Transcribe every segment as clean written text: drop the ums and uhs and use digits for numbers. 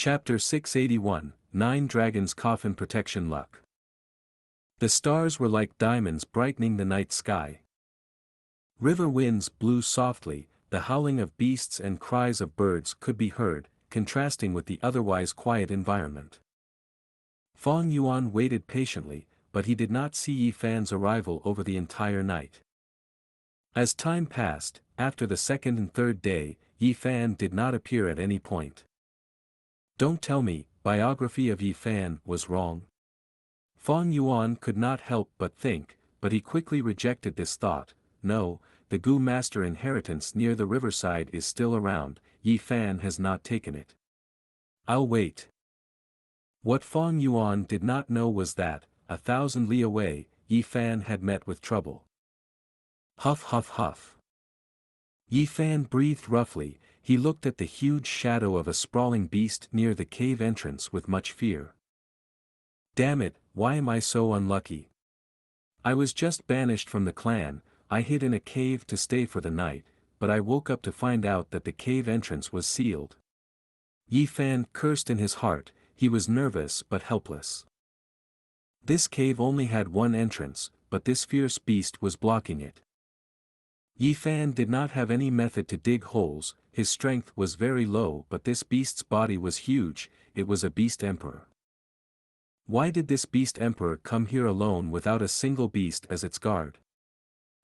Chapter 681, 9 Dragons Coffin Protection Luck. The stars were like diamonds brightening the night sky. River winds blew softly, the howling of beasts and cries of birds could be heard, contrasting with the otherwise quiet environment. Feng Yuan waited patiently, but he did not see Yi Fan's arrival over the entire night. As time passed, after the second and third day, Yi Fan did not appear at any point. Don't tell me, biography of Yi Fan was wrong. Feng Yuan could not help but think, but he quickly rejected this thought. No, the Gu master inheritance near the riverside is still around, Yi Fan has not taken it. I'll wait. What Feng Yuan did not know was that, 1,000 li away, Yi Fan had met with trouble. Huff huff huff. Yi Fan breathed roughly. He looked at the huge shadow of a sprawling beast near the cave entrance with much fear. Damn it, why am I so unlucky? I was just banished from the clan. I hid in a cave to stay for the night, but I woke up to find out that the cave entrance was sealed. Yi Fan cursed in his heart. He was nervous but helpless. This cave only had one entrance, but this fierce beast was blocking it. Yi Fan did not have any method to dig holes. His strength was very low, but this beast's body was huge. It was a beast emperor. Why did this beast emperor come here alone without a single beast as its guard?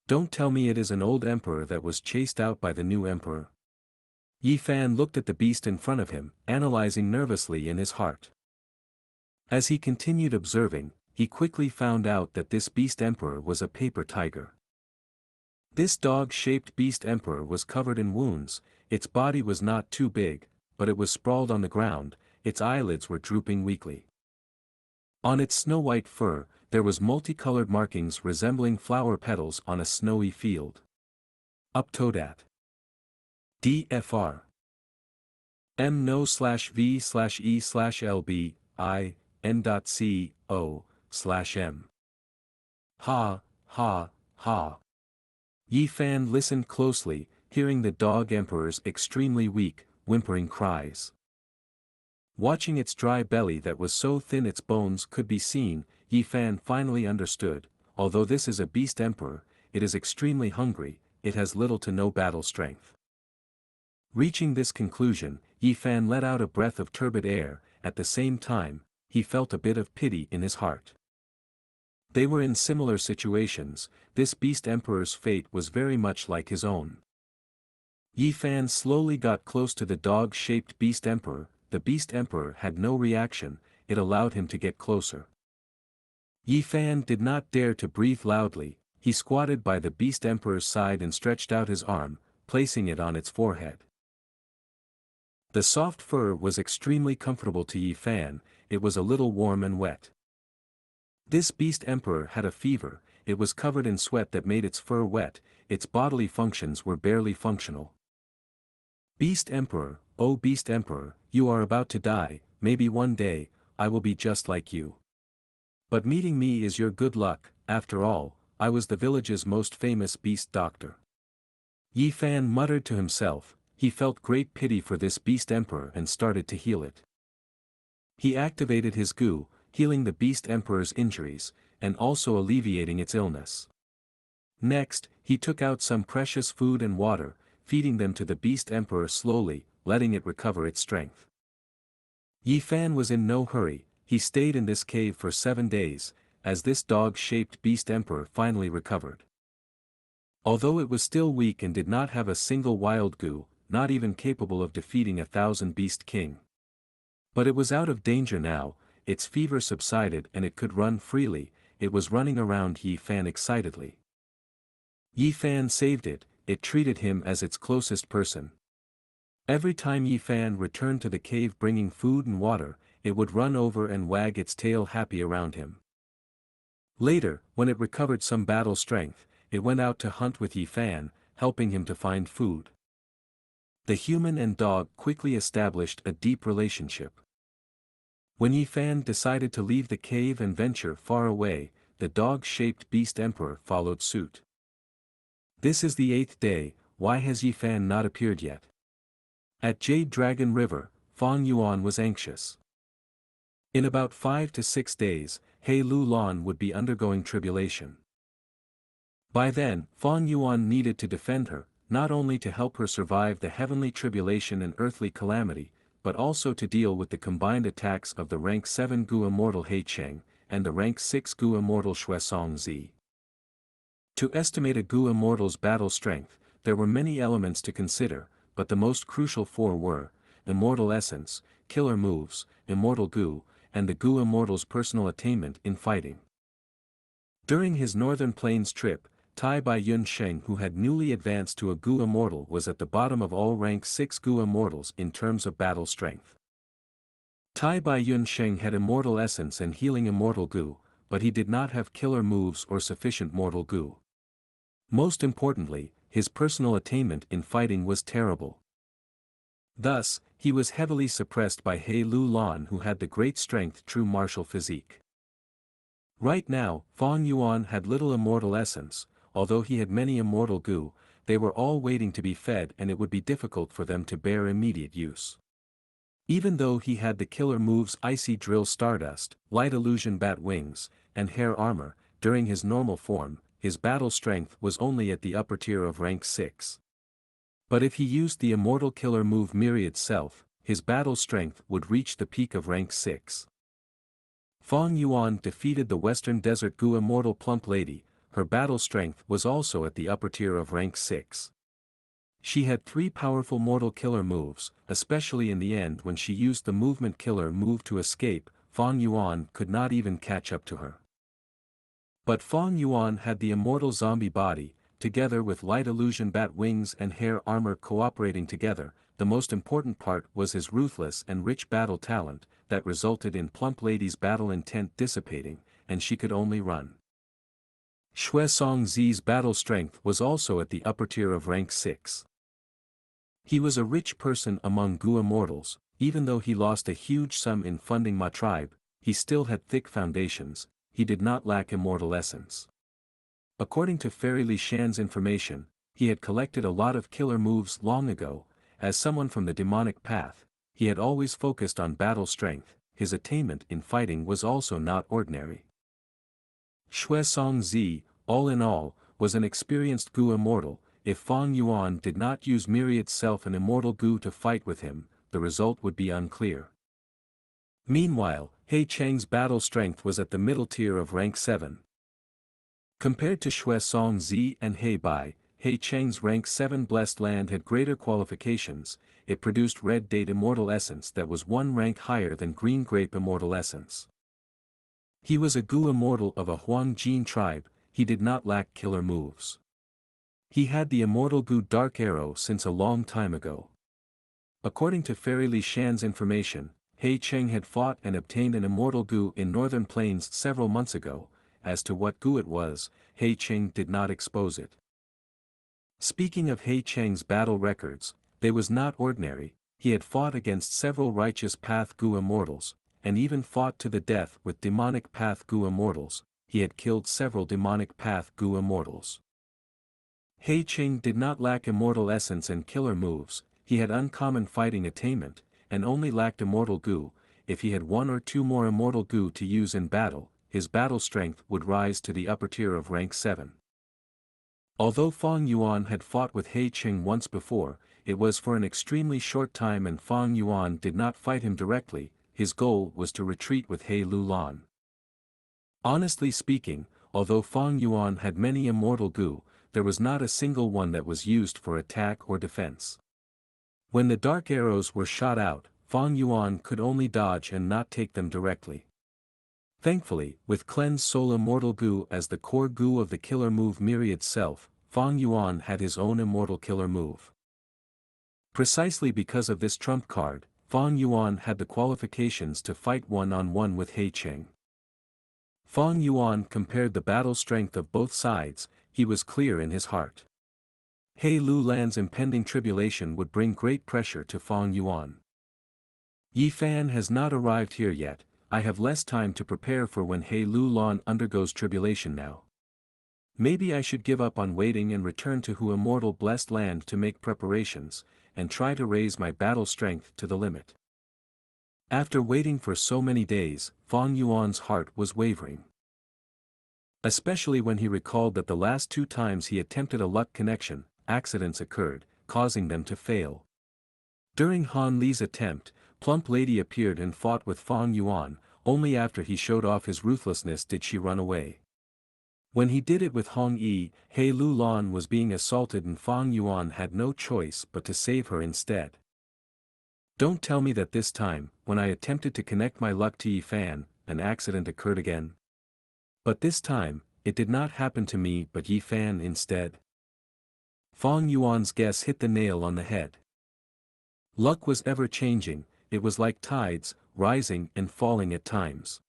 Don't tell me it is an old emperor that was chased out by the new emperor. Yi Fan looked at the beast in front of him, analyzing nervously in his heart. As he continued observing, he quickly found out that this beast emperor was a paper tiger. This dog-shaped beast emperor was covered in wounds. Its body was not too big, but it was sprawled on the ground. Its eyelids were drooping weakly. On its snow-white fur, there was multicolored markings resembling flower petals on a snowy field. Uptodat. DFR. M no/V/E/LB I N.CO/M. Ha, ha, ha. Yi Fan listened closely, hearing the dog emperor's extremely weak, whimpering cries. Watching its dry belly that was so thin its bones could be seen, Yi Fan finally understood. Although this is a beast emperor, it is extremely hungry. It has little to no battle strength. Reaching this conclusion, Yi Fan let out a breath of turbid air. At the same time, he felt a bit of pity in his heart. They were in similar situations. This beast emperor's fate was very much like his own. Yi Fan slowly got close to the dog-shaped beast emperor. The beast emperor had no reaction. It allowed him to get closer. Yi Fan did not dare to breathe loudly. He squatted by the beast emperor's side and stretched out his arm, placing it on its forehead. The soft fur was extremely comfortable to Yi Fan. It was a little warm and wet. This beast emperor had a fever. It was covered in sweat that made its fur wet. Its bodily functions were barely functional. Beast Emperor, oh Beast Emperor, you are about to die. Maybe one day, I will be just like you. But meeting me is your good luck. After all, I was the village's most famous beast doctor. Yi Fan muttered to himself. He felt great pity for this beast emperor and started to heal it. He activated his Gu, healing the beast emperor's injuries, and also alleviating its illness. Next, he took out some precious food and water, feeding them to the beast emperor slowly, letting it recover its strength. Yi Fan was in no hurry. He stayed in this cave for 7 days, as this dog-shaped beast emperor finally recovered. Although it was still weak and did not have a single wild Gu, not even capable of defeating 1,000 beast king. But it was out of danger now. Its fever subsided and it could run freely. It was running around Yi Fan excitedly. Yi Fan saved it. It treated him as its closest person. Every time Yi Fan returned to the cave bringing food and water, it would run over and wag its tail happy around him. Later, when it recovered some battle strength, it went out to hunt with Yi Fan, helping him to find food. The human and dog quickly established a deep relationship. When Yi Fan decided to leave the cave and venture far away, the dog-shaped beast emperor followed suit. This is the 8th day. Why has Yi Fan not appeared yet? At Jade Dragon River, Fang Yuan was anxious. In about 5 to 6 days, He Lu Lan would be undergoing tribulation. By then, Fang Yuan needed to defend her, not only to help her survive the heavenly tribulation and earthly calamity, but also to deal with the combined attacks of the rank 7 Gu immortal He Cheng, and the rank 6 Gu immortal Xianxia. To estimate a Gu immortal's battle strength, there were many elements to consider, but the most crucial four were: immortal essence, killer moves, immortal Gu, and the Gu immortal's personal attainment in fighting. During his Northern Plains trip, Tai Bai Yun Sheng, who had newly advanced to a Gu immortal, was at the bottom of all rank 6 Gu immortals in terms of battle strength. Tai Bai Yun Sheng had immortal essence and healing immortal Gu, but he did not have killer moves or sufficient mortal Gu. Most importantly, his personal attainment in fighting was terrible. Thus, he was heavily suppressed by He Lu Lan, who had the great strength true martial physique. Right now, Fang Yuan had little immortal essence, although he had many immortal Gu. They were all waiting to be fed, and it would be difficult for them to bear immediate use. Even though he had the killer moves Icy Drill Stardust, Light Illusion Bat Wings, and Hair Armor, during his normal form, his battle strength was only at the upper tier of rank 6. But if he used the immortal killer move Myriad Self, his battle strength would reach the peak of rank 6. Fang Yuan defeated the Western Desert Gu immortal Plump Lady. Her battle strength was also at the upper tier of rank 6. She had 3 powerful mortal killer moves, especially in the end when she used the movement killer move to escape. Fang Yuan could not even catch up to her. But Fang Yuan had the immortal zombie body, together with light illusion bat wings and hair armor cooperating together. The most important part was his ruthless and rich battle talent, that resulted in Plump Lady's battle intent dissipating, and she could only run. Xianxia's battle strength was also at the upper tier of rank 6. He was a rich person among Gu immortals. Even though he lost a huge sum in funding Ma tribe, he still had thick foundations. He did not lack immortal essence. According to Fairy Li Shan's information, he had collected a lot of killer moves long ago. As someone from the demonic path, he had always focused on battle strength. His attainment in fighting was also not ordinary. Xianxia, all in all, was an experienced Gu immortal. If Fang Yuan did not use Myriad Self and immortal Gu to fight with him, the result would be unclear. Meanwhile, He Cheng's battle strength was at the middle tier of rank 7. Compared to Xianxia and He Bai, He Cheng's rank 7 blessed land had greater qualifications. It produced red date immortal essence that was 1 rank higher than green grape immortal essence. He was a Gu immortal of a Huang Jin tribe. He did not lack killer moves. He had the immortal Gu Dark Arrow since a long time ago. According to Fairy Li Shan's information, He Cheng had fought and obtained an immortal Gu in Northern Plains several months ago. As to what Gu it was, He Cheng did not expose it. Speaking of He Cheng's battle records, they was not ordinary. He had fought against several righteous path Gu immortals, and even fought to the death with demonic path Gu immortals. He had killed several demonic path Gu immortals. He Cheng did not lack immortal essence and killer moves. He had uncommon fighting attainment, and only lacked immortal Gu. If he had 1 or 2 more immortal Gu to use in battle, his battle strength would rise to the upper tier of rank 7. Although Fang Yuan had fought with He Cheng once before, it was for an extremely short time and Fang Yuan did not fight him directly. His goal was to retreat with He Lu Lan. Honestly speaking, although Fang Yuan had many immortal Gu, there was not a single one that was used for attack or defense. When the dark arrows were shot out, Fang Yuan could only dodge and not take them directly. Thankfully, with Cleanse Soul Immortal Gu as the core Gu of the killer move Myriad Self, Fang Yuan had his own immortal killer move. Precisely because of this trump card, Fang Yuan had the qualifications to fight one-on-one with He Cheng. Fang Yuan compared the battle strength of both sides. He was clear in his heart. He Lu Lan's impending tribulation would bring great pressure to Fang Yuan. Yi Fan has not arrived here yet. I have less time to prepare for when He Lu Lan undergoes tribulation now. Maybe I should give up on waiting and return to Hu Immortal Blessed Land to make preparations, and try to raise my battle strength to the limit. After waiting for so many days, Fang Yuan's heart was wavering. Especially when he recalled that the last 2 times he attempted a luck connection, accidents occurred, causing them to fail. During Han Li's attempt, Plump Lady appeared and fought with Fang Yuan, only after he showed off his ruthlessness did she run away. When he did it with Hong Yi, He Lu Lan was being assaulted and Fang Yuan had no choice but to save her instead. Don't tell me that this time, when I attempted to connect my luck to Yi Fan, an accident occurred again. But this time, it did not happen to me but Yi Fan instead. Fang Yuan's guess hit the nail on the head. Luck was ever changing, it was like tides, rising and falling at times.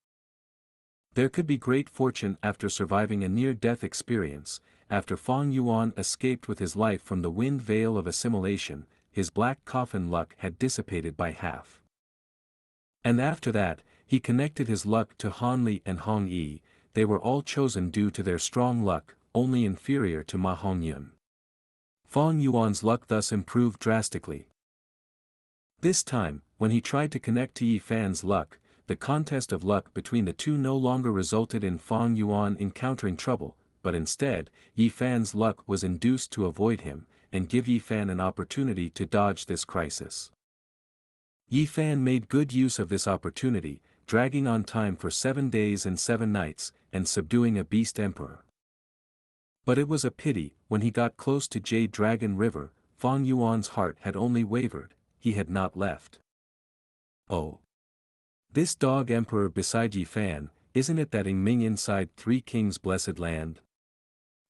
There could be great fortune after surviving a near-death experience. After Fang Yuan escaped with his life from the wind veil of assimilation, his black coffin luck had dissipated by half. And after that, he connected his luck to Han Li and Hong Yi. They were all chosen due to their strong luck, only inferior to Ma Hongyun. Fang Yuan's luck thus improved drastically. This time, when he tried to connect to Yi Fan's luck, the contest of luck between the two no longer resulted in Fang Yuan encountering trouble, but instead, Yi Fan's luck was induced to avoid him, and give Yi Fan an opportunity to dodge this crisis. Yi Fan made good use of this opportunity, dragging on time for 7 days and 7 nights, and subduing a beast emperor. But it was a pity, when he got close to Jade Dragon River, Fang Yuan's heart had only wavered, he had not left. Oh! This dog emperor beside Yi Fan, isn't it that Ming inside Three Kings' blessed land?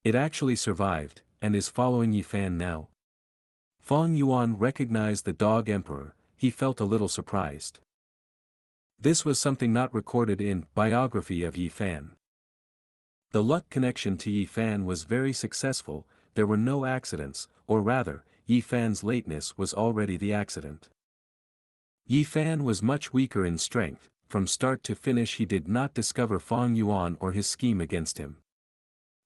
It actually survived, and is following Yi Fan now. Fang Yuan recognized the dog emperor, he felt a little surprised. This was something not recorded in biography of Yi Fan. The luck connection to Yi Fan was very successful, there were no accidents, or rather, Yi Fan's lateness was already the accident. Yi Fan was much weaker in strength, from start to finish he did not discover Fang Yuan or his scheme against him.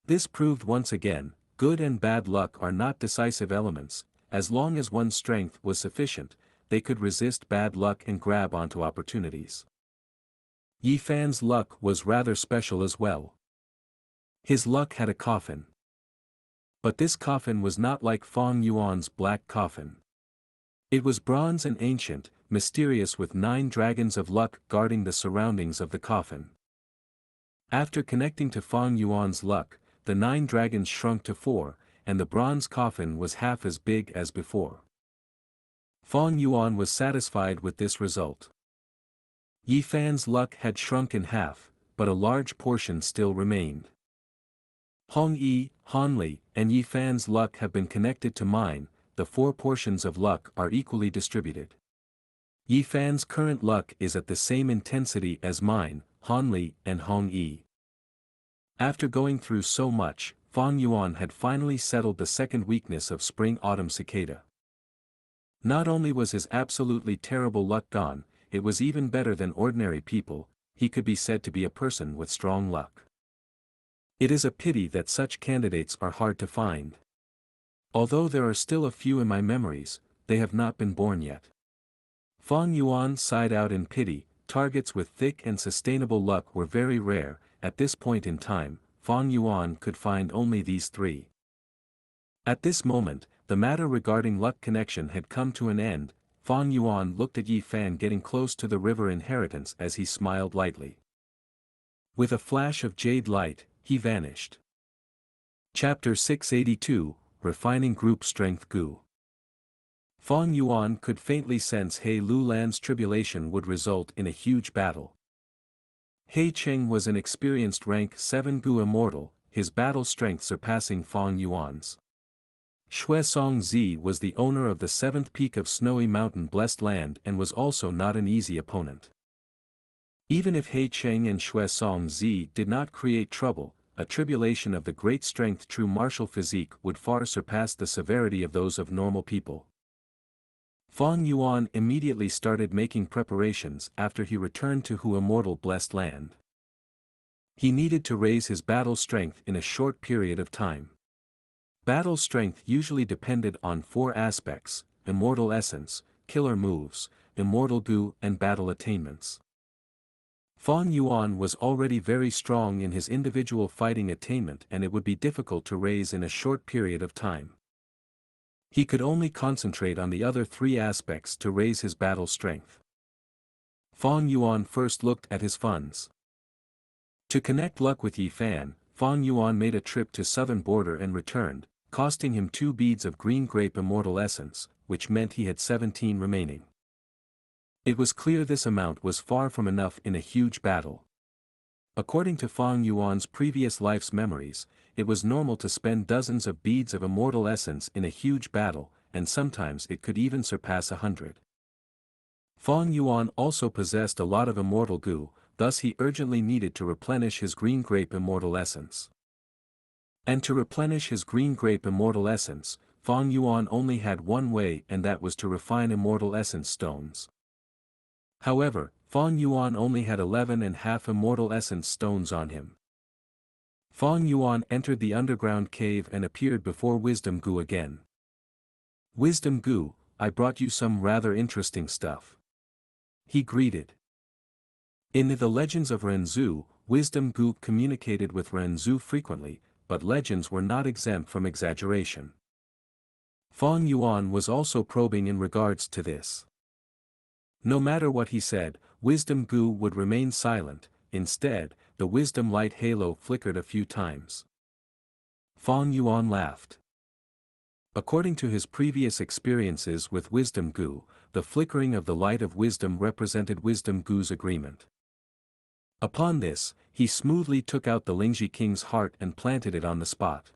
This proved once again, good and bad luck are not decisive elements, as long as one's strength was sufficient, they could resist bad luck and grab onto opportunities. Yi Fan's luck was rather special as well. His luck had a coffin. But this coffin was not like Fang Yuan's black coffin. It was bronze and ancient, mysterious with 9 dragons of luck guarding the surroundings of the coffin. After connecting to Fang Yuan's luck, the 9 dragons shrunk to 4, and the bronze coffin was half as big as before. Fang Yuan was satisfied with this result. Yi Fan's luck had shrunk in half, but a large portion still remained. Hong Yi, Han Li, and Yi Fan's luck have been connected to mine, the 4 portions of luck are equally distributed. Yi Fan's current luck is at the same intensity as mine, Han Li, and Hong Yi. After going through so much, Fang Yuan had finally settled the second weakness of spring-autumn cicada. Not only was his absolutely terrible luck gone, it was even better than ordinary people, he could be said to be a person with strong luck. It is a pity that such candidates are hard to find. Although there are still a few in my memories, they have not been born yet. Fang Yuan sighed out in pity, targets with thick and sustainable luck were very rare, at this point in time, Fang Yuan could find only these 3. At this moment, the matter regarding luck connection had come to an end, Fang Yuan looked at Yi Fan getting close to the river inheritance as he smiled lightly. With a flash of jade light, he vanished. Chapter 682, Refining Group Strength Gu. Fang Yuan could faintly sense He Lu Lan's tribulation would result in a huge battle. He Cheng was an experienced rank 7 Gu immortal, his battle strength surpassing Fang Yuan's. Xuesong Zi was the owner of the 7th peak of Snowy Mountain Blessed Land and was also not an easy opponent. Even if He Cheng and Xuesong Zi did not create trouble, a tribulation of the great strength true martial physique would far surpass the severity of those of normal people. Fang Yuan immediately started making preparations after he returned to Hu Immortal Blessed Land. He needed to raise his battle strength in a short period of time. Battle strength usually depended on 4 aspects: immortal essence, killer moves, immortal Gu and battle attainments. Fang Yuan was already very strong in his individual fighting attainment and it would be difficult to raise in a short period of time. He could only concentrate on the other three aspects to raise his battle strength. Fang Yuan first looked at his funds. To connect luck with Yi Fan, Fang Yuan made a trip to southern border and returned, costing him 2 beads of green grape immortal essence, which meant he had 17 remaining. It was clear this amount was far from enough in a huge battle. According to Fang Yuan's previous life's memories, it was normal to spend dozens of beads of immortal essence in a huge battle, and sometimes it could even surpass 100. Fang Yuan also possessed a lot of immortal Gu, thus he urgently needed to replenish his green grape immortal essence. And to replenish his green grape immortal essence, Fang Yuan only had one way and that was to refine immortal essence stones. However, Fang Yuan only had 11.5 immortal essence stones on him. Fang Yuan entered the underground cave and appeared before Wisdom Gu again. Wisdom Gu, I brought you some rather interesting stuff. He greeted. In the legends of Renzu, Wisdom Gu communicated with Renzu frequently, but legends were not exempt from exaggeration. Fang Yuan was also probing in regards to this. No matter what he said, Wisdom Gu would remain silent. Instead, the wisdom light halo flickered a few times. Fang Yuan laughed. According to his previous experiences with Wisdom Gu, the flickering of the light of wisdom represented Wisdom Gu's agreement. Upon this, he smoothly took out the Lingji King's heart and planted it on the spot.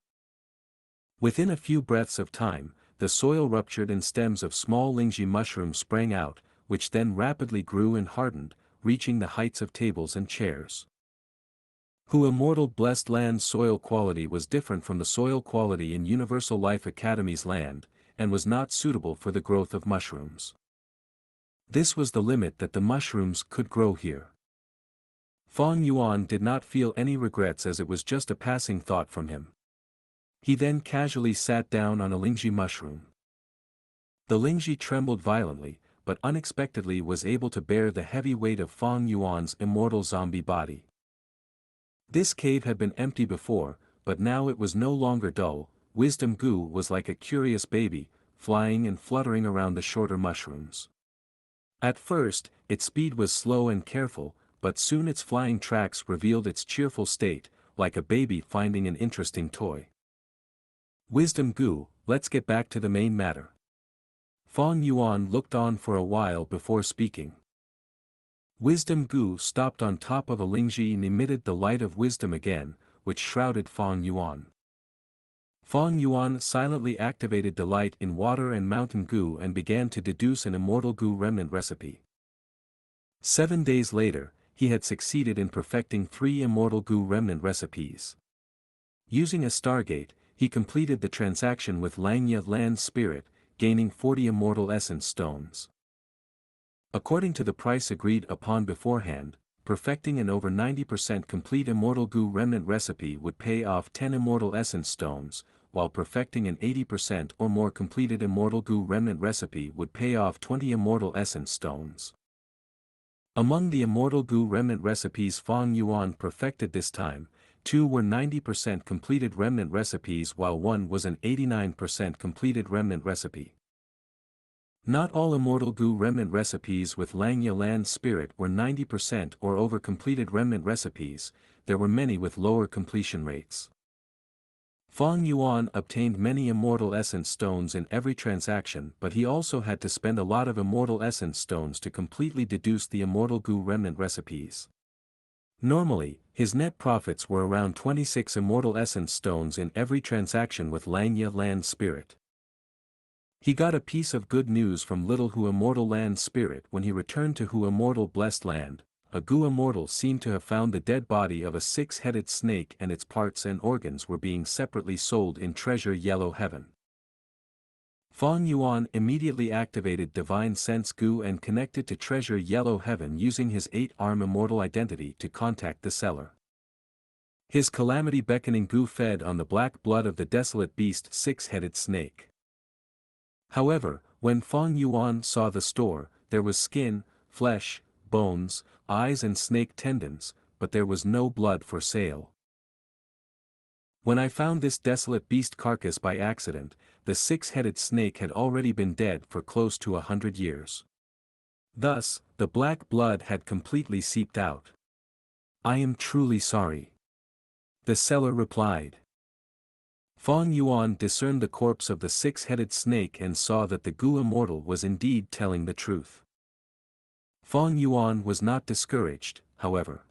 Within a few breaths of time, the soil ruptured and stems of small Lingji mushrooms sprang out, which then rapidly grew and hardened, reaching the heights of tables and chairs. Hu Immortal Blessed Land's soil quality was different from the soil quality in Universal Life Academy's land, and was not suitable for the growth of mushrooms. This was the limit that the mushrooms could grow here. Fang Yuan did not feel any regrets as it was just a passing thought from him. He then casually sat down on a Lingji mushroom. The Lingji trembled violently, but unexpectedly was able to bear the heavy weight of Fang Yuan's immortal zombie body. This cave had been empty before, but now it was no longer dull. Wisdom Gu was like a curious baby, flying and fluttering around the shorter mushrooms. At first, its speed was slow and careful, but soon its flying tracks revealed its cheerful state, like a baby finding an interesting toy. Wisdom Gu, let's get back to the main matter. Fang Yuan looked on for a while before speaking. Wisdom Gu stopped on top of a Lingji and emitted the light of wisdom again, which shrouded Fang Yuan. Fang Yuan silently activated the light in water and mountain Gu and began to deduce an immortal Gu remnant recipe. 7 days later, he had succeeded in perfecting 3 immortal Gu remnant recipes. Using a Stargate, he completed the transaction with Xianxia Land Spirit, gaining 40 immortal essence stones. According to the price agreed upon beforehand, perfecting an over 90% complete immortal Gu remnant recipe would pay off 10 immortal essence stones, while perfecting an 80% or more completed immortal Gu remnant recipe would pay off 20 immortal essence stones. Among the immortal Gu remnant recipes Fang Yuan perfected this time, 2 were 90% completed remnant recipes while 1 was an 89% completed remnant recipe. Not all immortal Gu remnant recipes with Xianxia Land Spirit were 90% or over completed remnant recipes, there were many with lower completion rates. Fang Yuan obtained many immortal essence stones in every transaction, but he also had to spend a lot of immortal essence stones to completely deduce the immortal Gu remnant recipes. Normally, his net profits were around 26 immortal essence stones in every transaction with Xianxia Land Spirit. He got a piece of good news from little Hu Immortal Land Spirit when he returned to Hu Immortal Blessed Land. A Gu Immortal seemed to have found the dead body of a 6-headed snake and its parts and organs were being separately sold in Treasure Yellow Heaven. Fang Yuan immediately activated Divine Sense Gu and connected to Treasure Yellow Heaven using his 8-arm immortal identity to contact the seller. His calamity beckoning Gu fed on the black blood of the desolate beast 6-headed snake. However, when Fang Yuan saw the store, there was skin, flesh, bones, eyes and snake tendons, but there was no blood for sale. When I found this desolate beast carcass by accident, the six-headed snake had already been dead for close to 100 years. Thus, the black blood had completely seeped out. I am truly sorry. The seller replied. Fang Yuan discerned the corpse of the six-headed snake and saw that the Gu immortal was indeed telling the truth. Fang Yuan was not discouraged, however,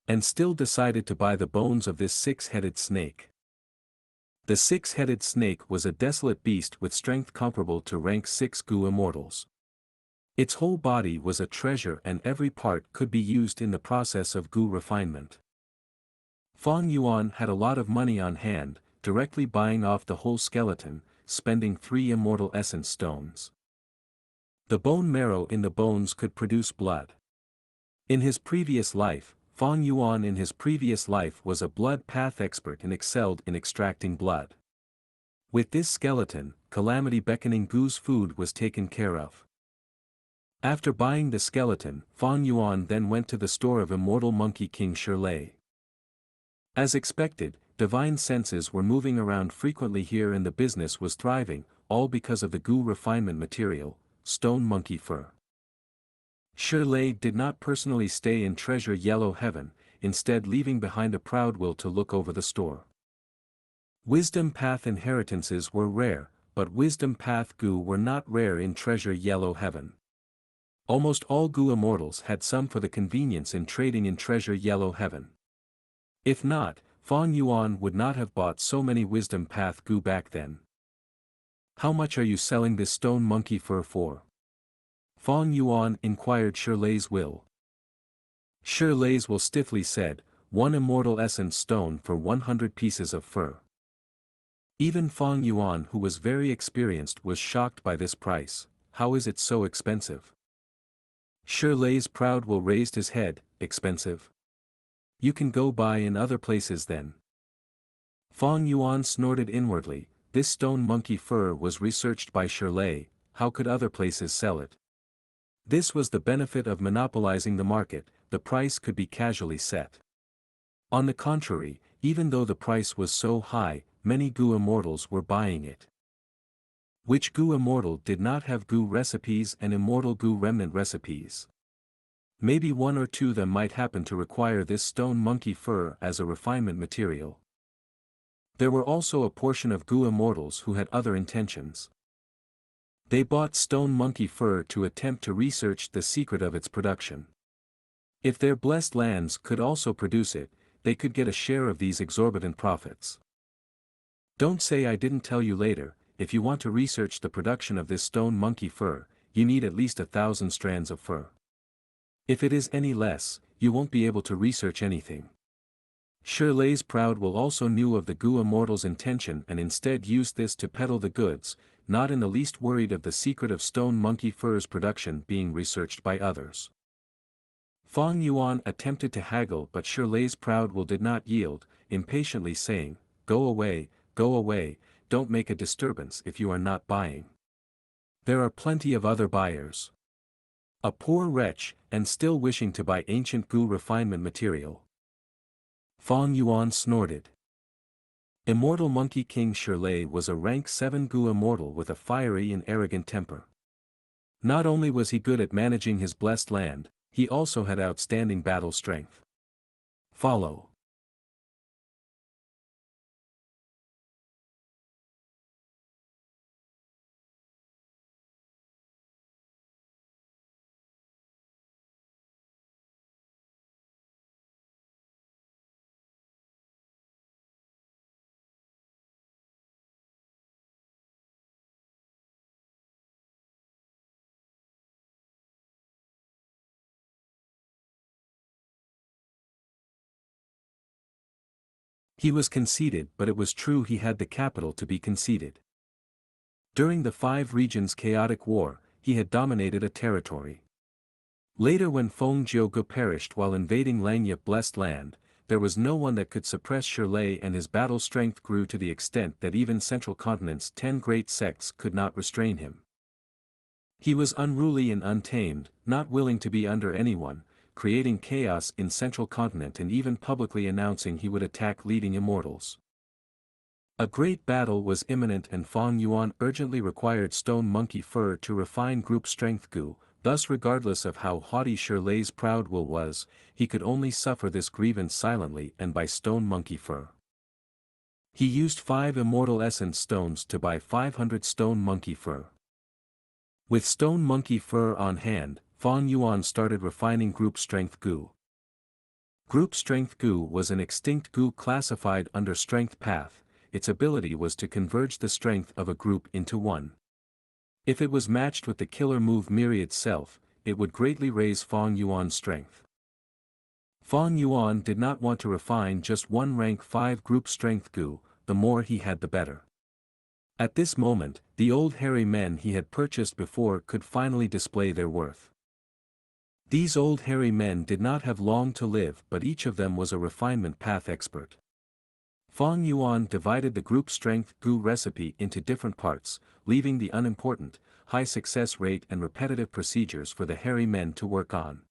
and still decided to buy the bones of this six-headed snake. The six-headed snake was a desolate beast with strength comparable to rank 6 Gu immortals. Its whole body was a treasure and every part could be used in the process of Gu refinement. Fang Yuan had a lot of money on hand, directly buying off the whole skeleton, spending 3 immortal essence stones. The bone marrow in the bones could produce blood. In his previous life, Fang Yuan was a blood path expert and excelled in extracting blood. With this skeleton, Calamity Beckoning Gu's food was taken care of. After buying the skeleton, Fang Yuan then went to the store of immortal Monkey King Shirlei. As expected, divine senses were moving around frequently here and the business was thriving, all because of the Gu refinement material, stone monkey fur. Shirlei did not personally stay in Treasure Yellow Heaven, instead leaving behind a proud will to look over the store. Wisdom Path inheritances were rare, but Wisdom Path Gu were not rare in Treasure Yellow Heaven. Almost all Gu immortals had some for the convenience in trading in Treasure Yellow Heaven. If not, Fang Yuan would not have bought so many Wisdom Path Gu back then. How much are you selling this stone monkey fur for? Fang Yuan inquired Shirlei's will. Shirlei's will stiffly said, 1 immortal essence stone for 100 pieces of fur. Even Fang Yuan, who was very experienced, was shocked by this price. How is it so expensive? Shirlei's proud will raised his head. Expensive? You can go buy in other places then. Fang Yuan snorted inwardly. This stone monkey fur was researched by Shirlei. How could other places sell it? This was the benefit of monopolizing the market, the price could be casually set. On the contrary, even though the price was so high, many Gu immortals were buying it. Which Gu immortal did not have Gu recipes and immortal Gu remnant recipes? Maybe 1 or 2 of them might happen to require this stone monkey fur as a refinement material. There were also a portion of Gu immortals who had other intentions. They bought stone monkey fur to attempt to research the secret of its production. If their blessed lands could also produce it, they could get a share of these exorbitant profits. Don't say I didn't tell you later. If you want to research the production of this stone monkey fur, you need at least 1,000 strands of fur. If it is any less, you won't be able to research anything. Shirlei's proud will also knew of the Gu immortal's intention and instead used this to peddle the goods, not in the least worried of the secret of stone monkey fur's production being researched by others. Fang Yuan attempted to haggle, but Shirlei's proud will did not yield, impatiently saying, go away, don't make a disturbance if you are not buying. There are plenty of other buyers. A poor wretch, and still wishing to buy ancient Gu refinement material. Fang Yuan snorted. Immortal Monkey King Shirlei was a rank 7 Gu immortal with a fiery and arrogant temper. Not only was he good at managing his blessed land, he also had outstanding battle strength. Follow. He was conceited, but it was true he had the capital to be conceited. During the 5 regions chaotic war, he had dominated a territory. Later when Feng Jiuge perished while invading Langyip blessed land, there was no one that could suppress Shirlei, and his battle strength grew to the extent that even Central Continent's 10 great sects could not restrain him. He was unruly and untamed, not willing to be under anyone, creating chaos in Central Continent and even publicly announcing he would attack leading immortals. A great battle was imminent and Fang Yuan urgently required stone monkey fur to refine group strength Gu, thus regardless of how haughty Shirley's proud will was, he could only suffer this grievance silently and by stone monkey fur. He used 5 immortal essence stones to buy 500 stone monkey fur. With stone monkey fur on hand, Fang Yuan started refining group strength Gu. Group strength Gu was an extinct Gu classified under strength path. Its ability was to converge the strength of a group into one. If it was matched with the killer move Myriad Self, it would greatly raise Fang Yuan's strength. Fang Yuan did not want to refine just one rank 5 group strength Gu, the more he had the better. At this moment, the old hairy men he had purchased before could finally display their worth. These old hairy men did not have long to live, but each of them was a refinement path expert. Fang Yuan divided the group strength Gu recipe into different parts, leaving the unimportant, high success rate and repetitive procedures for the hairy men to work on.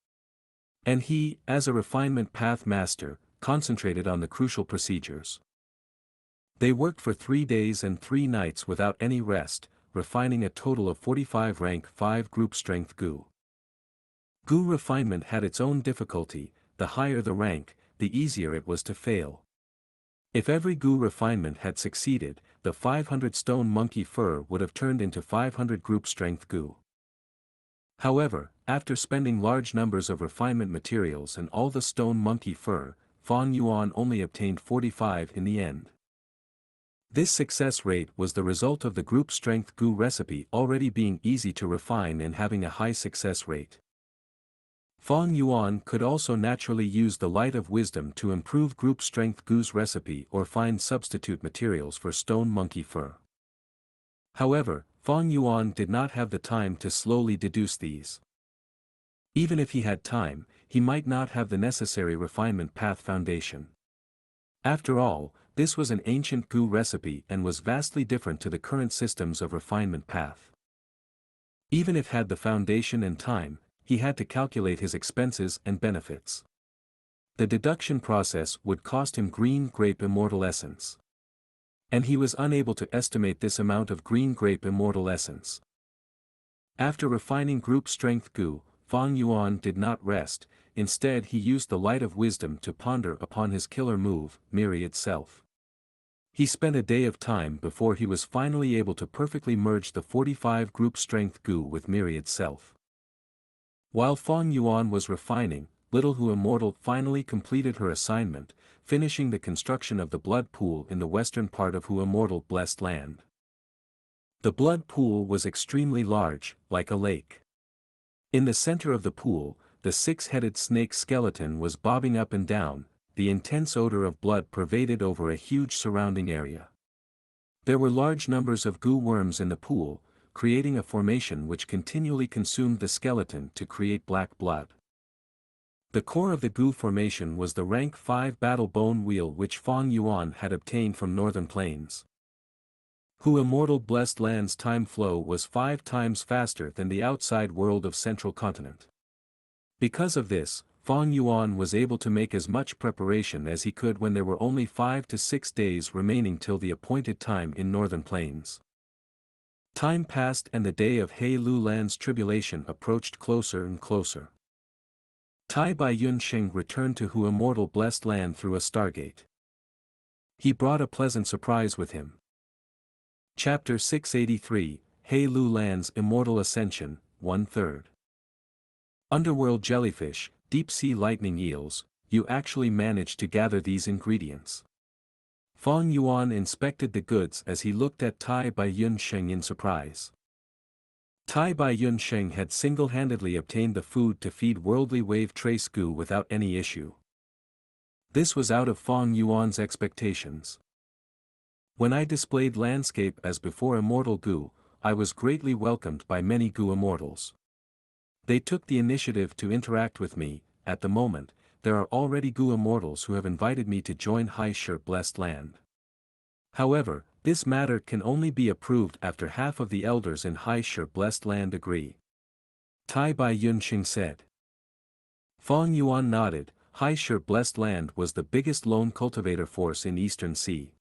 And he, as a refinement path master, concentrated on the crucial procedures. They worked for 3 days and 3 nights without any rest, refining a total of 45 rank 5 group strength Gu. Gu refinement had its own difficulty, the higher the rank, the easier it was to fail. If every Gu refinement had succeeded, the 500 stone monkey fur would have turned into 500 group strength Gu. However, after spending large numbers of refinement materials and all the stone monkey fur, Fang Yuan only obtained 45 in the end. This success rate was the result of the group strength Gu recipe already being easy to refine and having a high success rate. Fang Yuan could also naturally use the light of wisdom to improve group strength Gu's recipe or find substitute materials for stone monkey fur. However, Fang Yuan did not have the time to slowly deduce these. Even if he had time, he might not have the necessary refinement path foundation. After all, this was an ancient Gu recipe and was vastly different to the current systems of refinement path. Even if had the foundation and time, he had to calculate his expenses and benefits. The deduction process would cost him green grape immortal essence. And he was unable to estimate this amount of green grape immortal essence. After refining group strength Gu, Fang Yuan did not rest, instead he used the light of wisdom to ponder upon his killer move, Myriad Self. He spent a day of time before he was finally able to perfectly merge the 45 group strength Gu with Myriad Self. While Fang Yuan was refining, Little Hu Immortal finally completed her assignment, finishing the construction of the blood pool in the western part of Hu Immortal Blessed Land. The blood pool was extremely large, like a lake. In the center of the pool, the 6-headed snake skeleton was bobbing up and down, the intense odor of blood pervaded over a huge surrounding area. There were large numbers of Gu worms in the pool, creating a formation which continually consumed the skeleton to create black blood. The core of the Gu formation was the rank 5 battle bone wheel which Fang Yuan had obtained from Northern Plains. Hu Immortal Blessed Land's time flow was 5 times faster than the outside world of Central Continent. Because of this, Fang Yuan was able to make as much preparation as he could when there were only 5 to 6 days remaining till the appointed time in Northern Plains. Time passed and the day of He Lu Land's tribulation approached closer and closer. Tai Bai Yunsheng returned to Hu Immortal Blessed Land through a stargate. He brought a pleasant surprise with him. Chapter 683, He Lu Land's Immortal Ascension, 1/3. Underworld jellyfish, deep-sea lightning eels, you actually managed to gather these ingredients. Fang Yuan inspected the goods as he looked at Tai Bai Yunsheng in surprise. Tai Bai Yunsheng had single-handedly obtained the food to feed worldly wave trace Gu without any issue. This was out of Fang Yuan's expectations. When I displayed landscape as before Immortal Gu, I was greatly welcomed by many Gu immortals. They took the initiative to interact with me. At the moment, there are already Gu immortals who have invited me to join Hai Shi Blessed Land. However, This matter can only be approved after half of the elders in Hai Shi Blessed Land agree. Tai Bai Yunxing said. Fang Yuan nodded. Hai Shi Blessed Land was the biggest lone cultivator force in Eastern Sea.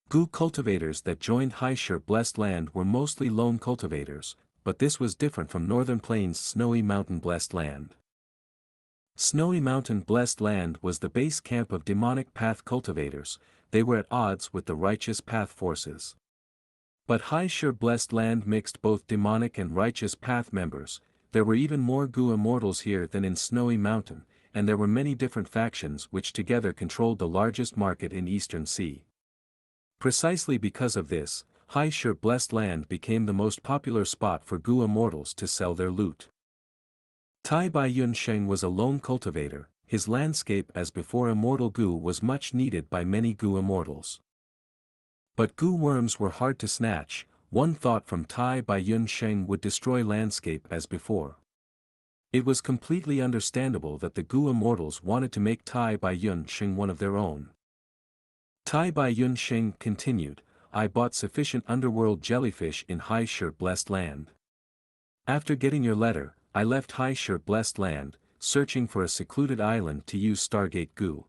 Gu cultivators that joined Hai Shi Blessed Land were mostly lone cultivators, but this was different from Northern Plains' Snowy Mountain Blessed Land. Snowy Mountain Blessed Land was the base camp of demonic path cultivators. They were at odds with the righteous path forces. But Hai Shi Blessed Land mixed both demonic and righteous path members. There were even more Gu immortals here than in Snowy Mountain, and there were many different factions which together controlled the largest market in Eastern Sea. Precisely because of this, Hai Shi Blessed Land became the most popular spot for Gu immortals to sell their loot. Tai Bai Yunsheng was a lone cultivator. His landscape as before immortal Gu was much needed by many Gu immortals. But Gu worms were hard to snatch. One thought from Tai Bai Yunsheng would destroy landscape as before. It was completely understandable that the Gu immortals wanted to make Tai Bai Yunsheng one of their own. Tai Bai Yunsheng continued, I bought sufficient underworld jellyfish in Hai Shi Blessed Land. After getting your letter, I left Hai Shi Blessed Land, searching for a secluded island to use Stargate Gu.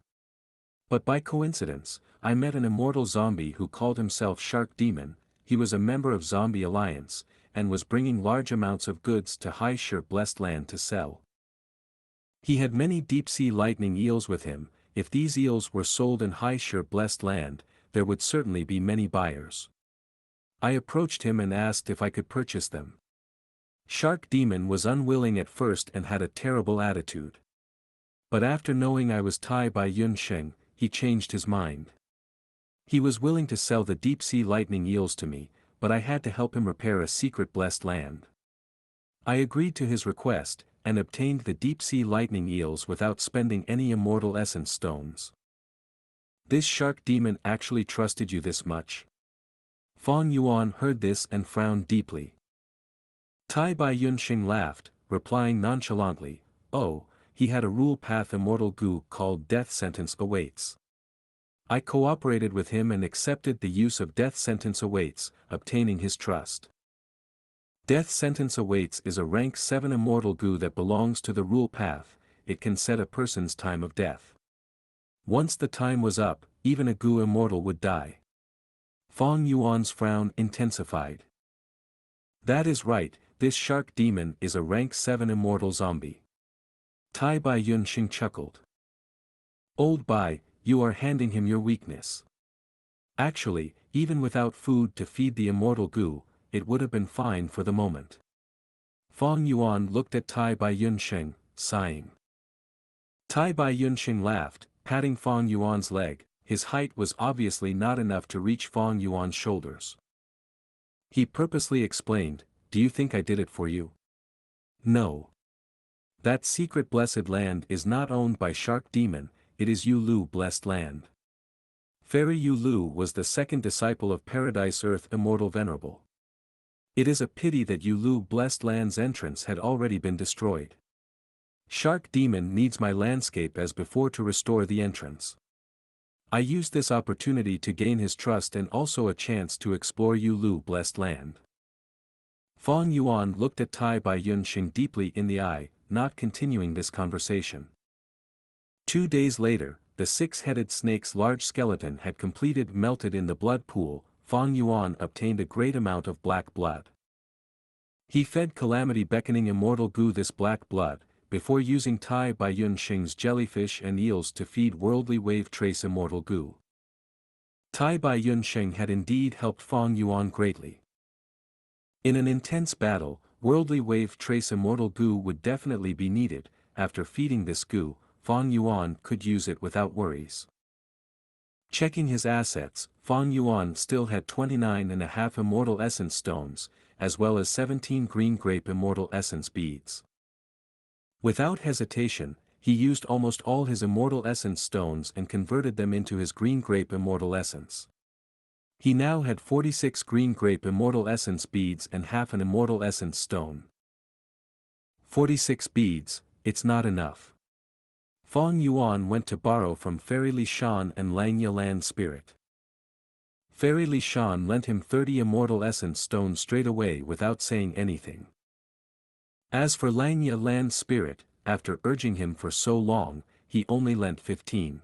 But by coincidence, I met an immortal zombie who called himself Shark Demon. He was a member of Zombie Alliance, and was bringing large amounts of goods to Hai Shi Blessed Land to sell. He had many deep-sea lightning eels with him. If these eels were sold in Hai Shi Blessed Land, there would certainly be many buyers. I approached him and asked if I could purchase them. Shark Demon was unwilling at first and had a terrible attitude. But after knowing I was Tai Bai Yunsheng, he changed his mind. He was willing to sell the deep-sea lightning eels to me, but I had to help him repair a secret blessed land. I agreed to his request, and obtained the deep-sea lightning eels without spending any immortal essence stones. This Shark Demon actually trusted you this much? Fang Yuan heard this and frowned deeply. Tai Bai Yunxing laughed, replying nonchalantly, oh, he had a rule path immortal Gu called Death Sentence Awaits. I cooperated with him and accepted the use of Death Sentence Awaits, obtaining his trust. Death Sentence Awaits is a rank 7 immortal Gu that belongs to the rule path. It can set a person's time of death. Once the time was up, even a Gu immortal would die. Fang Yuan's frown intensified. That is right, this Shark Demon is a rank 7 immortal zombie. Tai Bai Yunxing chuckled. Old Bai, you are handing him your weakness. Actually, even without food to feed the immortal Gu, it would have been fine for the moment. Fang Yuan looked at Tai Bai Yunxing, sighing. Tai Bai Yunxing laughed, patting Fang Yuan's leg. His height was obviously not enough to reach Fang Yuan's shoulders. He purposely explained, do you think I did it for you? No. That secret blessed land is not owned by Shark Demon, it is Yulu Blessed Land. Fairy Yulu was the second disciple of Paradise Earth Immortal Venerable. It is a pity that Yulu Blessed Land's entrance had already been destroyed. Shark Demon needs my landscape as before to restore the entrance. I used this opportunity to gain his trust and also a chance to explore Yulu Blessed Land. Fang Yuan looked at Tai Bai Yunxing deeply in the eye, not continuing this conversation. 2 days later, the 6-headed snake's large skeleton had completed melted in the blood pool. Fang Yuan obtained a great amount of black blood. He fed Calamity Beckoning Immortal Gu this black blood, before using Tai Bai Yunxing's jellyfish and eels to feed Worldly Wave Trace Immortal Gu. Tai Bai Yunxing had indeed helped Fang Yuan greatly. In an intense battle, Worldly Wave Trace Immortal Gu would definitely be needed. After feeding this Gu, Fang Yuan could use it without worries. Checking his assets, Fang Yuan still had 29.5 Immortal Essence Stones, as well as 17 Green Grape Immortal Essence Beads. Without hesitation, he used almost all his Immortal Essence Stones and converted them into his Green Grape Immortal Essence. He now had 46 Green Grape Immortal Essence Beads and half an Immortal Essence Stone. 46 beads, it's not enough. Fang Yuan went to borrow from Fairy Li Shan and Langya Land Spirit. Fairy Li Shan lent him 30 immortal essence stones straight away without saying anything. As for Xianxia land spirit, after urging him for so long, he only lent 15.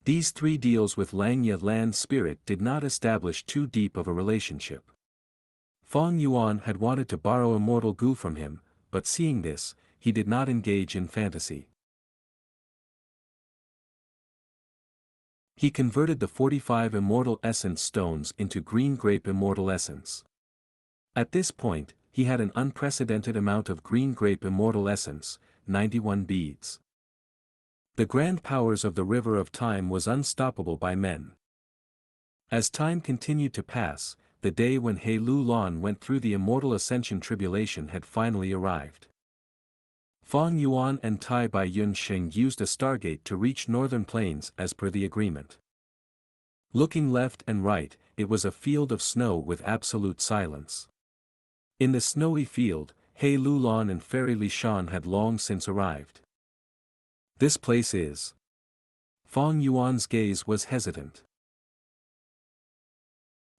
These 3 deals with Xianxia land spirit did not establish too deep of a relationship. Fang Yuan had wanted to borrow immortal Gu from him, but seeing this, he did not engage in fantasy. He converted the 45 immortal essence stones into green grape immortal essence. At this point, he had an unprecedented amount of green grape immortal essence, 91 beads. The grand powers of the river of time was unstoppable by men. As time continued to pass, the day when He Lu Lan went through the immortal ascension tribulation had finally arrived. Fang Yuan and Tai Bai Yunxing used a stargate to reach northern plains as per the agreement. Looking left and right, it was a field of snow with absolute silence. In the snowy field, He Lu Lan and Fairy Li Shan had long since arrived. This place is. Fang Yuan's gaze was hesitant.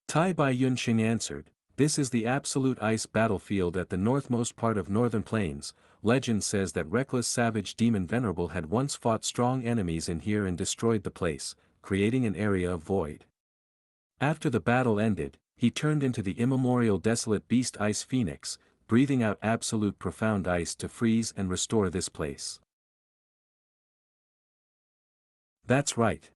Tai Bai Yunxing answered, this is the absolute ice battlefield at the northmost part of northern plains. Legend says that reckless savage demon Venerable had once fought strong enemies in here and destroyed the place, creating an area of void. After the battle ended, he turned into the immemorial desolate beast Ice Phoenix, breathing out absolute profound ice to freeze and restore this place. That's right.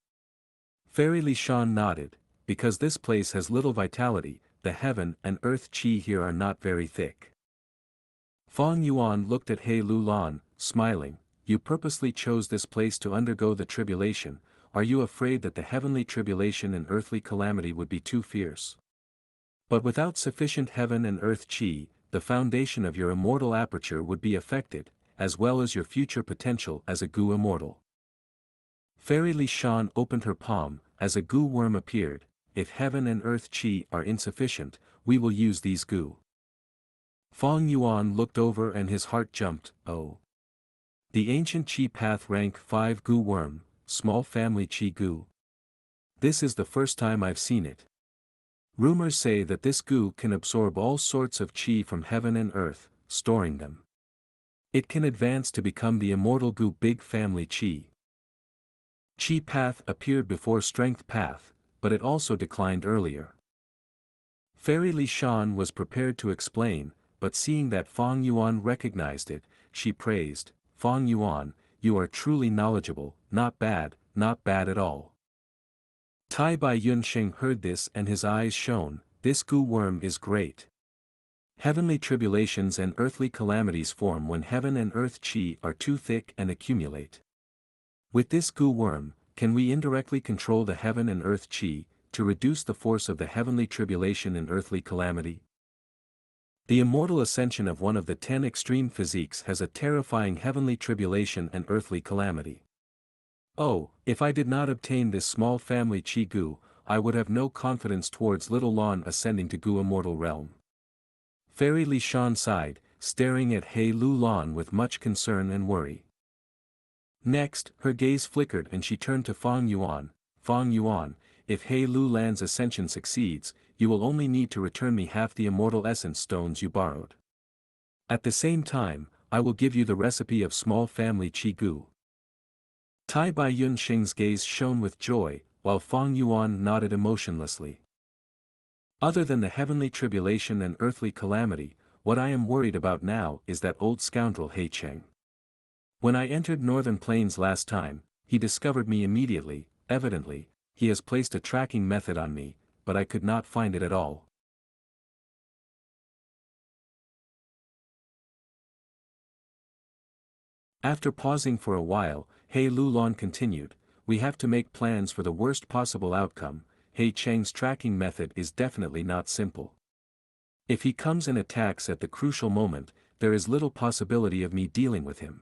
Fairy Li Shan nodded, because this place has little vitality, the heaven and earth qi here are not very thick. Fang Yuan looked at He Lu Lan, smiling, you purposely chose this place to undergo the tribulation, are you afraid that the heavenly tribulation and earthly calamity would be too fierce? But without sufficient heaven and earth qi, the foundation of your immortal aperture would be affected, as well as your future potential as a Gu immortal. Fairy Li Shan opened her palm, as a Gu worm appeared, if heaven and earth qi are insufficient, we will use these Gu. Fang Yuan looked over and his heart jumped, oh. The ancient qi path rank 5 Gu worm, small family qi Gu. This is the first time I've seen it. Rumors say that this Gu can absorb all sorts of qi from heaven and earth, storing them. It can advance to become the immortal Gu big family qi. Qi path appeared before strength path, but it also declined earlier. Fairy Li Shan was prepared to explain, but seeing that Fang Yuan recognized it, she praised, Fang Yuan, you are truly knowledgeable, not bad at all. Tai Bai Yunxing heard this and his eyes shone, this Gu worm is great. Heavenly tribulations and earthly calamities form when heaven and earth qi are too thick and accumulate. With this Gu worm, can we indirectly control the heaven and earth qi, to reduce the force of the heavenly tribulation and earthly calamity? The immortal ascension of one of the 10 extreme physiques has a terrifying heavenly tribulation and earthly calamity. Oh, if I did not obtain this small family qi Gu, I would have no confidence towards little Lan ascending to Gu immortal realm. Fairy Li Shan sighed, staring at He Lu Lan with much concern and worry. Next, her gaze flickered and she turned to Fang Yuan. Fang Yuan, if He Lu Lan's ascension succeeds, you will only need to return me half the immortal essence stones you borrowed. At the same time, I will give you the recipe of small family qi Gu. Tai Bai Yunxing's gaze shone with joy, while Fang Yuan nodded emotionlessly. Other than the heavenly tribulation and earthly calamity, what I am worried about now is that old scoundrel He Cheng. When I entered Northern Plains last time, he discovered me immediately, evidently, he has placed a tracking method on me, but I could not find it at all. After pausing for a while, He Lu Lan continued, we have to make plans for the worst possible outcome. He Cheng's tracking method is definitely not simple. If he comes and attacks at the crucial moment, there is little possibility of me dealing with him.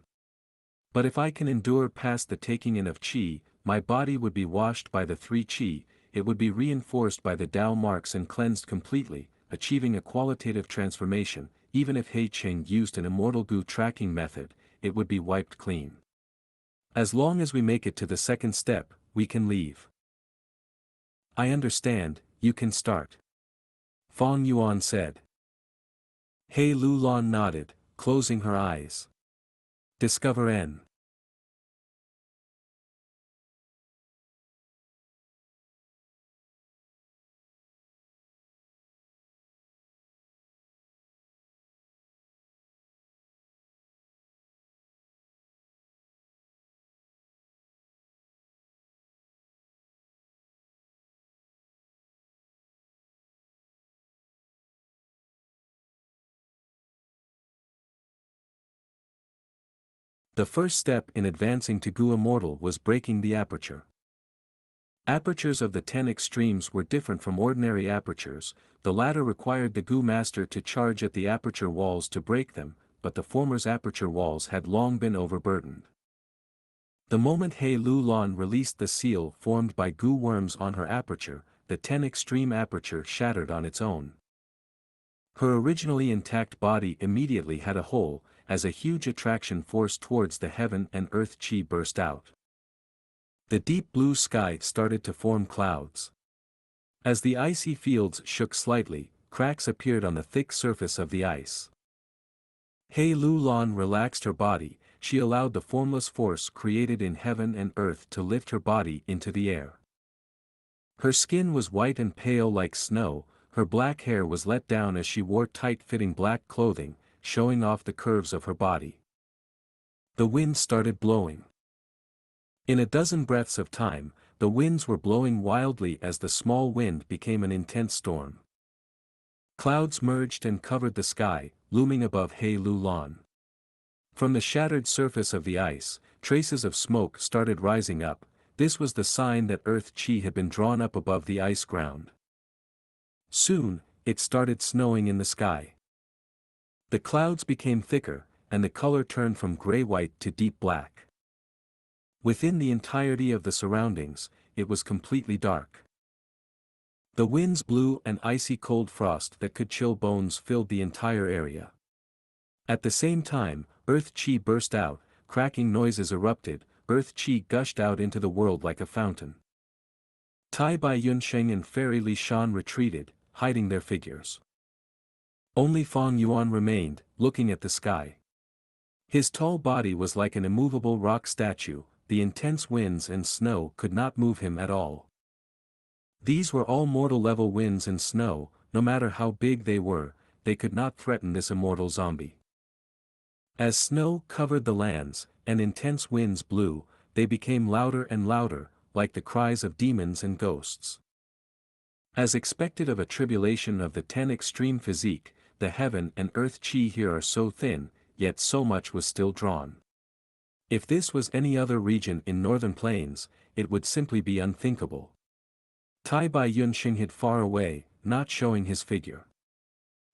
But if I can endure past the taking in of qi, my body would be washed by the 3 qi, it would be reinforced by the Tao marks and cleansed completely, achieving a qualitative transformation. Even if He Cheng used an immortal Gu tracking method, it would be wiped clean. As long as we make it to the second step, we can leave. I understand, you can start. Fong Yuan said. He Lulan nodded, closing her eyes. Discover N. The first step in advancing to Gu Immortal was breaking the aperture. Apertures of the 10 extremes were different from ordinary apertures, the latter required the Gu master to charge at the aperture walls to break them, but the former's aperture walls had long been overburdened. The moment He Lulan released the seal formed by Gu worms on her aperture, the 10 extreme aperture shattered on its own. Her originally intact body immediately had a hole, as a huge attraction force towards the heaven and earth chi burst out. The deep blue sky started to form clouds. As the icy fields shook slightly, cracks appeared on the thick surface of the ice. He Lulan relaxed her body, she allowed the formless force created in heaven and earth to lift her body into the air. Her skin was white and pale like snow, her black hair was let down as she wore tight-fitting black clothing, showing off the curves of her body. The wind started blowing. In a dozen breaths of time, the winds were blowing wildly as the small wind became an intense storm. Clouds merged and covered the sky, looming above He Lulan. From the shattered surface of the ice, traces of smoke started rising up. This was the sign that earth chi had been drawn up above the ice ground. Soon, it started snowing in the sky. The clouds became thicker, and the color turned from gray-white to deep black. Within the entirety of the surroundings, it was completely dark. The winds blew and icy cold frost that could chill bones filled the entire area. At the same time, earth chi burst out, cracking noises erupted, earth chi gushed out into the world like a fountain. Tai Bai Yunsheng and Fairy Li Shan retreated, hiding their figures. Only Fong Yuan remained, looking at the sky. His tall body was like an immovable rock statue, the intense winds and snow could not move him at all. These were all mortal-level winds and snow, no matter how big they were, they could not threaten this immortal zombie. As snow covered the lands, and intense winds blew, they became louder and louder, like the cries of demons and ghosts. As expected of a tribulation of the 10 extreme physique, the heaven and earth chi here are so thin, yet so much was still drawn. If this was any other region in northern plains, it would simply be unthinkable. Tai Bai Yunxing hid far away, not showing his figure.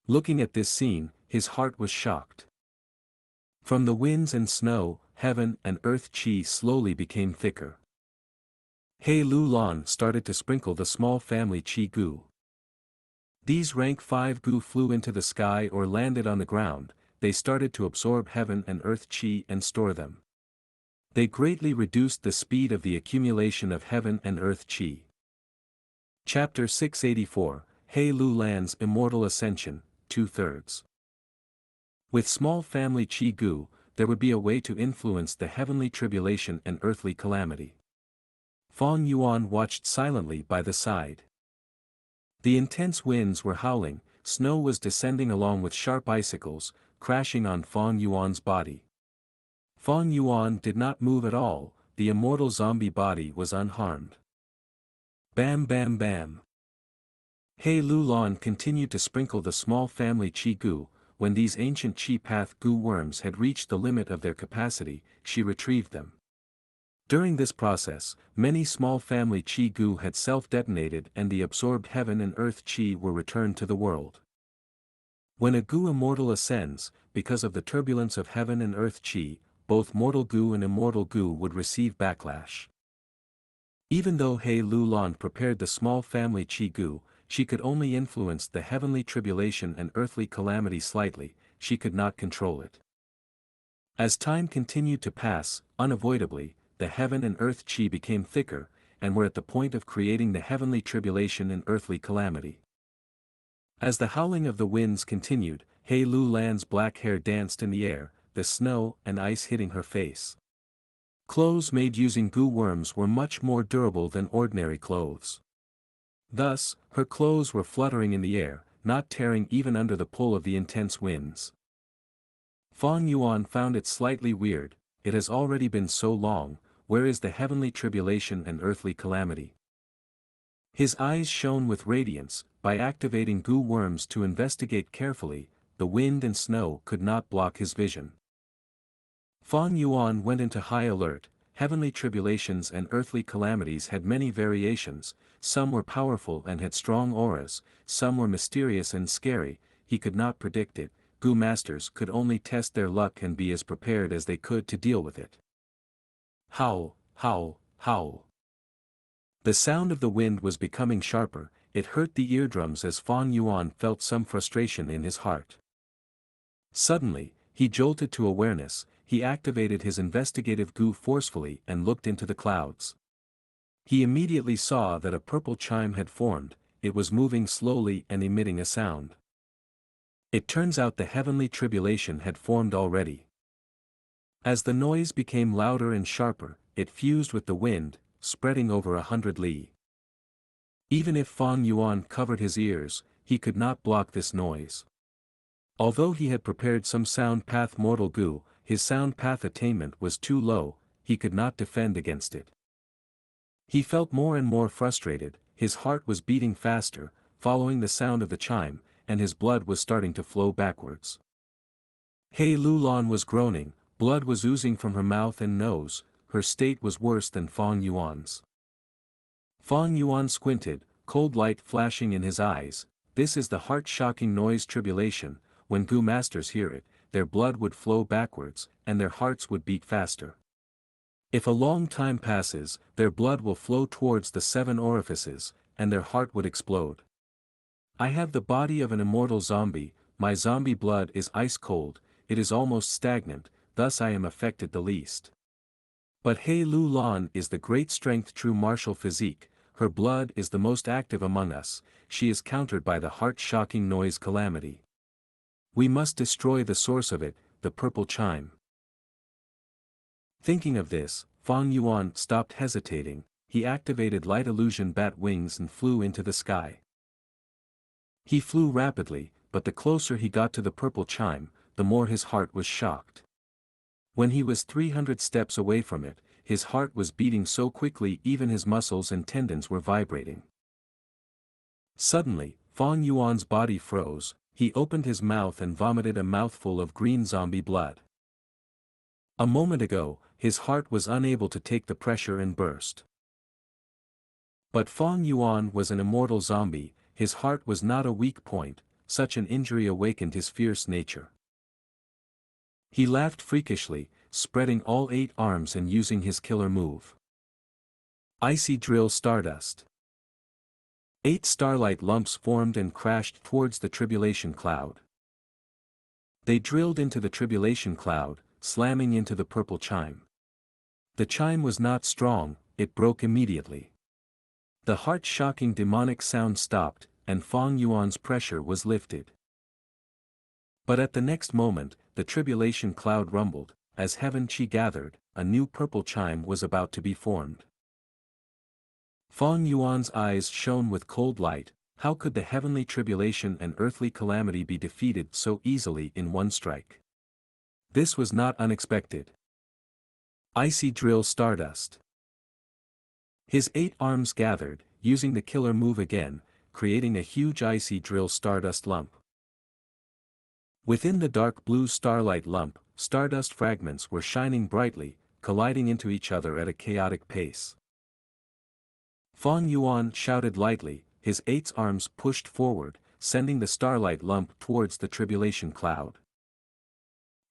Looking at this scene, his heart was shocked. From the winds and snow, heaven and earth chi slowly became thicker. He Lulan started to sprinkle the small family chi gu. These rank 5 gu flew into the sky or landed on the ground, they started to absorb heaven and earth chi and store them. They greatly reduced the speed of the accumulation of heaven and earth chi. Chapter 684, He Lulan's Immortal Ascension, 2/3. With small family chi gu, there would be a way to influence the heavenly tribulation and earthly calamity. Fong Yuan watched silently by the side. The intense winds were howling, snow was descending along with sharp icicles, crashing on Fong Yuan's body. Fong Yuan did not move at all, the immortal zombie body was unharmed. Bam bam bam. He Lulan continued to sprinkle the small family chi gu. When these ancient chi path gu worms had reached the limit of their capacity, she retrieved them. During this process, many small family chi gu had self-detonated and the absorbed heaven and earth chi were returned to the world. When a gu immortal ascends, because of the turbulence of heaven and earth chi, both mortal gu and immortal gu would receive backlash. Even though He Lulan prepared the small family chi gu, she could only influence the heavenly tribulation and earthly calamity slightly, she could not control it. As time continued to pass, unavoidably, the heaven and earth chi became thicker, and were at the point of creating the heavenly tribulation and earthly calamity. As the howling of the winds continued, He Lu Lan's black hair danced in the air, the snow and ice hitting her face. Clothes made using goo worms were much more durable than ordinary clothes. Thus, her clothes were fluttering in the air, not tearing even under the pull of the intense winds. Fang Yuan found it slightly weird. It has already been so long, where is the heavenly tribulation and earthly calamity? His eyes shone with radiance. By activating goo worms to investigate carefully, the wind and snow could not block his vision. Fang Yuan went into high alert. Heavenly tribulations and earthly calamities had many variations, some were powerful and had strong auras, some were mysterious and scary. He could not predict it. Gu masters could only test their luck and be as prepared as they could to deal with it. Howl, howl, howl. The sound of the wind was becoming sharper. It hurt the eardrums as Fang Yuan felt some frustration in his heart. Suddenly, he jolted to awareness. He activated his investigative goo forcefully and looked into the clouds. He immediately saw that a purple chime had formed. It was moving slowly and emitting a sound. It turns out the heavenly tribulation had formed already. As the noise became louder and sharper, it fused with the wind, spreading over 100 li. Even if Fang Yuan covered his ears, he could not block this noise. Although he had prepared some sound path mortal goo, his sound path attainment was too low. He could not defend against it. He felt more and more frustrated. His heart was beating faster, following the sound of the chime, and his blood was starting to flow backwards. He Lu Lan was groaning, blood was oozing from her mouth and nose. Her state was worse than Fang Yuan's. Fang Yuan squinted, cold light flashing in his eyes. This is the heart-shocking noise tribulation. When goo masters hear it, their blood would flow backwards, and their hearts would beat faster. If a long time passes, their blood will flow towards the 7 orifices, and their heart would explode. I have the body of an immortal zombie. My zombie blood is ice cold, it is almost stagnant, thus I am affected the least. But He Lu Lan is the great strength true martial physique, her blood is the most active among us, she is countered by the heart-shocking noise calamity. We must destroy the source of it, the purple chime. Thinking of this, Fang Yuan stopped hesitating. He activated light illusion bat wings and flew into the sky. He flew rapidly, but the closer he got to the purple chime, the more his heart was shocked. When he was 300 steps away from it, his heart was beating so quickly even his muscles and tendons were vibrating. Suddenly, Fang Yuan's body froze. He opened his mouth and vomited a mouthful of green zombie blood. A moment ago, his heart was unable to take the pressure and burst. But Fang Yuan was an immortal zombie, his heart was not a weak point. Such an injury awakened his fierce nature. He laughed freakishly, spreading all 8 arms and using his killer move. Icy Drill Stardust. 8 starlight lumps formed and crashed towards the tribulation cloud. They drilled into the tribulation cloud, slamming into the purple chime. The chime was not strong, it broke immediately. The heart-shocking demonic sound stopped, and Fang Yuan's pressure was lifted. But at the next moment, the tribulation cloud rumbled. As heaven chi gathered, a new purple chime was about to be formed. Fang Yuan's eyes shone with cold light. How could the heavenly tribulation and earthly calamity be defeated so easily in one strike? This was not unexpected. Icy Drill Stardust. His 8 arms gathered, using the killer move again, creating a huge icy drill stardust lump. Within the dark blue starlight lump, stardust fragments were shining brightly, colliding into each other at a chaotic pace. Fang Yuan shouted lightly, his 8 arms pushed forward, sending the starlight lump towards the tribulation cloud.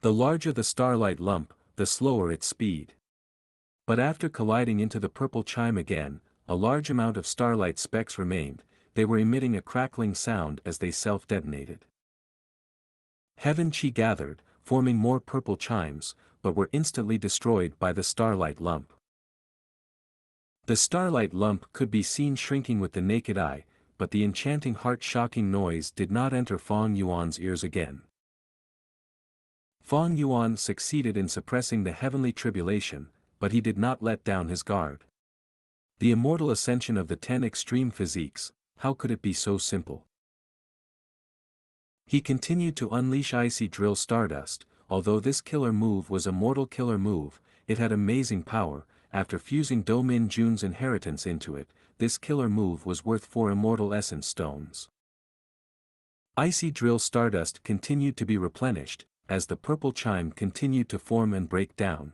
The larger the starlight lump, the slower its speed. But after colliding into the purple chime again, a large amount of starlight specks remained. They were emitting a crackling sound as they self-detonated. Heaven chi gathered, forming more purple chimes, but were instantly destroyed by the starlight lump. The starlight lump could be seen shrinking with the naked eye, but the enchanting heart-shocking noise did not enter Fang Yuan's ears again. Fang Yuan succeeded in suppressing the heavenly tribulation, but he did not let down his guard. The immortal ascension of the 10 extreme physiques, how could it be so simple? He continued to unleash icy drill stardust. Although this killer move was a mortal killer move, it had amazing power. After fusing Do Min Jun's inheritance into it, this killer move was worth 4 immortal essence stones. Icy drill stardust continued to be replenished, as the purple chime continued to form and break down.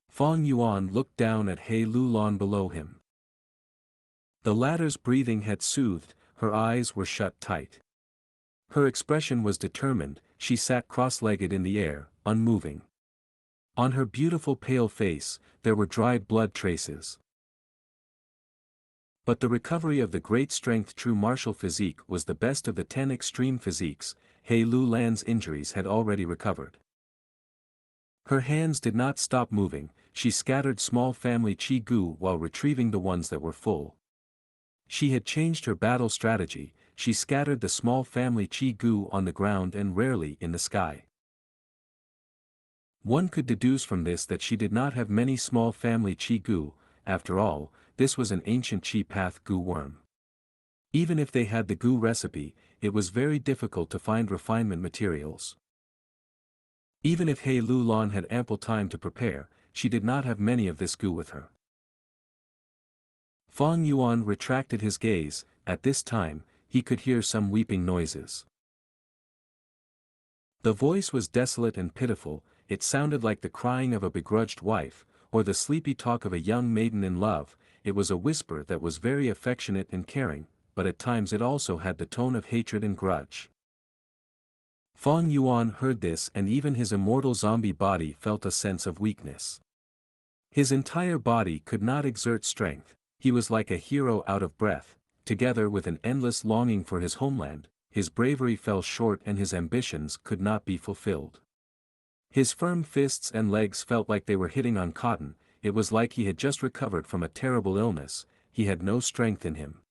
Fang Yuan looked down at He Lulan below him. The latter's breathing had soothed, her eyes were shut tight. Her expression was determined, she sat cross-legged in the air, unmoving. On her beautiful pale face, there were dried blood traces. But the recovery of the great strength true martial physique was the best of the 10 extreme physiques. He Lulan's injuries had already recovered. Her hands did not stop moving, she scattered small family Qi Gu while retrieving the ones that were full. She had changed her battle strategy, she scattered the small family Qi Gu on the ground and rarely in the sky. One could deduce from this that she did not have many small family Qi Gu. After all, this was an ancient Qi path Gu worm. Even if they had the Gu recipe, it was very difficult to find refinement materials. Even if He Lulan had ample time to prepare, she did not have many of this Gu with her. Fang Yuan retracted his gaze. At this time, he could hear some weeping noises. The voice was desolate and pitiful, it sounded like the crying of a begrudged wife, or the sleepy talk of a young maiden in love. It was a whisper that was very affectionate and caring, but at times it also had the tone of hatred and grudge. Fang Yuan heard this, and even his immortal zombie body felt a sense of weakness. His entire body could not exert strength, he was like a hero out of breath. Together with an endless longing for his homeland, his bravery fell short and his ambitions could not be fulfilled. His firm fists and legs felt like they were hitting on cotton, it was like he had just recovered from a terrible illness, he had no strength in him.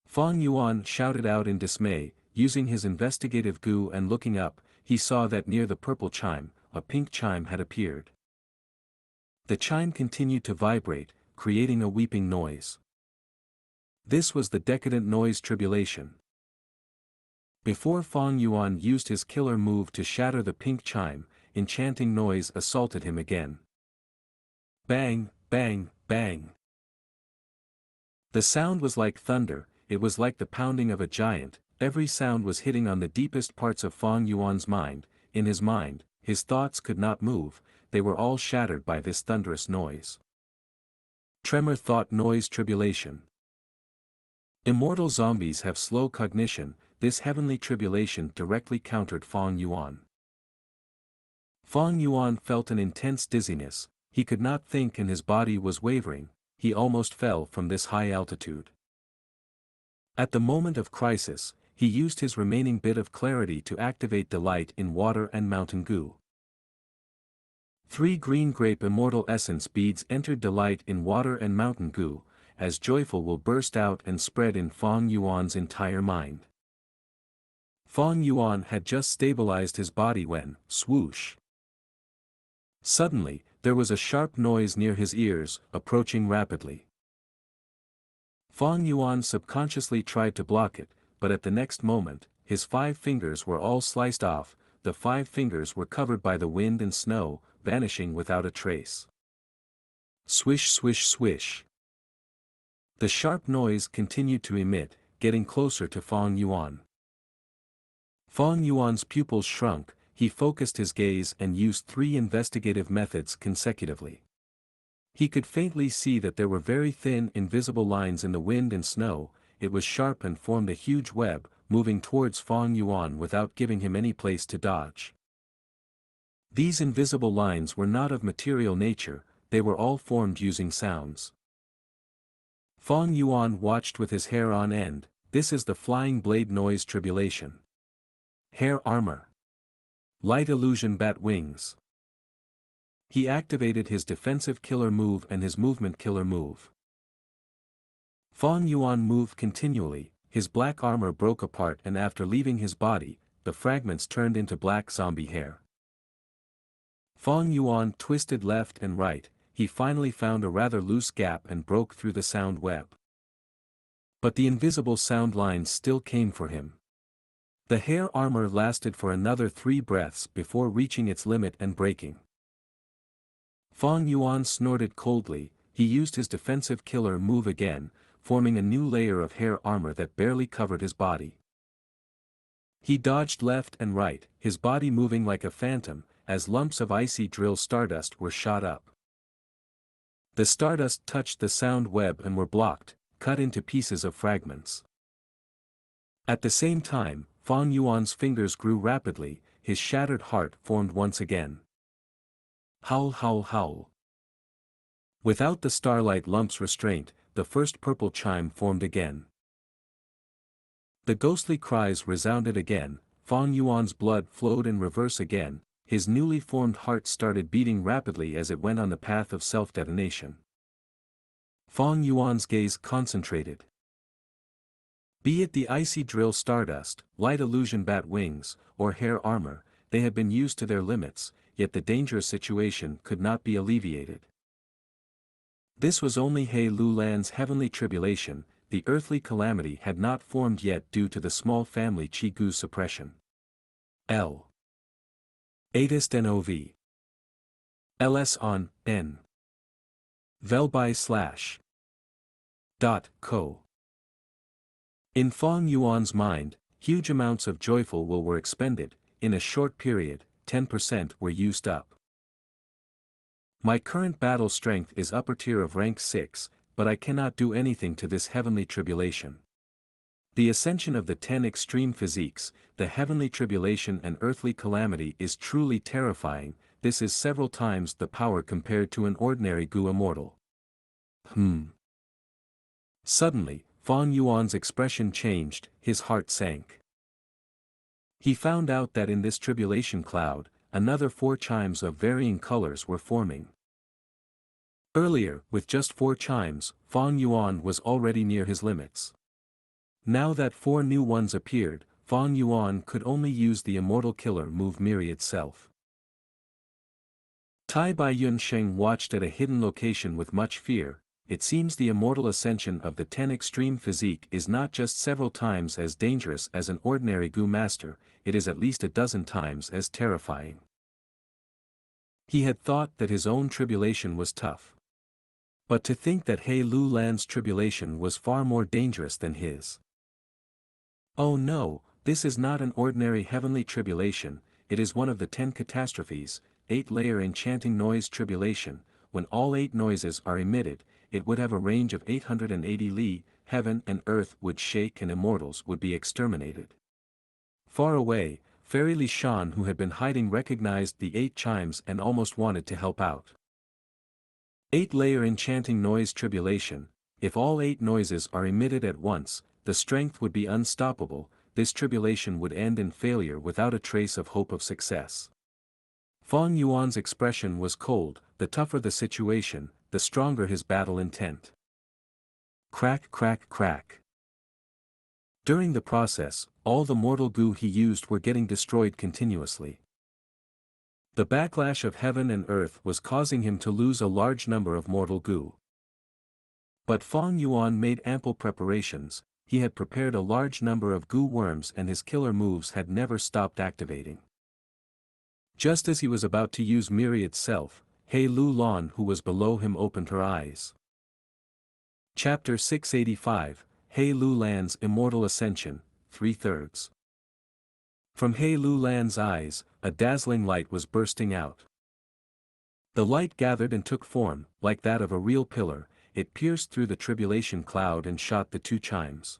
Fang Yuan shouted out in dismay, using his investigative Gu, and looking up, he saw that near the purple chime, a pink chime had appeared. The chime continued to vibrate, creating a weeping noise. This was the decadent noise tribulation. Before Fang Yuan used his killer move to shatter the pink chime, enchanting noise assaulted him again. Bang, bang, bang. The sound was like thunder, it was like the pounding of a giant, every sound was hitting on the deepest parts of Fang Yuan's mind. In his mind, his thoughts could not move, they were all shattered by this thunderous noise. Tremor thought noise tribulation. Immortal zombies have slow cognition, this heavenly tribulation directly countered Fang Yuan. Fang Yuan felt an intense dizziness, he could not think and his body was wavering, he almost fell from this high altitude. At the moment of crisis, he used his remaining bit of clarity to activate delight in water and mountain Gu. 3 green grape immortal essence beads entered delight in water and mountain Gu, as joyful will burst out and spread in Fang Yuan's entire mind. Fang Yuan had just stabilized his body when, swoosh. Suddenly, there was a sharp noise near his ears, approaching rapidly. Fang Yuan subconsciously tried to block it, but at the next moment, his 5 fingers were all sliced off, the 5 fingers were covered by the wind and snow, vanishing without a trace. Swish swish swish. The sharp noise continued to emit, getting closer to Fang Yuan. Fang Yuan's pupils shrunk, he focused his gaze and used 3 investigative methods consecutively. He could faintly see that there were very thin invisible lines in the wind and snow, it was sharp and formed a huge web, moving towards Fang Yuan without giving him any place to dodge. These invisible lines were not of material nature, they were all formed using sounds. Fang Yuan watched with his hair on end, this is the flying blade noise tribulation. Hair armor. Light illusion bat wings. He activated his defensive killer move and his movement killer move. Fang Yuan moved continually, his black armor broke apart, and after leaving his body, the fragments turned into black zombie hair. Fang Yuan twisted left and right, he finally found a rather loose gap and broke through the sound web. But the invisible sound lines still came for him. The hair armor lasted for another 3 breaths before reaching its limit and breaking. Fang Yuan snorted coldly, he used his defensive killer move again, forming a new layer of hair armor that barely covered his body. He dodged left and right, his body moving like a phantom, as lumps of icy drill stardust were shot up. The stardust touched the sound web and were blocked, cut into pieces of fragments. At the same time, Fang Yuan's fingers grew rapidly, his shattered heart formed once again. Howl, howl, howl. Without the starlight lump's restraint, the first purple chime formed again. The ghostly cries resounded again, Fang Yuan's blood flowed in reverse again, his newly formed heart started beating rapidly as it went on the path of self-detonation. Fang Yuan's gaze concentrated. Be it the icy drill stardust, light illusion bat wings, or hair armor, they had been used to their limits, yet the dangerous situation could not be alleviated. This was only He Lu Lan's heavenly tribulation, the earthly calamity had not formed yet due to the small family Qi Gu suppression. L. Audioist Nov. LS on, N. Velby/. Co. In Fang Yuan's mind, huge amounts of joyful will were expended, in a short period, 10% were used up. My current battle strength is upper tier of rank 6, but I cannot do anything to this heavenly tribulation. The ascension of the 10 extreme physiques, the heavenly tribulation and earthly calamity is truly terrifying, this is several times the power compared to an ordinary Gu immortal. Suddenly, Fang Yuan's expression changed, his heart sank. He found out that in this tribulation cloud, another 4 chimes of varying colors were forming. Earlier, with just 4 chimes, Fang Yuan was already near his limits. Now that 4 new ones appeared, Fang Yuan could only use the immortal killer move Myriad Self. Tai Bai Yunsheng watched at a hidden location with much fear. It seems the immortal ascension of the 10 extreme physique is not just several times as dangerous as an ordinary Gu master, it is at least a dozen times as terrifying. He had thought that his own tribulation was tough. But to think that He Lu Lan's tribulation was far more dangerous than his. Oh no, this is not an ordinary heavenly tribulation, it is one of the 10 catastrophes, 8-layer enchanting noise tribulation. When all 8 noises are emitted, it would have a range of 880 li, heaven and earth would shake and immortals would be exterminated. Far away, Fairy Li Shan, who had been hiding, recognized the 8 chimes and almost wanted to help out. 8-layer enchanting noise tribulation, if all 8 noises are emitted at once, the strength would be unstoppable, this tribulation would end in failure without a trace of hope of success. Fang Yuan's expression was cold, the tougher the situation, the stronger his battle intent. Crack, crack, crack. During the process, all the mortal Gu he used were getting destroyed continuously. The backlash of heaven and earth was causing him to lose a large number of mortal Gu. But Fang Yuan made ample preparations, he had prepared a large number of Gu worms and his killer moves had never stopped activating. Just as he was about to use Myriad Self, He Lu Lan, who was below him, opened her eyes. Chapter 685, He Lu Lan's Immortal Ascension, 3/3. From He Lu Lan's eyes, a dazzling light was bursting out. The light gathered and took form, like that of a real pillar, it pierced through the tribulation cloud and shot the 2 chimes.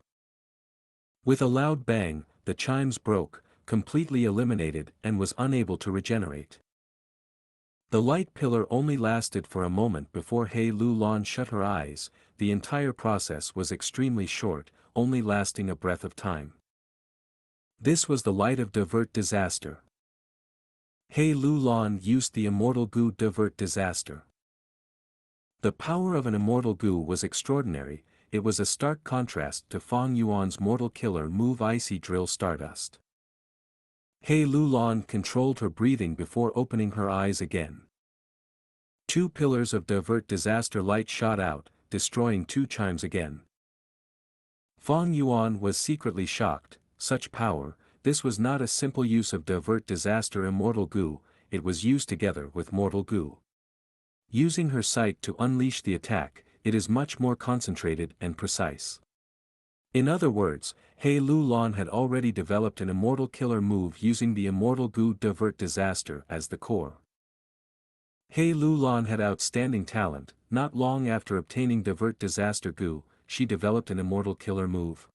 With a loud bang, the chimes broke, completely eliminated and was unable to regenerate. The light pillar only lasted for a moment before He Lu Lan shut her eyes, the entire process was extremely short, only lasting a breath of time. This was the light of divert disaster. He Lu Lan used the immortal Gu to avert disaster. The power of an immortal Gu was extraordinary. It was a stark contrast to Fang Yuan's mortal killer move Icy Drill Stardust. He Lu Lan controlled her breathing before opening her eyes again. Two pillars of divert disaster light shot out, destroying two chimes again. Fang Yuan was secretly shocked. Such power, this was not a simple use of divert disaster immortal Gu, it was used together with mortal Gu. Using her sight to unleash the attack, it is much more concentrated and precise. In other words, He Lu Lan had already developed an immortal killer move using the immortal Gu divert disaster as the core. He Lu Lan had outstanding talent. Not long after obtaining divert disaster Gu, she developed an immortal killer move.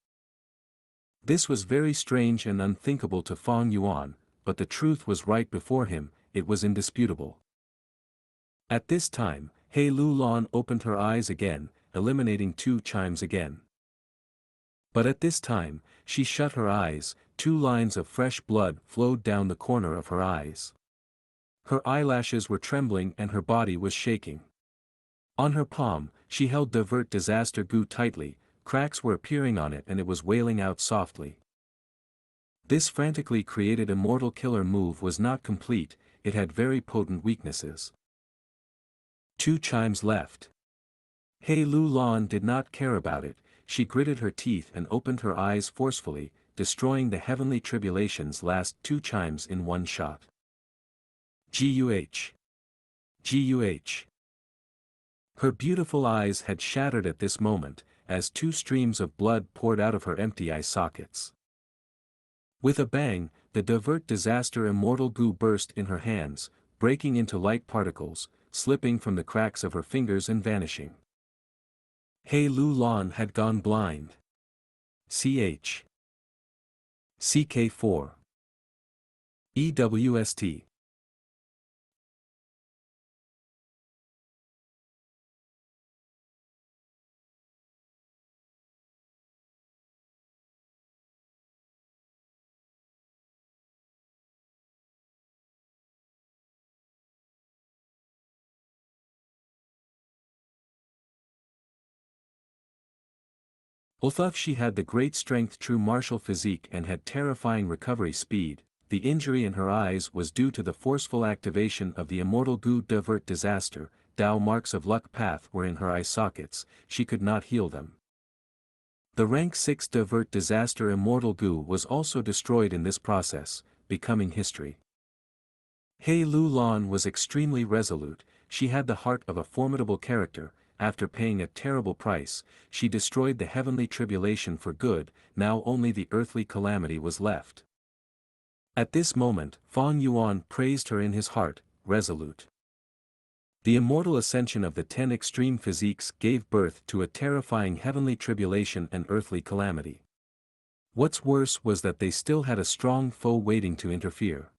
This was very strange and unthinkable to Fang Yuan, but the truth was right before him, it was indisputable. At this time, He Lu Lan opened her eyes again, eliminating two chimes again. But at this time, she shut her eyes, two lines of fresh blood flowed down the corner of her eyes. Her eyelashes were trembling and her body was shaking. On her palm, she held divert disaster Gu tightly, cracks were appearing on it and it was wailing out softly. This frantically created immortal killer move was not complete, it had very potent weaknesses. Two chimes left. He Lu Lan did not care about it, she gritted her teeth and opened her eyes forcefully, destroying the heavenly tribulation's last two chimes in one shot. Guh. Guh. Her beautiful eyes had shattered at this moment, as two streams of blood poured out of her empty eye sockets. With a bang, the divert disaster immortal Gu burst in her hands, breaking into light particles, slipping from the cracks of her fingers and vanishing. He Lu Lan had gone blind. Ch. CK4. EWST. Although she had the great strength true martial physique and had terrifying recovery speed, the injury in her eyes was due to the forceful activation of the immortal Gu divert disaster. Dao marks of luck path were in her eye sockets, she could not heal them. The rank 6 divert disaster immortal Gu was also destroyed in this process, becoming history. He Lu Lan was extremely resolute, she had the heart of a formidable character. After paying a terrible price, she destroyed the heavenly tribulation for good, now only the earthly calamity was left. At this moment, Fang Yuan praised her in his heart, resolute. The immortal ascension of the 10 extreme physiques gave birth to a terrifying heavenly tribulation and earthly calamity. What's worse was that they still had a strong foe waiting to interfere.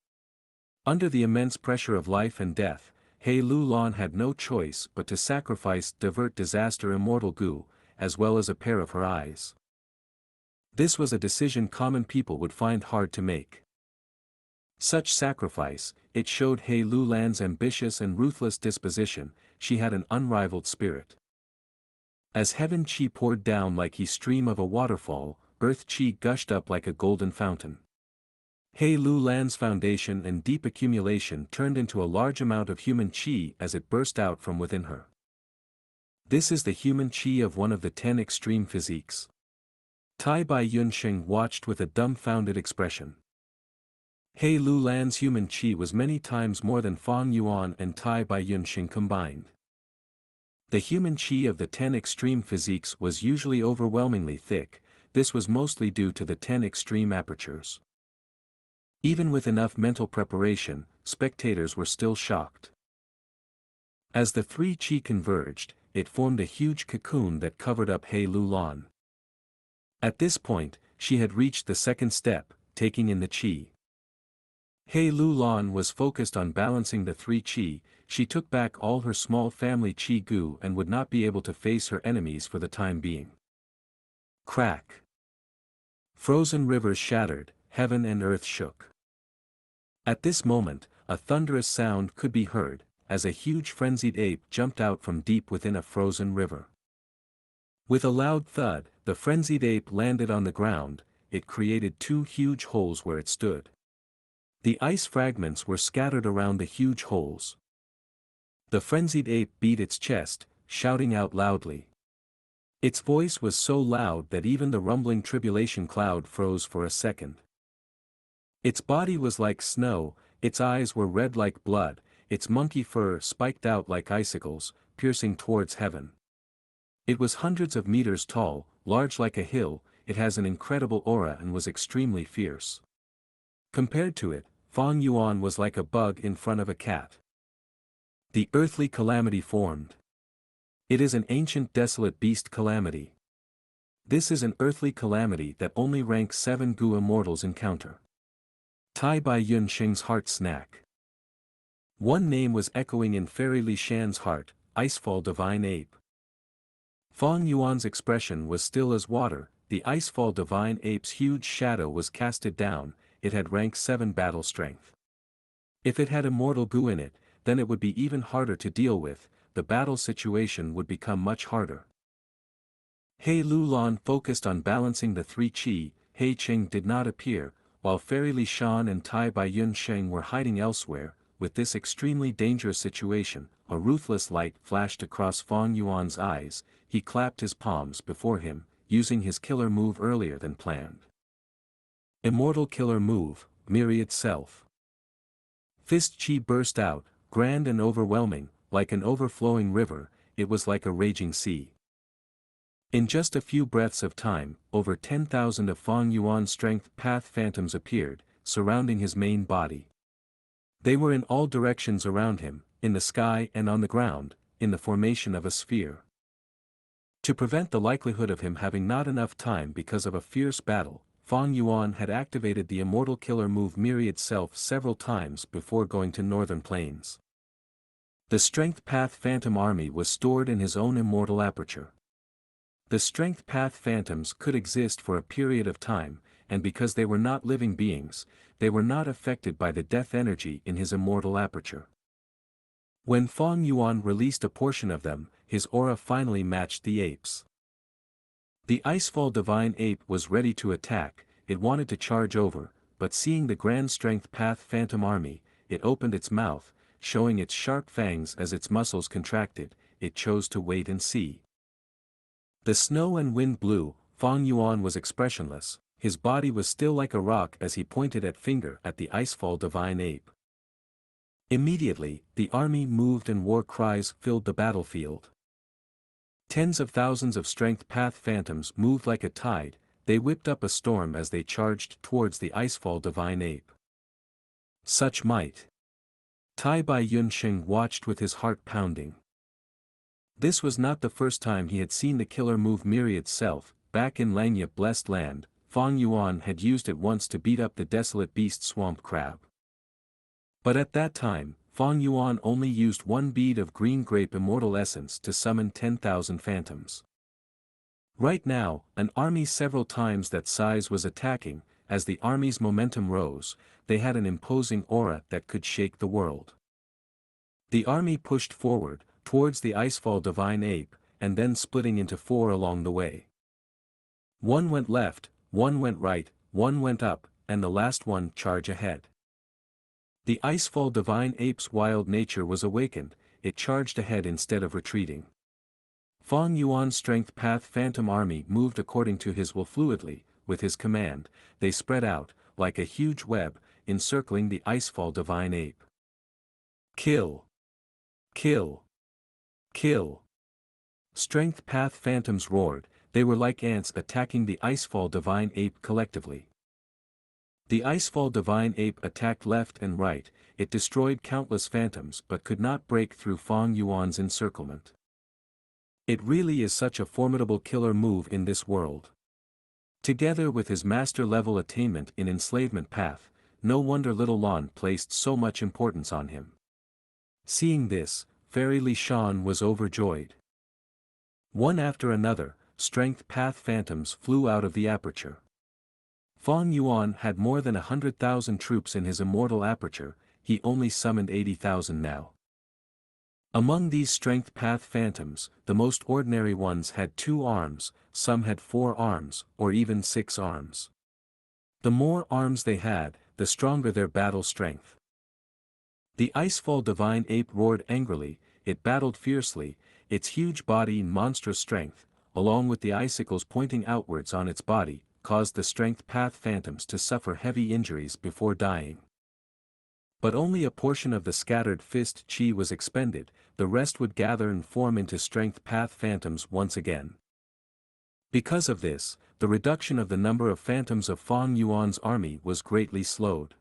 Under the immense pressure of life and death, He Lu Lan had no choice but to sacrifice divert disaster immortal Gu, as well as a pair of her eyes. This was a decision common people would find hard to make. Such sacrifice, it showed He Lu Lan's ambitious and ruthless disposition, she had an unrivaled spirit. As heaven qi poured down like a stream of a waterfall, earth qi gushed up like a golden fountain. He Lu Lan's foundation and deep accumulation turned into a large amount of human qi as it burst out from within her. This is the human qi of one of the 10 extreme physiques. Tai Bai Yunxing watched with a dumbfounded expression. He Lu Lan's human qi was many times more than Fang Yuan and Tai Bai Yunxing combined. The human qi of the 10 extreme physiques was usually overwhelmingly thick, this was mostly due to the 10 extreme apertures. Even with enough mental preparation, spectators were still shocked. As the three qi converged, it formed a huge cocoon that covered up He Lu Lan. At this point, she had reached the second step, taking in the qi. He Lu Lan was focused on balancing the three qi, she took back all her small family qi Gu and would not be able to face her enemies for the time being. Crack. Frozen rivers shattered, heaven and earth shook. At this moment, a thunderous sound could be heard, as a huge frenzied ape jumped out from deep within a frozen river. With a loud thud, the frenzied ape landed on the ground. It created two huge holes where it stood. The ice fragments were scattered around the huge holes. The frenzied ape beat its chest, shouting out loudly. Its voice was so loud that even the rumbling tribulation cloud froze for a second. Its body was like snow, its eyes were red like blood, its monkey fur spiked out like icicles, piercing towards heaven. It was hundreds of meters tall, large like a hill, it has an incredible aura and was extremely fierce. Compared to it, Fang Yuan was like a bug in front of a cat. The earthly calamity formed. It is an ancient desolate beast calamity. This is an earthly calamity that only rank 7 Gu immortals encounter. Tai Bai Yun Sheng's heart snack. One name was echoing in Fairy Li Shan's heart, Icefall Divine Ape. Fang Yuan's expression was still as water, the Icefall Divine Ape's huge shadow was casted down, it had rank 7 battle strength. If it had immortal Gu in it, then it would be even harder to deal with, the battle situation would become much harder. He Lulan focused on balancing the 3 Qi, He Cheng did not appear, while Fairy Li Shan and Tai Bai Yun Sheng were hiding elsewhere. With this extremely dangerous situation, a ruthless light flashed across Fang Yuan's eyes, he clapped his palms before him, using his killer move earlier than planned. Immortal killer move, Myriad Self. Fist Qi burst out, grand and overwhelming, like an overflowing river, it was like a raging sea. In just a few breaths of time, over 10,000 of Fang Yuan's strength path phantoms appeared, surrounding his main body. They were in all directions around him, in the sky and on the ground, in the formation of a sphere. To prevent the likelihood of him having not enough time because of a fierce battle, Fang Yuan had activated the immortal killer move Myriad Self several times before going to Northern Plains. The Strength Path Phantom Army was stored in his own immortal aperture. The Strength Path Phantoms could exist for a period of time, and because they were not living beings, they were not affected by the death energy in his immortal aperture. When Fang Yuan released a portion of them, his aura finally matched the ape's. The Icefall Divine Ape was ready to attack, it wanted to charge over, but seeing the Grand Strength Path Phantom Army, it opened its mouth, showing its sharp fangs as its muscles contracted, it chose to wait and see. The snow and wind blew, Fang Yuan was expressionless, his body was still like a rock as he pointed a finger at the Icefall Divine Ape. Immediately, the army moved and war cries filled the battlefield. Tens of thousands of Strength Path Phantoms moved like a tide, they whipped up a storm as they charged towards the Icefall Divine Ape. Such might! Tai Bai Yun Sheng watched with his heart pounding. This was not the first time he had seen the killer move Myriad Self, back in Langya Blessed Land, Fang Yuan had used it once to beat up the desolate beast Swamp Crab. But at that time, Fang Yuan only used 1 bead of green grape immortal essence to summon 10,000 phantoms. Right now, an army several times that size was attacking, as the army's momentum rose, they had an imposing aura that could shake the world. The army pushed forward, towards the Icefall Divine Ape, and then splitting into 4 along the way. One went left, one went right, one went up, and the last one charged ahead. The Icefall Divine Ape's wild nature was awakened, it charged ahead instead of retreating. Fang Yuan's Strength Path Phantom Army moved according to his will fluidly, with his command, they spread out, like a huge web, encircling the Icefall Divine Ape. Kill! Kill! Kill! Strength Path Phantoms roared, they were like ants attacking the Icefall Divine Ape collectively. The Icefall Divine Ape attacked left and right, it destroyed countless phantoms but could not break through Fang Yuan's encirclement. It really is such a formidable killer move in this world. Together with his master-level attainment in Enslavement Path, no wonder Little Lon placed so much importance on him. Seeing this, Fairy Li Shan was overjoyed. One after another, Strength Path Phantoms flew out of the aperture. Fang Yuan had more than 100,000 troops in his immortal aperture, he only summoned 80,000 now. Among these strength path phantoms, the most ordinary ones had 2 arms, some had 4 arms, or even 6 arms. The more arms they had, the stronger their battle strength. The Icefall Divine Ape roared angrily, it battled fiercely, its huge body and monstrous strength, along with the icicles pointing outwards on its body, caused the strength path phantoms to suffer heavy injuries before dying. But only a portion of the scattered fist chi was expended, the rest would gather and form into strength path phantoms once again. Because of this, the reduction of the number of phantoms of Fang Yuan's army was greatly slowed.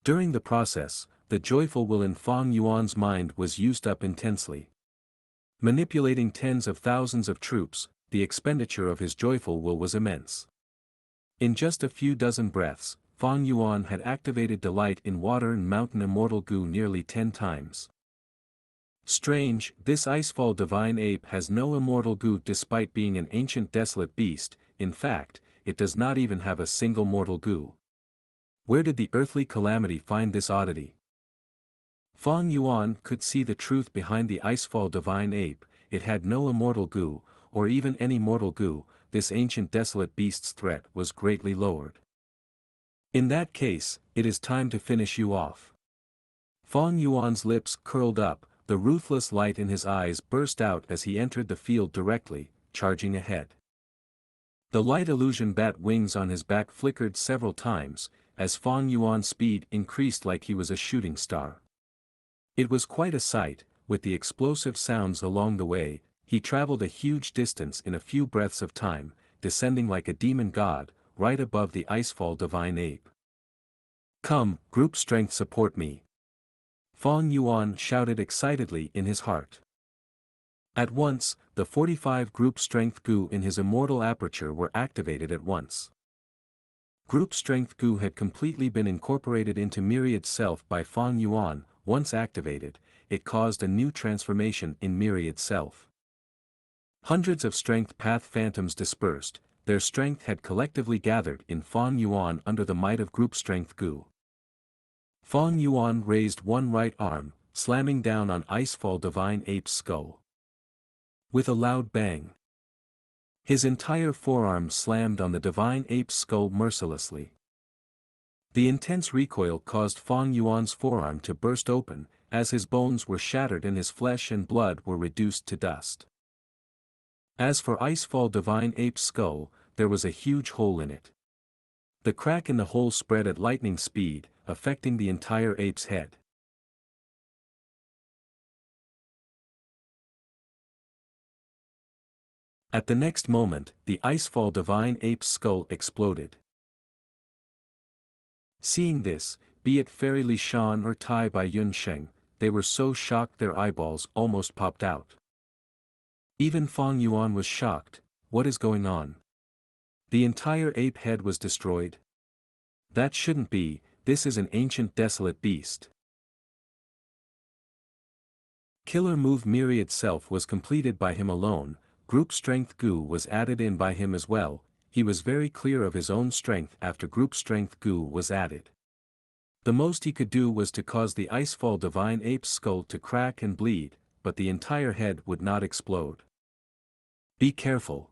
During the process, the joyful will in Fang Yuan's mind was used up intensely. Manipulating tens of thousands of troops, the expenditure of his joyful will was immense. In just a few dozen breaths, Fang Yuan had activated delight in water and mountain immortal Gu nearly 10 times. Strange, this Icefall Divine Ape has no immortal Gu despite being an ancient desolate beast, in fact, it does not even have a single mortal Gu. Where did the earthly calamity find this oddity? Fang Yuan could see the truth behind the Icefall Divine Ape, it had no immortal Gu, or even any mortal Gu, this ancient desolate beast's threat was greatly lowered. In that case, it is time to finish you off. Fang Yuan's lips curled up, the ruthless light in his eyes burst out as he entered the field directly, charging ahead. The light illusion bat wings on his back flickered several times, as Fang Yuan's speed increased like he was a shooting star. It was quite a sight, with the explosive sounds along the way, he traveled a huge distance in a few breaths of time, descending like a demon god, right above the Icefall Divine Ape. Come, group strength support me. Fang Yuan shouted excitedly in his heart. At once, the 45 group strength Gu in his immortal aperture were activated at once. Group strength Gu had completely been incorporated into Myriad Self by Fang Yuan. Once activated, it caused a new transformation in Myriad Self. Hundreds of strength path phantoms dispersed, their strength had collectively gathered in Fang Yuan under the might of group strength Gu. Fang Yuan raised one right arm, slamming down on Icefall Divine Ape's skull. With a loud bang, his entire forearm slammed on the Divine Ape's skull mercilessly. The intense recoil caused Fang Yuan's forearm to burst open, as his bones were shattered and his flesh and blood were reduced to dust. As for Icefall Divine Ape's skull, there was a huge hole in it. The crack in the hole spread at lightning speed, affecting the entire ape's head. At the next moment, the Icefall Divine Ape's skull exploded. Seeing this, be it Fairy Li Shan or Tai Bai Yun Sheng, they were so shocked their eyeballs almost popped out. Even Fang Yuan was shocked, what is going on? The entire ape head was destroyed? That shouldn't be, this is an ancient desolate beast. Killer Move Myriad Self was completed by him alone, Group Strength Gu was added in by him as well, he was very clear of his own strength after Group Strength Gu was added. The most he could do was to cause the Icefall Divine Ape's skull to crack and bleed, but the entire head would not explode. Be careful.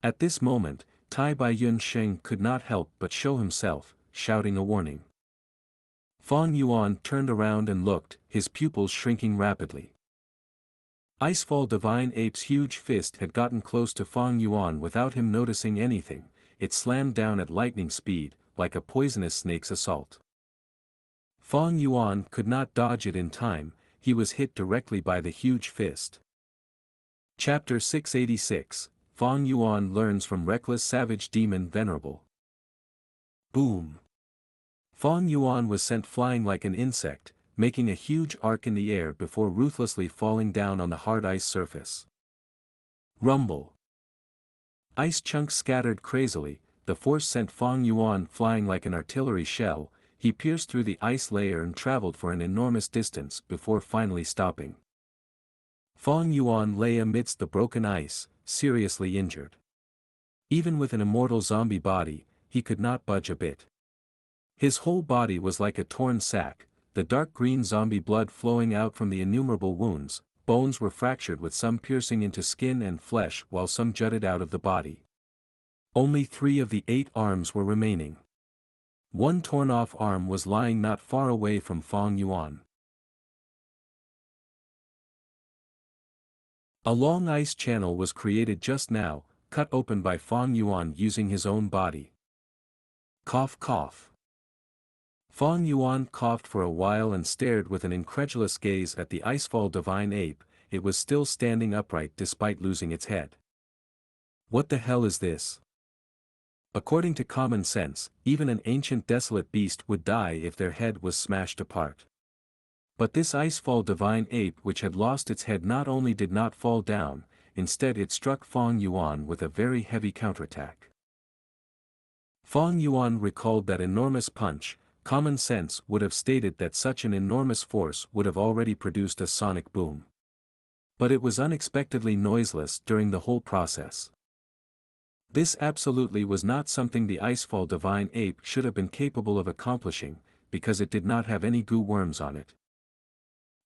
At this moment, Tai Bai Yun Sheng could not help but show himself, shouting a warning. Fang Yuan turned around and looked, his pupils shrinking rapidly. Icefall Divine Ape's huge fist had gotten close to Fang Yuan without him noticing anything, it slammed down at lightning speed, like a poisonous snake's assault. Fang Yuan could not dodge it in time, he was hit directly by the huge fist. Chapter 686, Fang Yuan learns from Reckless Savage Demon Venerable. Boom! Fang Yuan was sent flying like an insect, making a huge arc in the air before ruthlessly falling down on the hard ice surface. Rumble! Ice chunks scattered crazily, the force sent Fang Yuan flying like an artillery shell, he pierced through the ice layer and traveled for an enormous distance before finally stopping. Fang Yuan lay amidst the broken ice, seriously injured. Even with an immortal zombie body, he could not budge a bit. His whole body was like a torn sack, the dark green zombie blood flowing out from the innumerable wounds, bones were fractured with some piercing into skin and flesh while some jutted out of the body. Only 3 of the 8 arms were remaining. One torn-off arm was lying not far away from Fong Yuan. A long ice channel was created just now, cut open by Fong Yuan using his own body. Cough cough. Fong Yuan coughed for a while and stared with an incredulous gaze at the icefall divine ape. It was still standing upright despite losing its head. What the hell is this? According to common sense, even an ancient desolate beast would die if their head was smashed apart. But this icefall divine ape which had lost its head not only did not fall down, instead it struck Fong Yuan with a very heavy counterattack. Fong Yuan recalled that enormous punch. Common sense would have stated that such an enormous force would have already produced a sonic boom. But it was unexpectedly noiseless during the whole process. This absolutely was not something the icefall divine ape should have been capable of accomplishing, because it did not have any goo worms on it.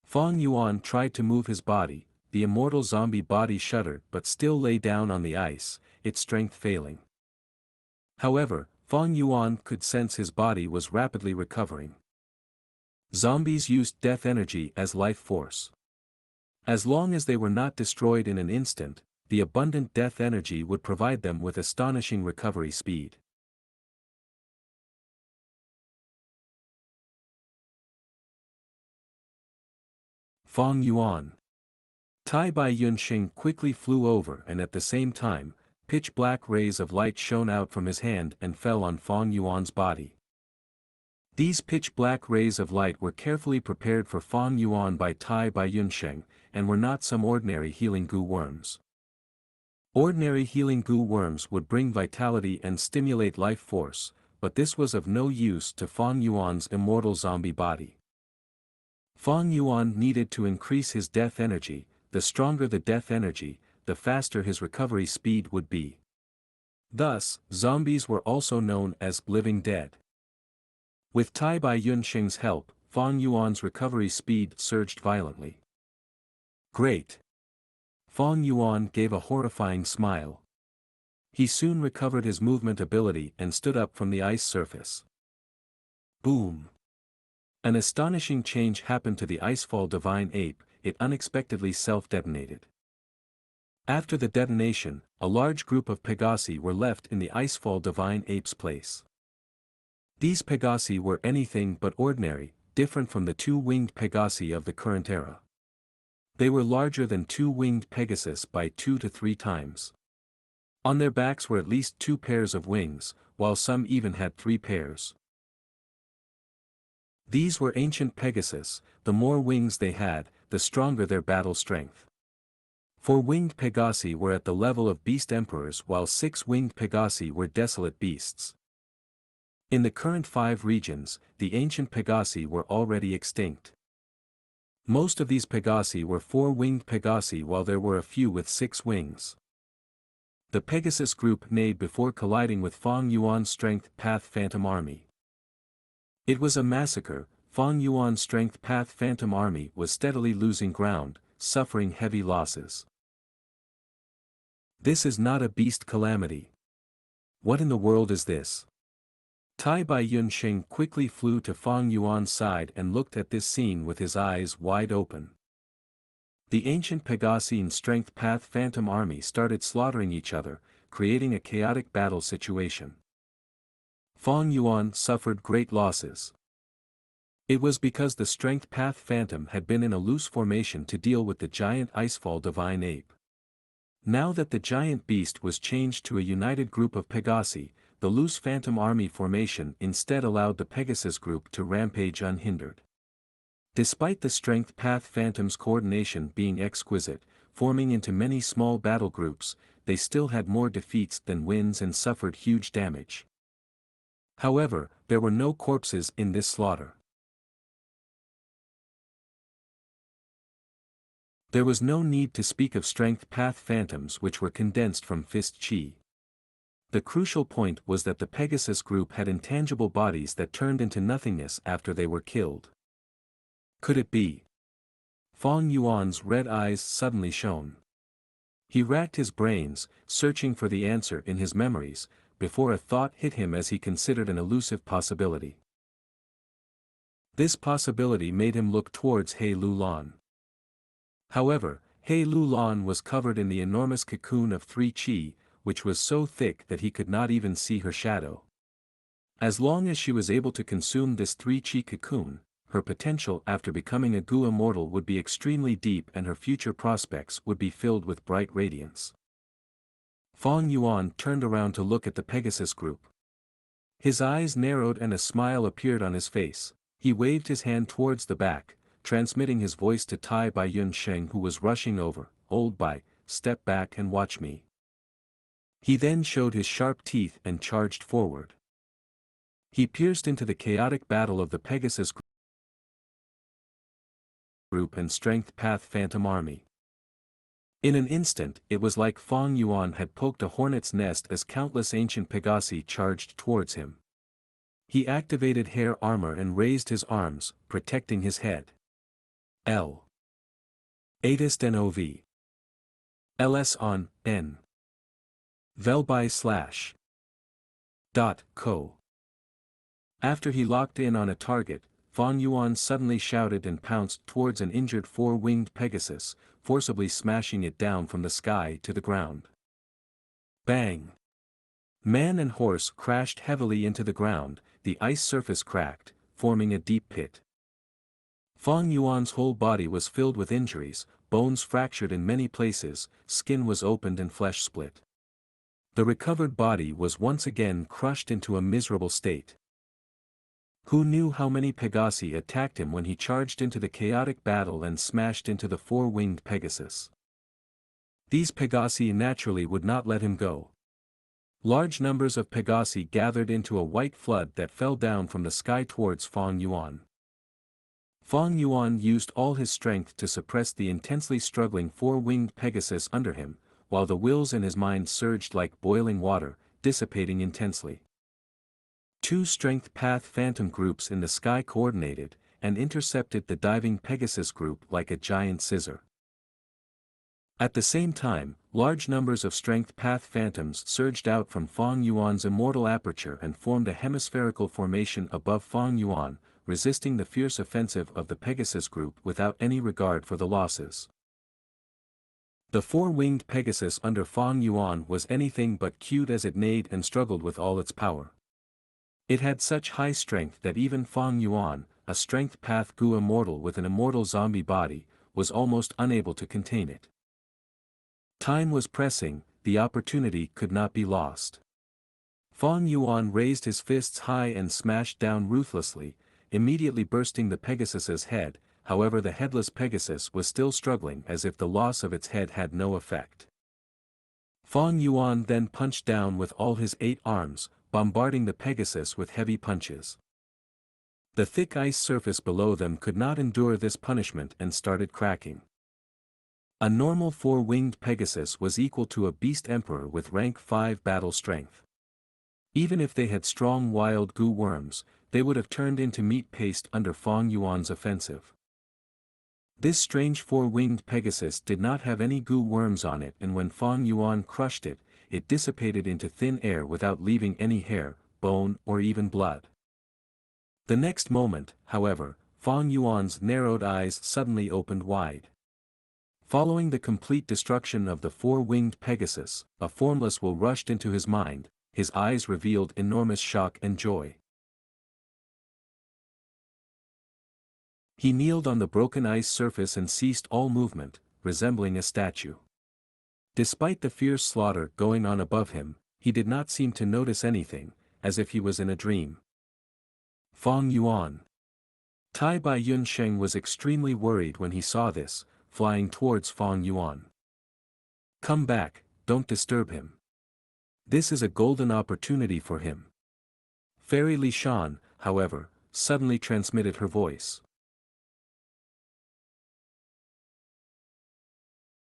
Fong Yuan tried to move his body, the immortal zombie body shuddered but still lay down on the ice, its strength failing. However, Fong Yuan could sense his body was rapidly recovering. Zombies used death energy as life force. As long as they were not destroyed in an instant, the abundant death energy would provide them with astonishing recovery speed. Fong Yuan. Tai Bai Yunxing quickly flew over and at the same time, pitch-black rays of light shone out from his hand and fell on Fong Yuan's body. These pitch-black rays of light were carefully prepared for Fong Yuan by Tai Bai Yunxing, and were not some ordinary healing goo worms. Ordinary healing goo worms would bring vitality and stimulate life force, but this was of no use to Fong Yuan's immortal zombie body. Fong Yuan needed to increase his death energy. The stronger the death energy, the faster his recovery speed would be. Thus, zombies were also known as living dead. With Tai Bai Yunxing's help, Fong Yuan's recovery speed surged violently. Great! Fong Yuan gave a horrifying smile. He soon recovered his movement ability and stood up from the ice surface. Boom! An astonishing change happened to the icefall divine ape, it unexpectedly self-detonated. After the detonation, a large group of Pegasi were left in the icefall divine ape's place. These Pegasi were anything but ordinary, different from the 2-winged Pegasi of the current era. They were larger than 2-winged Pegasus by 2 to 3 times. On their backs were at least 2 pairs of wings, while some even had 3 pairs. These were ancient Pegasus. The more wings they had, the stronger their battle strength. 4-winged Pegasi were at the level of beast emperors while 6-winged Pegasi were desolate beasts. In the current 5 regions, the ancient Pegasi were already extinct. Most of these Pegasi were 4-winged Pegasi while there were a few with 6 wings. The Pegasus group neighed before colliding with Fong Yuan's Strength Path Phantom Army. It was a massacre. Fong Yuan's Strength Path Phantom Army was steadily losing ground, suffering heavy losses. This is not a beast calamity. What in the world is this? Tai Bai Yunxing quickly flew to Fong Yuan's side and looked at this scene with his eyes wide open. The ancient Pegasi and Strength Path Phantom Army started slaughtering each other, creating a chaotic battle situation. Fong Yuan suffered great losses. It was because the Strength Path Phantom had been in a loose formation to deal with the giant icefall divine ape. Now that the giant beast was changed to a united group of Pegasi, the loose Phantom Army formation instead allowed the Pegasus group to rampage unhindered. Despite the Strength Path Phantom's coordination being exquisite, forming into many small battle groups, they still had more defeats than wins and suffered huge damage. However, there were no corpses in this slaughter. There was no need to speak of Strength Path Phantoms which were condensed from Fist Chi. The crucial point was that the Pegasus group had intangible bodies that turned into nothingness after they were killed. Could it be? Fang Yuan's red eyes suddenly shone. He racked his brains, searching for the answer in his memories, before a thought hit him as he considered an elusive possibility. This possibility made him look towards He Lulan. However, He Lulan was covered in the enormous cocoon of 3 qi, which was so thick that he could not even see her shadow. As long as she was able to consume this 3 qi cocoon, her potential after becoming a Gu immortal would be extremely deep and her future prospects would be filled with bright radiance. Fang Yuan turned around to look at the Pegasus group. His eyes narrowed and a smile appeared on his face. He waved his hand towards the back, transmitting his voice to Tai Bai Yun Sheng who was rushing over. "Old Bai, step back and watch me." He then showed his sharp teeth and charged forward. He pierced into the chaotic battle of the Pegasus group and Strength Path Phantom Army. In an instant it was like Fang Yuan had poked a hornet's nest as countless ancient Pegasi charged towards him. He activated hair armor and raised his arms, protecting his head. L. Aidist NOV. LS on, N. Velby / .co. After he locked in on a target, Fang Yuan suddenly shouted and pounced towards an injured 4-winged Pegasus, forcibly smashing it down from the sky to the ground. Bang! Man and horse crashed heavily into the ground, the ice surface cracked, forming a deep pit. Fang Yuan's whole body was filled with injuries, bones fractured in many places, skin was opened and flesh split. The recovered body was once again crushed into a miserable state. Who knew how many Pegasi attacked him when he charged into the chaotic battle and smashed into the 4-winged Pegasus? These Pegasi naturally would not let him go. Large numbers of Pegasi gathered into a white flood that fell down from the sky towards Fang Yuan. Fang Yuan used all his strength to suppress the intensely struggling 4-winged Pegasus under him, while the wills in his mind surged like boiling water, dissipating intensely. 2 Strength Path Phantom groups in the sky coordinated, and intercepted the diving Pegasus group like a giant scissor. At the same time, large numbers of Strength Path Phantoms surged out from Fang Yuan's immortal aperture and formed a hemispherical formation above Fang Yuan, resisting the fierce offensive of the Pegasus group without any regard for the losses. The 4-winged Pegasus under Fang Yuan was anything but cute as it neighed and struggled with all its power. It had such high strength that even Fang Yuan, a Strength Path Gu immortal with an immortal zombie body, was almost unable to contain it. Time was pressing, the opportunity could not be lost. Fang Yuan raised his fists high and smashed down ruthlessly, immediately bursting the Pegasus's head. However, the headless Pegasus was still struggling as if the loss of its head had no effect. Fang Yuan then punched down with all his 8 arms, bombarding the Pegasus with heavy punches. The thick ice surface below them could not endure this punishment and started cracking. A normal 4-winged Pegasus was equal to a beast emperor with rank 5 battle strength. Even if they had strong wild Gu worms, they would have turned into meat paste under Fang Yuan's offensive. This strange 4-winged Pegasus did not have any Gu worms on it, and when Fang Yuan crushed it, it dissipated into thin air without leaving any hair, bone or even blood. The next moment, however, Fang Yuan's narrowed eyes suddenly opened wide. Following the complete destruction of the 4-winged Pegasus, a formless will rushed into his mind, his eyes revealed enormous shock and joy. He kneeled on the broken ice surface and ceased all movement, resembling a statue. Despite the fierce slaughter going on above him, he did not seem to notice anything, as if he was in a dream. Fang Yuan. Tai Bai Yun Sheng was extremely worried when he saw this, flying towards Fang Yuan. "Come back, don't disturb him. This is a golden opportunity for him." Fairy Li Shan, however, suddenly transmitted her voice.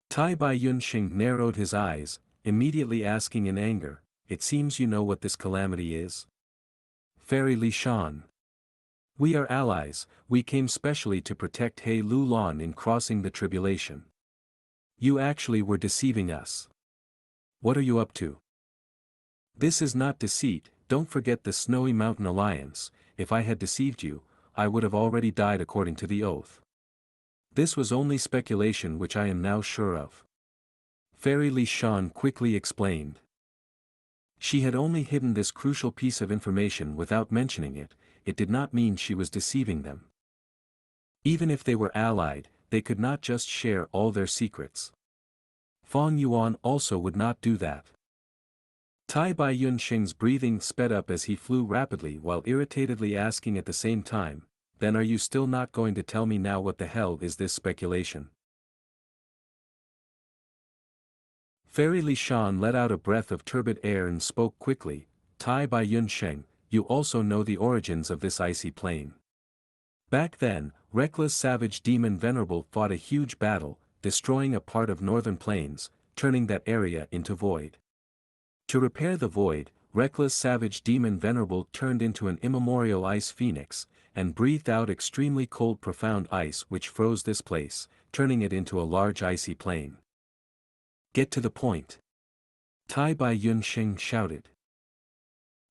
Tai Bai Yun Sheng narrowed his eyes, immediately asking in anger, it seems you know what this calamity is. Fairy Li Shan. We are allies, we came specially to protect He Lu Lan in crossing the tribulation. You actually were deceiving us. What are you up to? This is not deceit, don't forget the Snowy Mountain Alliance. If I had deceived you, I would have already died according to the oath. This was only speculation which I am now sure of. Fairy Li Shan quickly explained. She had only hidden this crucial piece of information without mentioning it, it did not mean she was deceiving them. Even if they were allied, they could not just share all their secrets. Fang Yuan also would not do that. Tai Bai Yunxing's breathing sped up as he flew rapidly while irritatedly asking at the same time, then are you still not going to tell me now what the hell is this speculation? Fairy Li Shan let out a breath of turbid air and spoke quickly, Tai Bai Yunxing, you also know the origins of this icy plain. Back then, reckless savage demon Venerable fought a huge battle, destroying a part of northern plains, turning that area into void. To repair the void, reckless savage demon Venerable turned into an immemorial ice phoenix, and breathed out extremely cold profound ice which froze this place, turning it into a large icy plain. Get to the point. Tai Bai Yunxing shouted.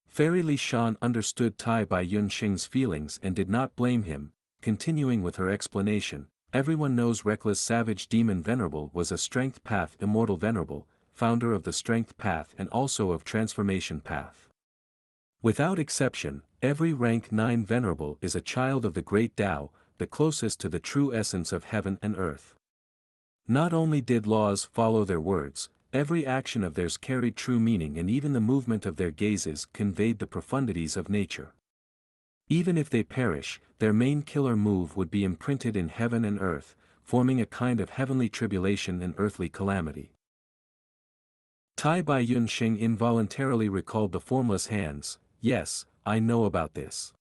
Fairy Li Shan understood Tai Bai Yunxing's feelings and did not blame him, continuing with her explanation. Everyone knows reckless savage demon Venerable was a strength path immortal Venerable, founder of the strength path and also of transformation path. Without exception, every rank 9 Venerable is a child of the great Tao, the closest to the true essence of heaven and earth. Not only did laws follow their words, every action of theirs carried true meaning and even the movement of their gazes conveyed the profundities of nature. Even if they perish, their main killer move would be imprinted in heaven and earth, forming a kind of heavenly tribulation and earthly calamity. Tai Bai Yunxing involuntarily recalled the formless hands. Yes, I know about this.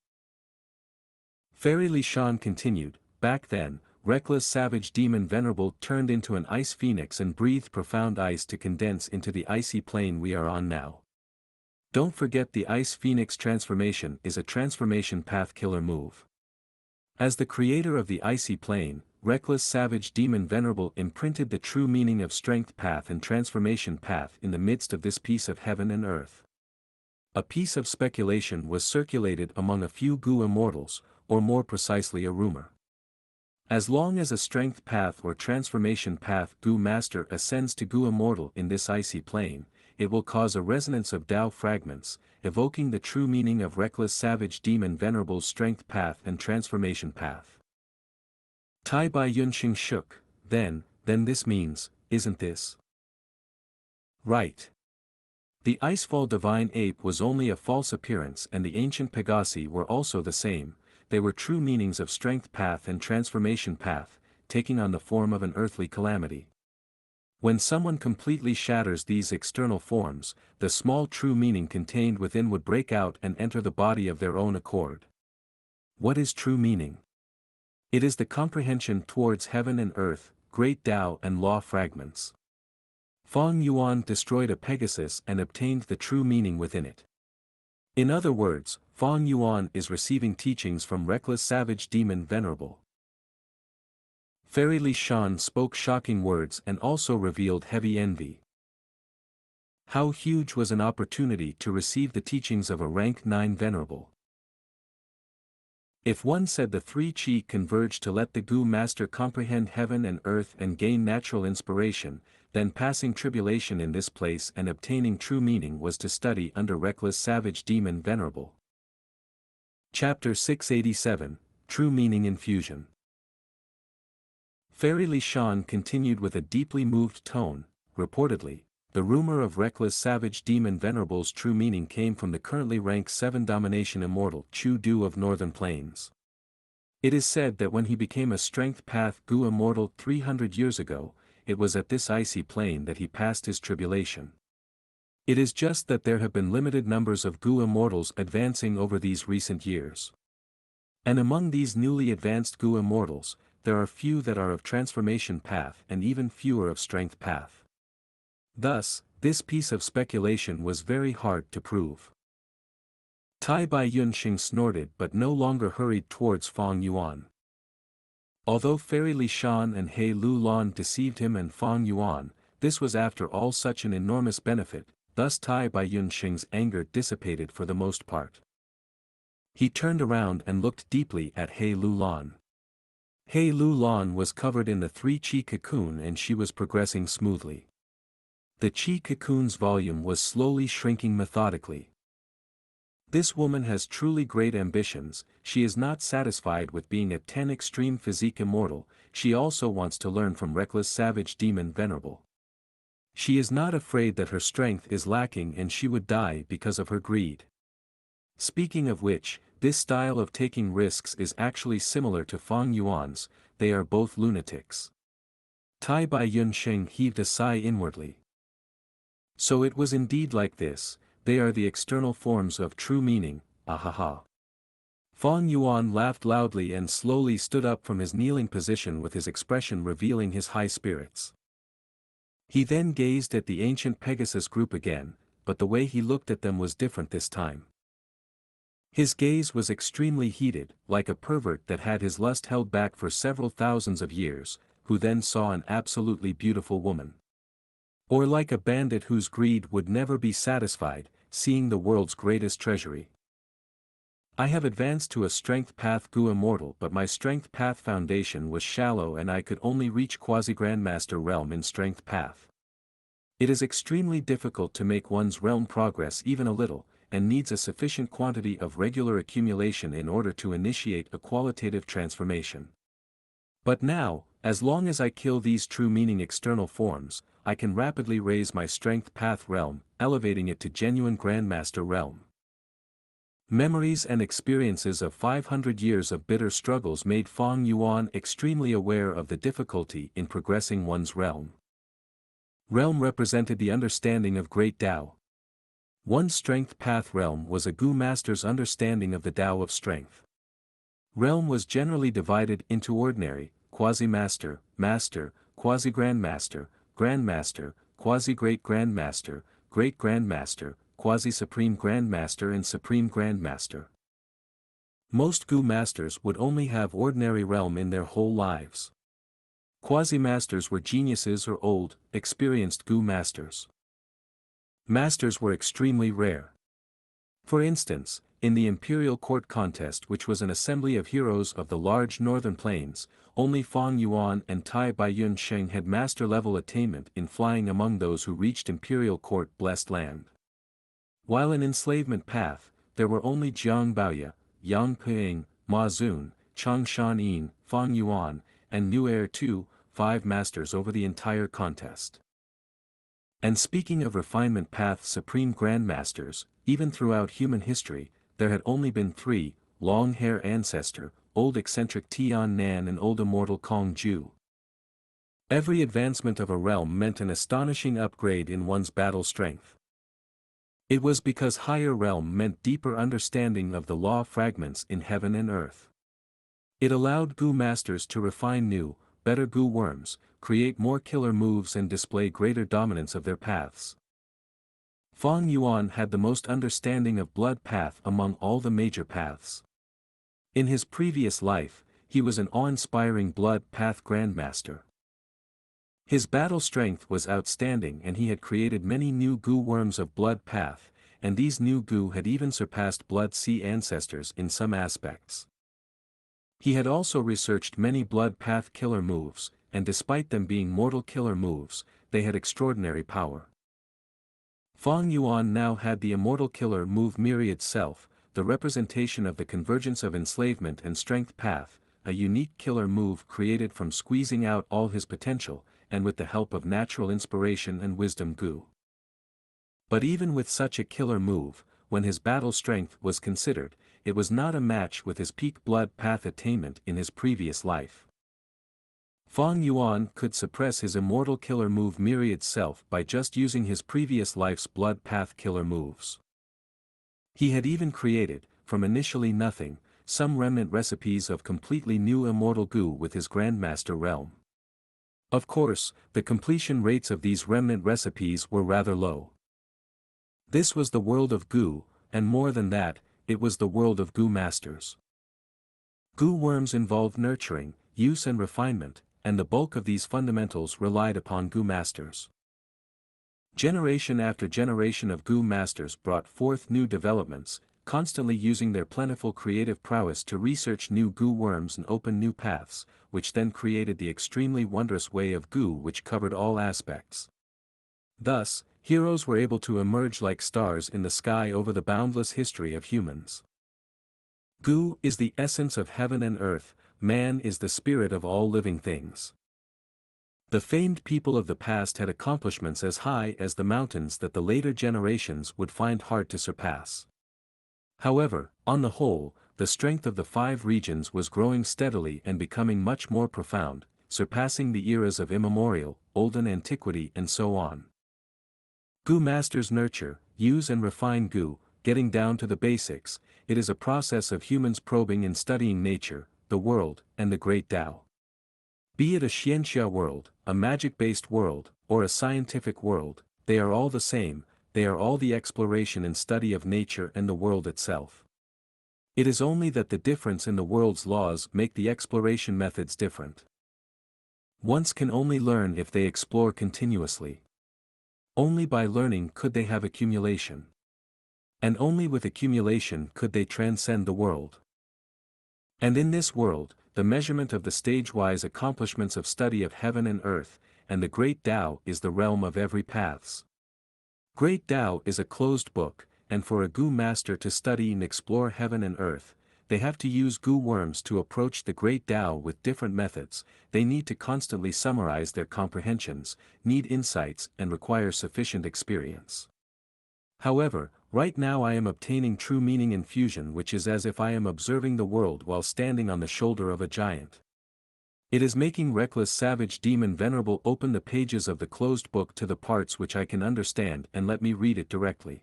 Fairy Li Shan continued, back then, reckless savage demon Venerable turned into an ice phoenix and breathed profound ice to condense into the icy plane we are on now. Don't forget the ice phoenix transformation is a transformation path killer move. As the creator of the icy plane, reckless savage demon Venerable imprinted the true meaning of strength path and transformation path in the midst of this piece of heaven and earth. A piece of speculation was circulated among a few Gu immortals, or more precisely a rumor. As long as a strength path or transformation path Gu master ascends to Gu immortal in this icy plane, it will cause a resonance of Tao fragments, evoking the true meaning of reckless savage demon Venerable's strength path and transformation path. Tai Bai Yunxing shook, then this means, isn't this right? The Icefall Divine Ape was only a false appearance and the ancient Pegasi were also the same, they were true meanings of strength path and transformation path, taking on the form of an earthly calamity. When someone completely shatters these external forms, the small true meaning contained within would break out and enter the body of their own accord. What is true meaning? It is the comprehension towards heaven and earth, great Tao and law fragments. Fang Yuan destroyed a Pegasus and obtained the true meaning within it. In other words, Fang Yuan is receiving teachings from reckless savage demon Venerable. Fairy Li Shan spoke shocking words and also revealed heavy envy. How huge was an opportunity to receive the teachings of a rank 9 Venerable. If one said the three chi converged to let the Gu master comprehend heaven and earth and gain natural inspiration, then passing tribulation in this place and obtaining true meaning was to study under reckless savage demon Venerable. Chapter 687, True Meaning Infusion. Fairy Li Shan continued with a deeply moved tone, reportedly, the rumor of reckless savage demon Venerable's true meaning came from the currently rank 7 domination immortal Chu Du of Northern Plains. It is said that when he became a strength path Gu immortal 300 years ago, it was at this icy plane that he passed his tribulation. It is just that there have been limited numbers of Gu immortals advancing over these recent years. And among these newly advanced Gu immortals, there are few that are of transformation path and even fewer of strength path. Thus, this piece of speculation was very hard to prove. Tai Bai Yunxing snorted but no longer hurried towards Fang Yuan. Although Fairy Li Shan and He Lu Lan deceived him and Fang Yuan, this was after all such an enormous benefit, thus Tai Bai Yunxing's anger dissipated for the most part. He turned around and looked deeply at He Lu Lan. He Lu Lan was covered in the 3 qi cocoon and she was progressing smoothly. The qi cocoon's volume was slowly shrinking methodically. This woman has truly great ambitions. She is not satisfied with being a 10 extreme physique immortal, she also wants to learn from reckless savage demon venerable. She is not afraid that her strength is lacking and she would die because of her greed. Speaking of which, this style of taking risks is actually similar to Fang Yuan's, they are both lunatics. Tai Bai Yunxing heaved a sigh inwardly. So it was indeed like this, they are the external forms of true meaning, ahaha. Fang Yuan laughed loudly and slowly stood up from his kneeling position with his expression revealing his high spirits. He then gazed at the ancient Pegasus group again, but the way he looked at them was different this time. His gaze was extremely heated, like a pervert that had his lust held back for several thousands of years, who then saw an absolutely beautiful woman. Or like a bandit whose greed would never be satisfied, seeing the world's greatest treasury. I have advanced to a strength path Gu immortal, but my strength path foundation was shallow and I could only reach quasi-grandmaster realm in strength path. It is extremely difficult to make one's realm progress even a little, and needs a sufficient quantity of regular accumulation in order to initiate a qualitative transformation. But now, as long as I kill these true meaning external forms, I can rapidly raise my strength path realm, elevating it to genuine grandmaster realm. Memories and experiences of 500 years of bitter struggles made Fang Yuan extremely aware of the difficulty in progressing one's realm. Realm represented the understanding of great Tao. One's strength path realm was a Gu master's understanding of the Tao of strength. Realm was generally divided into ordinary, quasi-master, master, quasi-grandmaster, grandmaster, quasi-great grandmaster, great grandmaster, quasi-supreme grandmaster and supreme grandmaster. Most Gu masters would only have ordinary realm in their whole lives. Quasi-masters were geniuses or old, experienced Gu masters. Masters were extremely rare. For instance, in the Imperial Court contest, which was an assembly of heroes of the large northern plains, only Fang Yuan and Tai Bai Yunxing had master-level attainment in flying among those who reached Imperial Court blessed land. While in enslavement path, there were only Jiang Baoya, Yang Ping, Ma Zun, Chang Shanyin, Fang Yuan, and Nu Erre Tu, 5 masters over the entire contest. And speaking of refinement path supreme grandmasters, even throughout human history, there had only been 3, long-hair ancestor, old eccentric Tian Nan and old immortal Kong Ju. Every advancement of a realm meant an astonishing upgrade in one's battle strength. It was because higher realm meant deeper understanding of the law fragments in heaven and earth. It allowed Gu masters to refine new, better Gu worms, create more killer moves and display greater dominance of their paths. Fang Yuan had the most understanding of blood path among all the major paths. In his previous life, he was an awe-inspiring blood path grandmaster. His battle strength was outstanding and he had created many new Gu worms of blood path, and these new Gu had even surpassed blood sea ancestors in some aspects. He had also researched many blood path killer moves, and despite them being mortal killer moves, they had extraordinary power. Fang Yuan now had the immortal killer move Myriad Self, the representation of the convergence of enslavement and strength path, a unique killer move created from squeezing out all his potential, and with the help of natural inspiration and wisdom Gu. But even with such a killer move, when his battle strength was considered, it was not a match with his peak blood path attainment in his previous life. Fang Yuan could suppress his immortal killer move Myriad Self by just using his previous life's blood path killer moves. He had even created, from initially nothing, some remnant recipes of completely new immortal Gu with his Grandmaster realm. Of course, the completion rates of these remnant recipes were rather low. This was the world of Gu, and more than that, it was the world of Gu masters. Gu worms involved nurturing, use and refinement, and the bulk of these fundamentals relied upon Gu masters. Generation after generation of Gu masters brought forth new developments, constantly using their plentiful creative prowess to research new Gu worms and open new paths, which then created the extremely wondrous way of Gu which covered all aspects. Thus, heroes were able to emerge like stars in the sky over the boundless history of humans. Gu is the essence of heaven and earth, man is the spirit of all living things. The famed people of the past had accomplishments as high as the mountains that the later generations would find hard to surpass. However, on the whole, the strength of the 5 regions was growing steadily and becoming much more profound, surpassing the eras of immemorial, olden antiquity and so on. Gu masters nurture, use and refine Gu, getting down to the basics. It is a process of humans probing and studying nature, the world, and the great Tao. Be it a Xianxia world, a magic-based world, or a scientific world, they are all the same, they are all the exploration and study of nature and the world itself. It is only that the difference in the world's laws make the exploration methods different. Ones can only learn if they explore continuously. Only by learning could they have accumulation. And only with accumulation could they transcend the world. And in this world, the measurement of the stage-wise accomplishments of study of heaven and earth, and the great Tao is the realm of every paths. Great Tao is a closed book, and for a Gu master to study and explore heaven and earth, they have to use Gu worms to approach the great Tao with different methods. They need to constantly summarize their comprehensions, need insights and require sufficient experience. However, right now I am obtaining true meaning infusion, which is as if I am observing the world while standing on the shoulder of a giant. It is making reckless savage demon venerable open the pages of the closed book to the parts which I can understand and let me read it directly.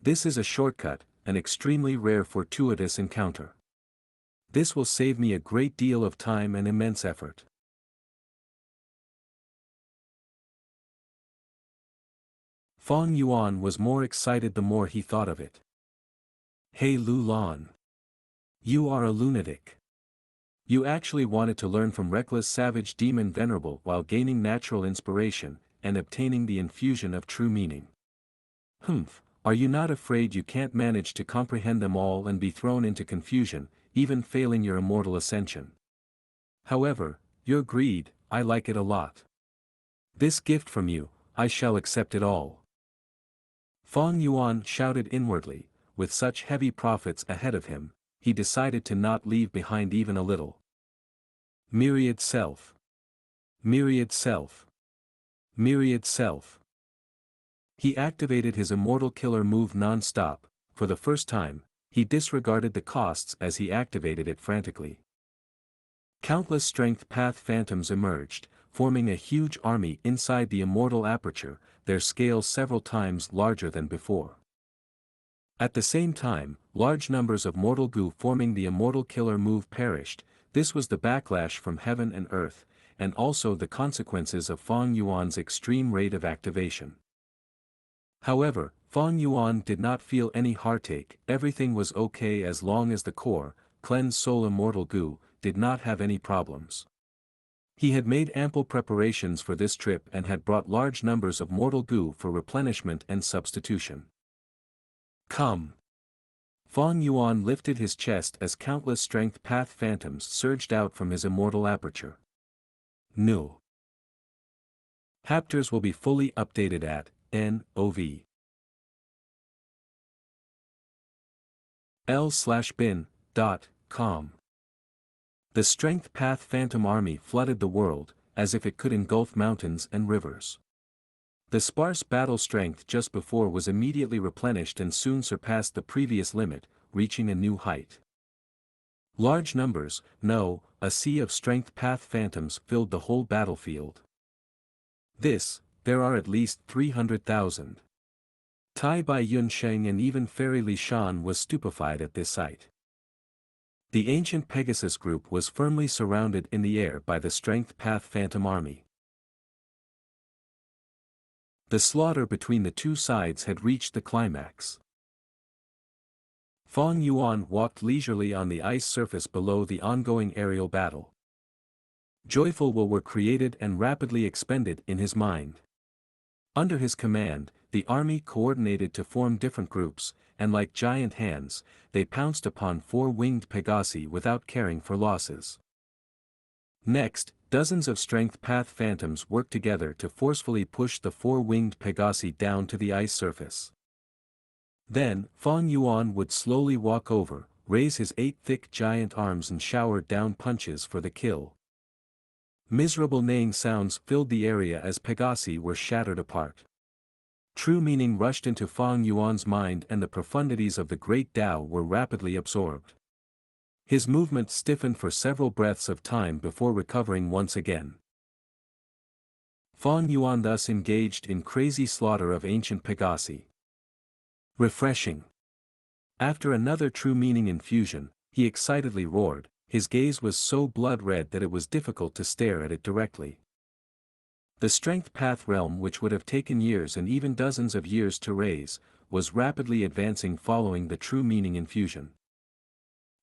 This is a shortcut, an extremely rare fortuitous encounter. This will save me a great deal of time and immense effort. Fong Yuan was more excited the more he thought of it. Hey Lu Lan. You are a lunatic. You actually wanted to learn from reckless savage demon venerable while gaining natural inspiration, and obtaining the infusion of true meaning. Humph, are you not afraid you can't manage to comprehend them all and be thrown into confusion, even failing your immortal ascension? However, your greed, I like it a lot. This gift from you, I shall accept it all. Fong Yuan shouted inwardly, with such heavy profits ahead of him, he decided to not leave behind even a little. Myriad self. Myriad self. Myriad self. He activated his immortal killer move non-stop. For the first time, he disregarded the costs as he activated it frantically. Countless strength path phantoms emerged, forming a huge army inside the immortal aperture, their scale several times larger than before. At the same time, large numbers of mortal Gu forming the immortal killer move perished. This was the backlash from heaven and earth, and also the consequences of Fong Yuan's extreme rate of activation. However, Fong Yuan did not feel any heartache, everything was okay as long as the core, cleansed soul immortal Gu, did not have any problems. He had made ample preparations for this trip and had brought large numbers of mortal Gu for replenishment and substitution. Come! Fong Yuan lifted his chest as countless strength path phantoms surged out from his immortal aperture. No. Chapters will be fully updated at NOV. l/bin.com. The strength path phantom army flooded the world, as if it could engulf mountains and rivers. The sparse battle strength just before was immediately replenished and soon surpassed the previous limit, reaching a new height. Large numbers, no, a sea of strength path phantoms filled the whole battlefield. There are at least 300,000. Tai Bai Yunsheng and even Fairy Li Shan was stupefied at this sight. The ancient Pegasus group was firmly surrounded in the air by the Strength Path Phantom Army. The slaughter between the two sides had reached the climax. Fang Yuan walked leisurely on the ice surface below the ongoing aerial battle. Joyful will were created and rapidly expended in his mind. Under his command, the army coordinated to form different groups, and like giant hands, they pounced upon four-winged Pegasi without caring for losses. Next, dozens of Strength Path Phantoms worked together to forcefully push the four-winged Pegasi down to the ice surface. Then, Fang Yuan would slowly walk over, raise his 8 thick giant arms and shower down punches for the kill. Miserable neighing sounds filled the area as Pegasi were shattered apart. True meaning rushed into Fang Yuan's mind and the profundities of the great Tao were rapidly absorbed. His movement stiffened for several breaths of time before recovering once again. Fang Yuan thus engaged in crazy slaughter of ancient Pegasi. Refreshing. After another true meaning infusion, he excitedly roared. His gaze was so blood-red that it was difficult to stare at it directly. The Strength Path realm, which would have taken years and even dozens of years to raise, was rapidly advancing following the true meaning infusion.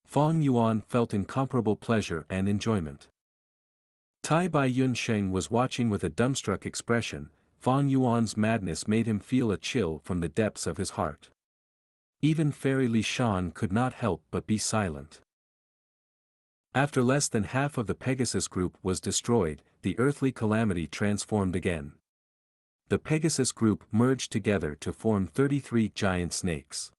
Fang Yuan felt incomparable pleasure and enjoyment. Tai Bai Yunsheng was watching with a dumbstruck expression. Fang Yuan's madness made him feel a chill from the depths of his heart. Even Fairy Li Shan could not help but be silent. After less than half of the Pegasus group was destroyed, the earthly calamity transformed again. The Pegasus group merged together to form 33 giant snakes.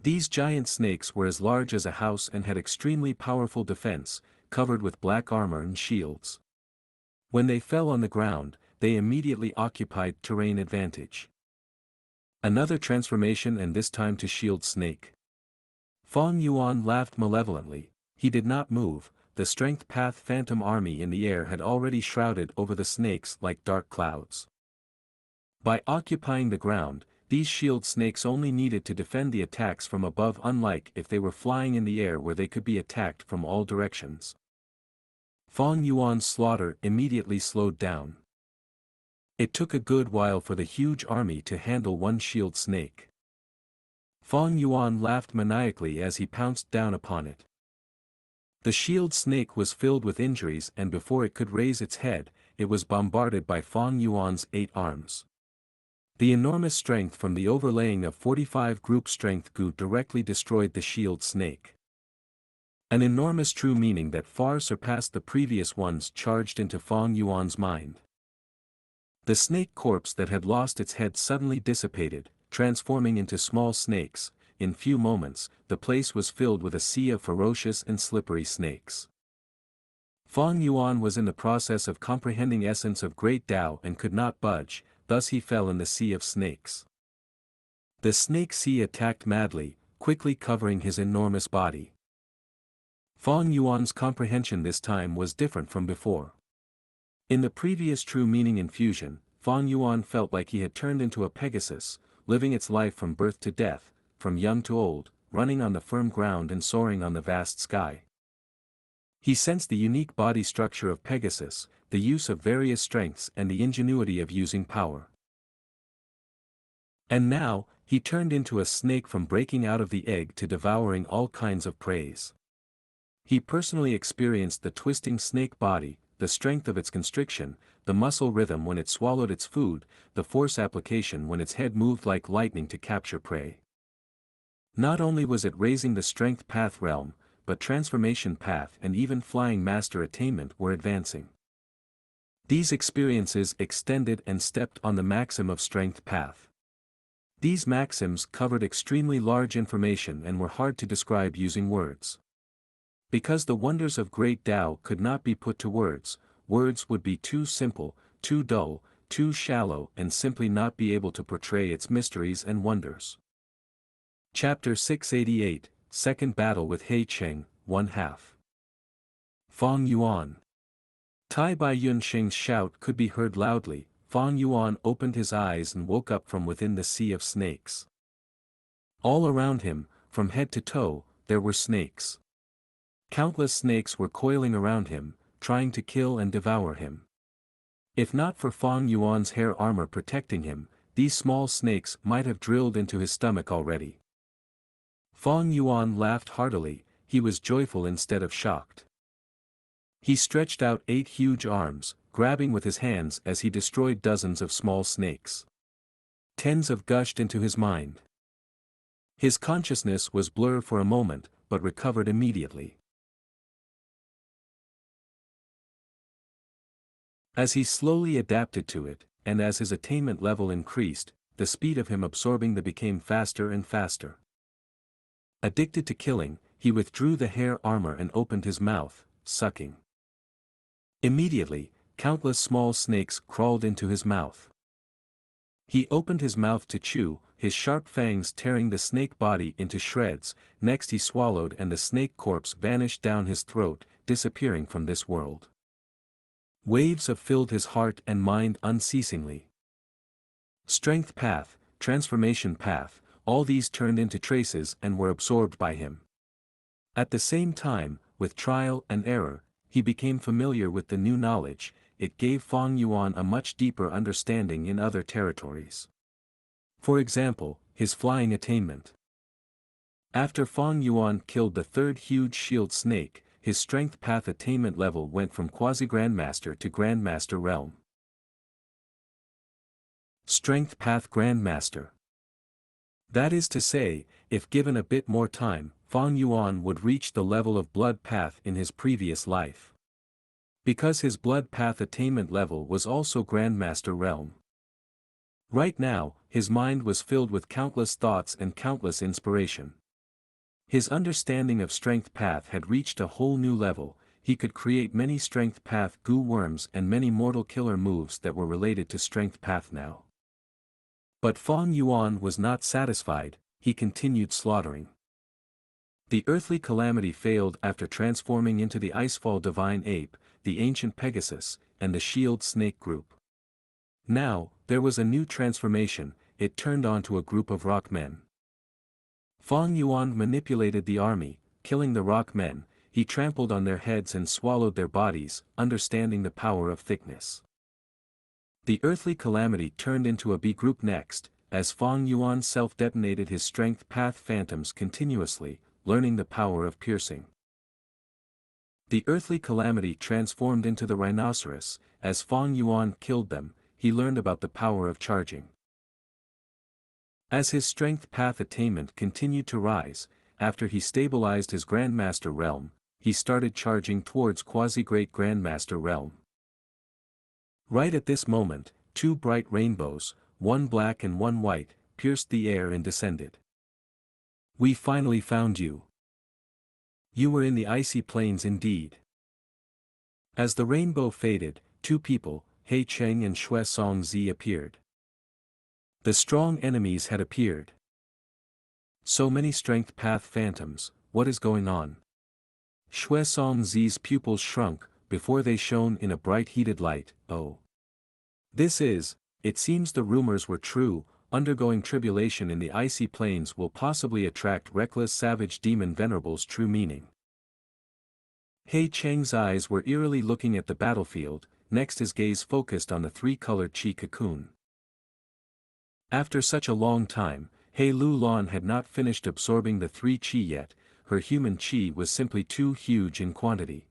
These giant snakes were as large as a house and had extremely powerful defense, covered with black armor and shields. When they fell on the ground, they immediately occupied terrain advantage. Another transformation, and this time to shield snake. Fang Yuan laughed malevolently. He did not move. The Strength Path Phantom Army in the air had already shrouded over the snakes like dark clouds. By occupying the ground, these shield snakes only needed to defend the attacks from above, unlike if they were flying in the air where they could be attacked from all directions. Fang Yuan's slaughter immediately slowed down. It took a good while for the huge army to handle one shield snake. Fang Yuan laughed maniacally as he pounced down upon it. The shield snake was filled with injuries, and before it could raise its head, it was bombarded by Fang Yuan's 8 arms. The enormous strength from the overlaying of 45 group Strength Gu directly destroyed the shield snake. An enormous true meaning that far surpassed the previous ones charged into Fang Yuan's mind. The snake corpse that had lost its head suddenly dissipated, transforming into small snakes. In few moments, the place was filled with a sea of ferocious and slippery snakes. Fang Yuan was in the process of comprehending essence of great Tao and could not budge, thus he fell in the sea of snakes. The snake sea attacked madly, quickly covering his enormous body. Fang Yuan's comprehension this time was different from before. In the previous true meaning infusion, Fang Yuan felt like he had turned into a Pegasus, living its life from birth to death, from young to old, running on the firm ground and soaring on the vast sky. He sensed the unique body structure of Pegasus, the use of various strengths and the ingenuity of using power. And now, he turned into a snake, from breaking out of the egg to devouring all kinds of prey. He personally experienced the twisting snake body, the strength of its constriction, the muscle rhythm when it swallowed its food, the force application when its head moved like lightning to capture prey. Not only was it raising the Strength Path realm, but Transformation Path and even Flying Master attainment were advancing. These experiences extended and stepped on the maxim of Strength Path. These maxims covered extremely large information and were hard to describe using words. Because the wonders of great Tao could not be put to words, words would be too simple, too dull, too shallow, and simply not be able to portray its mysteries and wonders. Chapter 688, Second Battle with He Cheng, 1/2. Fang Yuan. Tai Bai Yunsheng's shout could be heard loudly. Fang Yuan opened his eyes and woke up from within the sea of snakes. All around him, from head to toe, there were snakes. Countless snakes were coiling around him, trying to kill and devour him. If not for Fang Yuan's hair armor protecting him, these small snakes might have drilled into his stomach already. Fang Yuan laughed heartily, he was joyful instead of shocked. He stretched out 8 huge arms, grabbing with his hands as he destroyed dozens of small snakes. Tens of gushed into his mind. His consciousness was blurred for a moment, but recovered immediately. As he slowly adapted to it, and as his attainment level increased, the speed of him absorbing the became faster and faster. Addicted to killing, he withdrew the hair armor and opened his mouth, sucking. Immediately, countless small snakes crawled into his mouth. He opened his mouth to chew, his sharp fangs tearing the snake body into shreds. Next he swallowed and the snake corpse vanished down his throat, disappearing from this world. Waves of filled his heart and mind unceasingly. Strength path, transformation path, all these turned into traces and were absorbed by him. At the same time, with trial and error, he became familiar with the new knowledge. It gave Fang Yuan a much deeper understanding in other territories. For example, his flying attainment. After Fang Yuan killed the third huge shield snake, his strength path attainment level went from quasi-grandmaster to grandmaster realm. Strength path grandmaster. That is to say, if given a bit more time, Fang Yuan would reach the level of blood path in his previous life. Because his blood path attainment level was also grandmaster realm. Right now, his mind was filled with countless thoughts and countless inspiration. His understanding of strength path had reached a whole new level. He could create many strength path Gu worms and many mortal killer moves that were related to strength path now. But Fang Yuan was not satisfied, he continued slaughtering. The earthly calamity failed after transforming into the Icefall divine ape, the ancient Pegasus, and the shield snake group. Now, there was a new transformation, it turned onto a group of rock men. Fang Yuan manipulated the army, killing the rock men. He trampled on their heads and swallowed their bodies, understanding the power of thickness. The earthly calamity turned into a B group next, as Fang Yuan self-detonated his strength path phantoms continuously, learning the power of piercing. The earthly calamity transformed into the rhinoceros. As Fang Yuan killed them, he learned about the power of charging. As his strength path attainment continued to rise, after he stabilized his Grandmaster realm, he started charging towards quasi-great Grandmaster realm. Right at this moment, 2 bright rainbows, one black and one white, pierced the air and descended. We finally found you. You were in the icy plains indeed. As the rainbow faded, 2 people, He Cheng and Xianxia appeared. The strong enemies had appeared. So many strength path phantoms, what is going on? Xianxia's pupils shrunk, before they shone in a bright heated light. Oh. This is, it seems the rumors were true, undergoing tribulation in the icy plains will possibly attract reckless savage demon venerables. True meaning. He Cheng's eyes were eerily looking at the battlefield, next his gaze focused on the 3-colored chi cocoon. After such a long time, He Lulan had not finished absorbing the 3 chi yet, her human chi was simply too huge in quantity.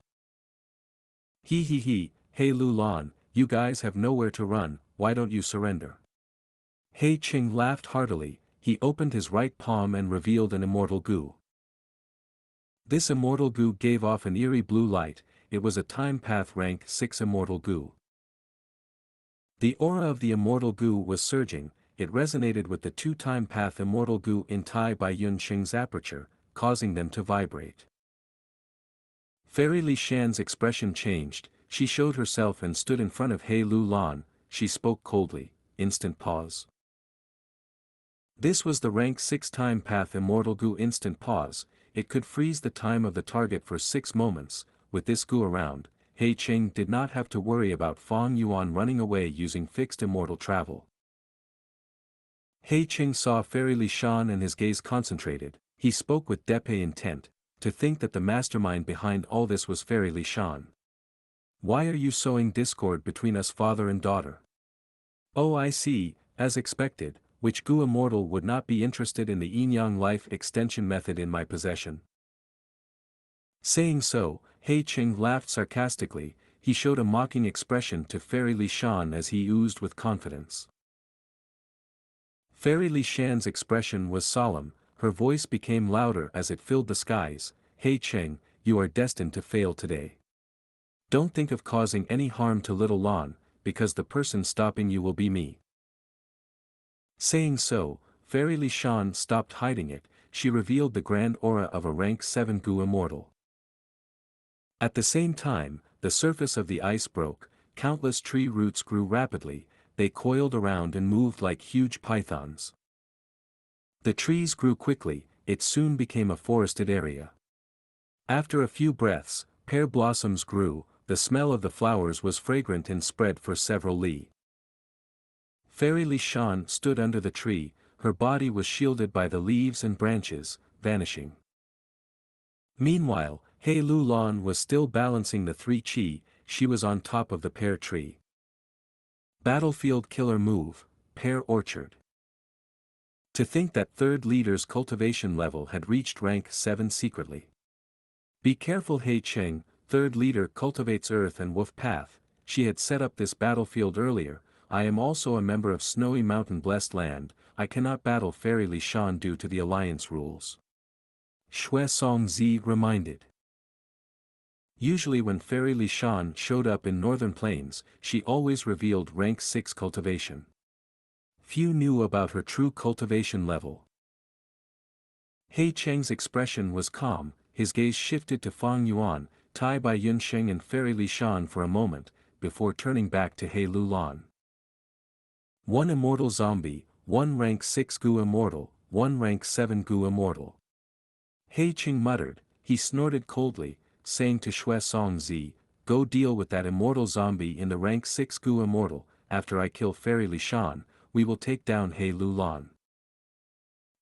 He, He Lulan, you guys have nowhere to run, why don't you surrender? He Cheng laughed heartily, he opened his right palm and revealed an immortal Gu. This immortal Gu gave off an eerie blue light, it was a time path rank 6 immortal Gu. The aura of the immortal Gu was surging, it resonated with the 2 time path immortal Gu in Tai Bai Yun Xing's aperture, causing them to vibrate. Fairy Li Shan's expression changed, she showed herself and stood in front of He Lulan, she spoke coldly, instant pause. This was the rank 6 time path immortal Gu instant pause, it could freeze the time of the target for 6 moments, with this Gu around, He Cheng did not have to worry about Fang Yuan running away using fixed immortal travel. He Cheng saw Fairy Li Shan and his gaze concentrated, he spoke with Depe intent, To think that the mastermind behind all this was Fairy Li Shan. Why are you sowing discord between us father and daughter? Oh, I see, as expected, which Gu immortal would not be interested in the Yin-Yang life extension method in my possession. Saying so, He Qing laughed sarcastically. He showed a mocking expression to Fairy Li Shan as he oozed with confidence. Fairy Li Shan's expression was solemn, her voice became louder as it filled the skies. He Qing, you are destined to fail today. Don't think of causing any harm to little Lan, because the person stopping you will be me. Saying so, Fairy Li Shan stopped hiding it. She revealed the grand aura of a rank 7 Gu immortal. At the same time, the surface of the ice broke, countless tree roots grew rapidly, they coiled around and moved like huge pythons. The trees grew quickly, it soon became a forested area. After a few breaths, pear blossoms grew, the smell of the flowers was fragrant and spread for several li. Fairy Li Shan stood under the tree, her body was shielded by the leaves and branches, vanishing. Meanwhile, He Lu Lan was still balancing the 3 chi, she was on top of the pear tree. Battlefield killer move, pear orchard. To think that third leader's cultivation level had reached rank 7 secretly. Be careful He Qing, third leader cultivates earth and wolf path, she had set up this battlefield earlier. I am also a member of Snowy Mountain Blessed Land, I cannot battle Fairy Li Shan due to the alliance rules. Xianxia reminded. Usually when Fairy Li Shan showed up in Northern Plains, she always revealed rank 6 cultivation. Few knew about her true cultivation level. He Cheng's expression was calm, his gaze shifted to Fang Yuan, Tai Bai Yunsheng and Fairy Li Shan for a moment, before turning back to He Lu Lan. 1 immortal zombie, 1 rank 6 Gu immortal, 1 rank 7 Gu immortal. He Qing muttered, he snorted coldly, saying to Xianxia, go deal with that immortal zombie in the rank 6 Gu immortal, after I kill Fairy Li Shan, we will take down He Lu Lan.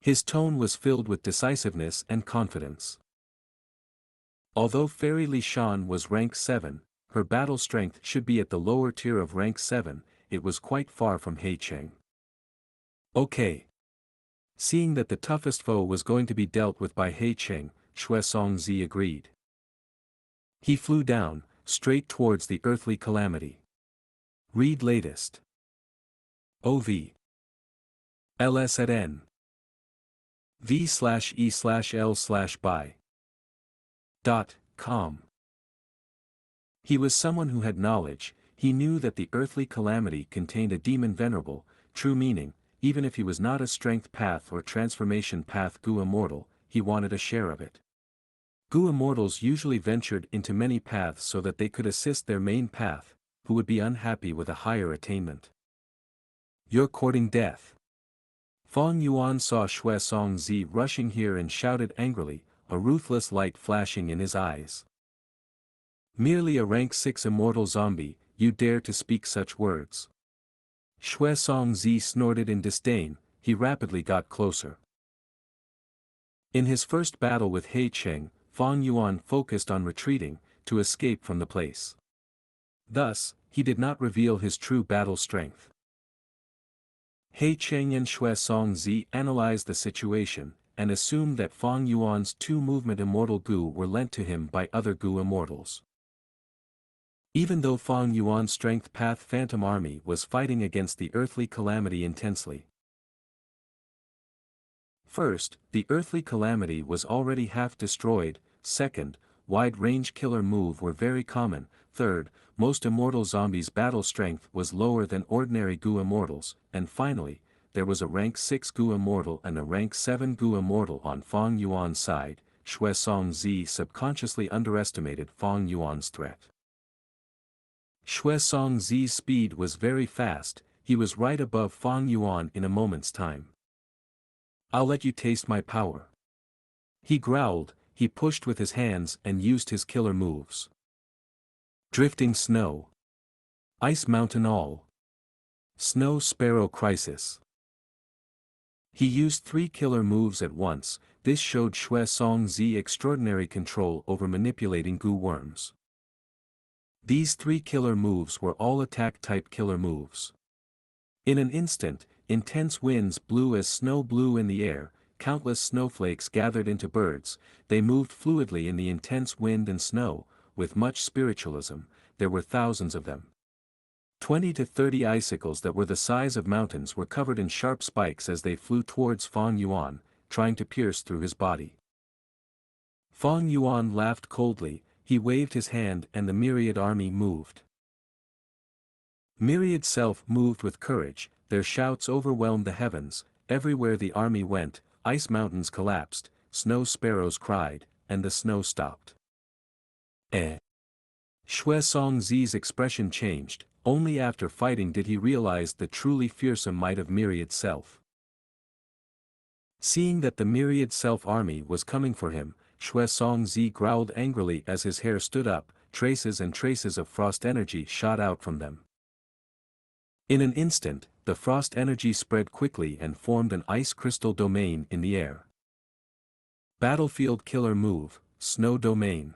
His tone was filled with decisiveness and confidence. Although Fairy Li Shan was rank 7, her battle strength should be at the lower tier of rank 7, it was quite far from He Qing. Okay. Seeing that the toughest foe was going to be dealt with by He Qing, Xianxia agreed. He flew down, straight towards the earthly calamity. Read latest. OV. LS at N. V/E/L/by. .com. He was someone who had knowledge, he knew that the earthly calamity contained a demon venerable, true meaning, even if he was not a strength path or transformation path Gu immortal, he wanted a share of it. Gu immortals usually ventured into many paths so that they could assist their main path, who would be unhappy with a higher attainment. You're courting death. Fang Yuan saw Xianxia rushing here and shouted angrily, a ruthless light flashing in his eyes. Merely a rank 6 immortal zombie, you dare to speak such words. Xianxia snorted in disdain, he rapidly got closer. In his first battle with He Qing, Fang Yuan focused on retreating, to escape from the place. Thus, he did not reveal his true battle strength. He Qing and Xianxia analyzed the situation, and assumed that Fang Yuan's 2-movement immortal Gu were lent to him by other Gu immortals. Even though Fang Yuan's strength path Phantom Army was fighting against the earthly calamity intensely. First, the earthly calamity was already half destroyed. Second, wide-range killer move were very common. Third, most immortal zombies' battle strength was lower than ordinary Gu immortals. And finally, there was a rank 6 Gu immortal and a rank 7 Gu immortal on Fang Yuan's side. Xianxia subconsciously underestimated Fang Yuan's threat. Xianxia's speed was very fast, he was right above Fang Yuan in a moment's time. I'll let you taste my power. He growled, he pushed with his hands and used his killer moves. Drifting Snow. Ice Mountain All. Snow Sparrow Crisis. He used 3 killer moves at once, this showed Xianxia extraordinary control over manipulating Gu worms. These three killer moves were all attack-type killer moves. In an instant, intense winds blew as snow blew in the air, countless snowflakes gathered into birds, they moved fluidly in the intense wind and snow, with much spiritualism, there were thousands of them. 20 to 30 icicles that were the size of mountains were covered in sharp spikes as they flew towards Fang Yuan, trying to pierce through his body. Fang Yuan laughed coldly, he waved his hand and the myriad army moved. Myriad self moved with courage, their shouts overwhelmed the heavens, everywhere the army went, ice mountains collapsed, snow sparrows cried, and the snow stopped. Xianxia's expression changed, only after fighting did he realize the truly fearsome might of myriad self. Seeing that the myriad self army was coming for him, Xianxia growled angrily as his hair stood up, traces and traces of frost energy shot out from them. In an instant, the frost energy spread quickly and formed an ice crystal domain in the air. Battlefield killer move, snow domain.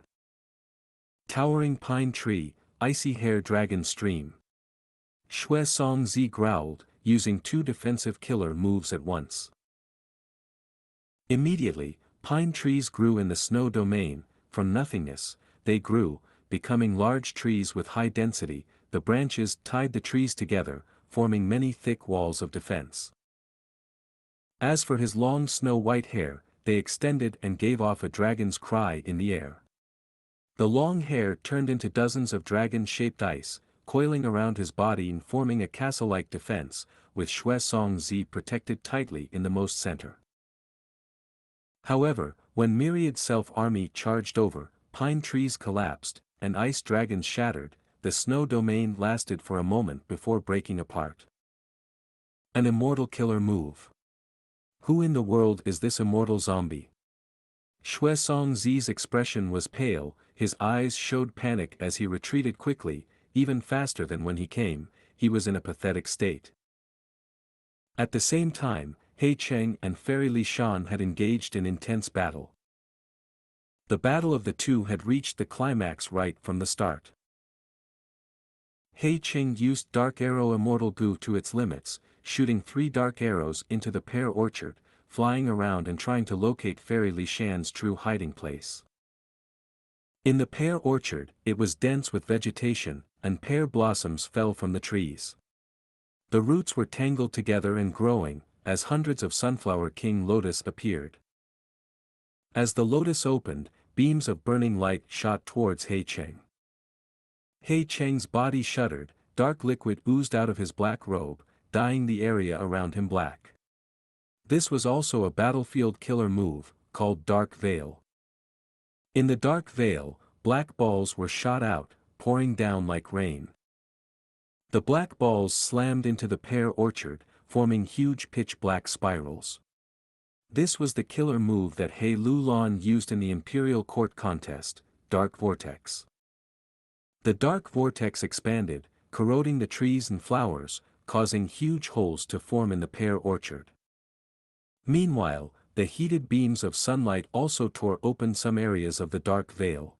Towering pine tree, icy hair dragon stream. Xianxia growled, using two defensive killer moves at once. Immediately, pine trees grew in the snow domain, from nothingness, they grew, becoming large trees with high density, the branches tied the trees together, forming many thick walls of defense. As for his long snow-white hair, they extended and gave off a dragon's cry in the air. The long hair turned into dozens of dragon-shaped ice, coiling around his body and forming a castle-like defense, with Xianxia protected tightly in the most center. However, when myriad self-army charged over, pine trees collapsed, and ice dragons shattered, the snow domain lasted for a moment before breaking apart. An immortal killer move. Who in the world is this immortal zombie? Xianxia's expression was pale, his eyes showed panic as he retreated quickly, even faster than when he came, he was in a pathetic state. At the same time, He Cheng and Fairy Li Shan had engaged in intense battle. The battle of the two had reached the climax right from the start. He Cheng used Dark Arrow Immortal Gu to its limits, shooting 3 dark arrows into the pear orchard, flying around and trying to locate Fairy Li Shan's true hiding place. In the pear orchard, it was dense with vegetation, and pear blossoms fell from the trees. The roots were tangled together and growing, as hundreds of sunflower king lotus appeared. As the lotus opened, beams of burning light shot towards He Cheng. He Cheng's body shuddered, dark liquid oozed out of his black robe, dyeing the area around him black. This was also a battlefield killer move, called Dark Veil. In the Dark Veil, black balls were shot out, pouring down like rain. The black balls slammed into the pear orchard, forming huge pitch-black spirals. This was the killer move that He Lulan used in the Imperial Court contest, Dark Vortex. The Dark Vortex expanded, corroding the trees and flowers, causing huge holes to form in the pear orchard. Meanwhile, the heated beams of sunlight also tore open some areas of the Dark Veil.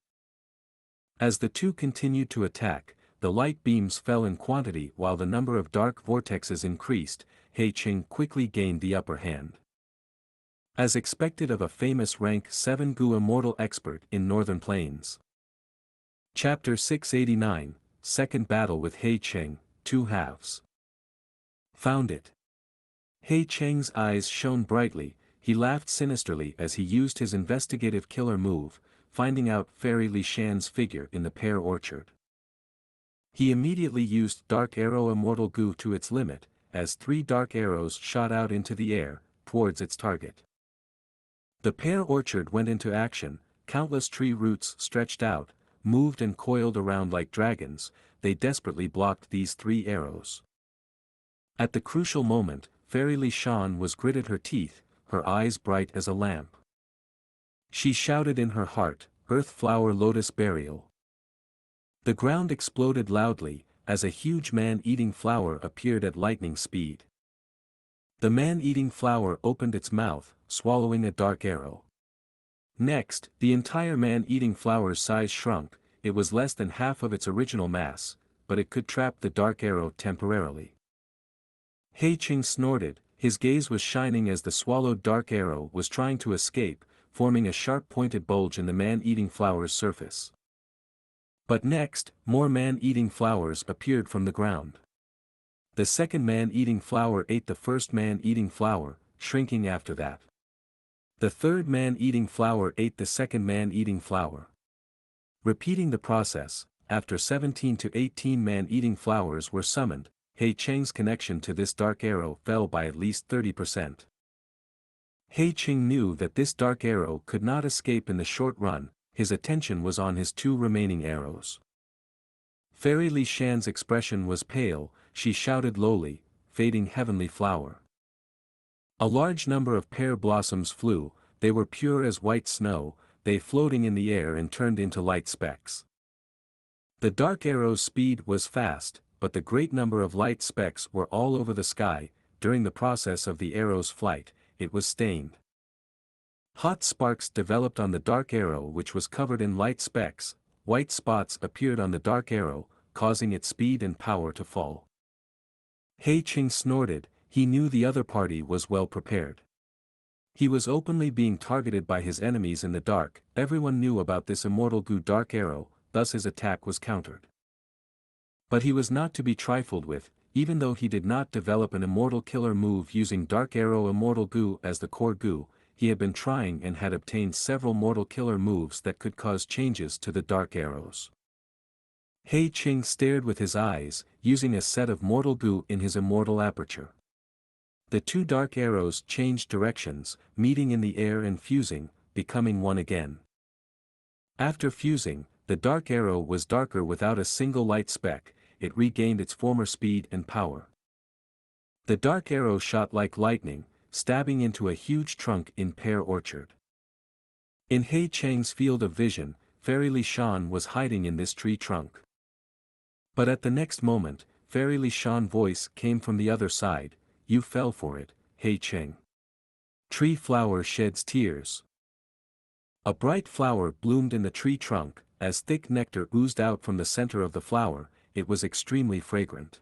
As the two continued to attack, the light beams fell in quantity while the number of dark vortexes increased. He Cheng quickly gained the upper hand. As expected of a famous rank 7 Gu immortal expert in Northern Plains. Chapter 689, Second Battle with He Cheng, 2 halves. Found it. He Cheng's eyes shone brightly, he laughed sinisterly as he used his investigative killer move, finding out Fairy Li Shan's figure in the pear orchard. He immediately used Dark Arrow Immortal Gu to its limit, as 3 dark arrows shot out into the air, towards its target. The pear orchard went into action, countless tree roots stretched out, moved and coiled around like dragons, they desperately blocked these 3 arrows. At the crucial moment, Fairy Li Shan was gritted her teeth, her eyes bright as a lamp. She shouted in her heart, Earth Flower Lotus Burial. The ground exploded loudly, as a huge man-eating flower appeared at lightning speed. The man-eating flower opened its mouth, swallowing a dark arrow. Next, the entire man-eating flower's size shrunk. It was less than half of its original mass, but it could trap the dark arrow temporarily. He Qing snorted, his gaze was shining as the swallowed dark arrow was trying to escape, forming a sharp-pointed bulge in the man-eating flower's surface. But next, more man-eating flowers appeared from the ground. The second man-eating flower ate the first man-eating flower, shrinking after that. The third man-eating flower ate the second man-eating flower. Repeating the process, after 17 to 18 man-eating flowers were summoned, He Qing's connection to this dark arrow fell by at least 30%. He Qing knew that this dark arrow could not escape in the short run. His attention was on his two remaining arrows. Fairy Li Shan's expression was pale, she shouted lowly, "Fading heavenly flower." A large number of pear blossoms flew, they were pure as white snow, they floating in the air and turned into light specks. The dark arrow's speed was fast, but the great number of light specks were all over the sky. During the process of the arrow's flight, it was stained. Hot sparks developed on the dark arrow which was covered in light specks, white spots appeared on the dark arrow, causing its speed and power to fall. He Qing snorted, he knew the other party was well prepared. He was openly being targeted by his enemies in the dark, everyone knew about this immortal Gu dark arrow, thus his attack was countered. But he was not to be trifled with, even though he did not develop an immortal killer move using Dark Arrow Immortal Gu as the core Gu, he had been trying and had obtained several mortal killer moves that could cause changes to the dark arrows. He Qing stared with his eyes, using a set of mortal Gu in his immortal aperture. The two dark arrows changed directions, meeting in the air and fusing, becoming one again. After fusing, the dark arrow was darker without a single light speck, it regained its former speed and power. The dark arrow shot like lightning, stabbing into a huge trunk in Pear Orchard. In He Chang's field of vision, Fairy Li Shan was hiding in this tree trunk. But at the next moment, Fairy Li Shan's voice came from the other side, "You fell for it, He Ching. Tree flower sheds tears." A bright flower bloomed in the tree trunk, as thick nectar oozed out from the center of the flower, it was extremely fragrant.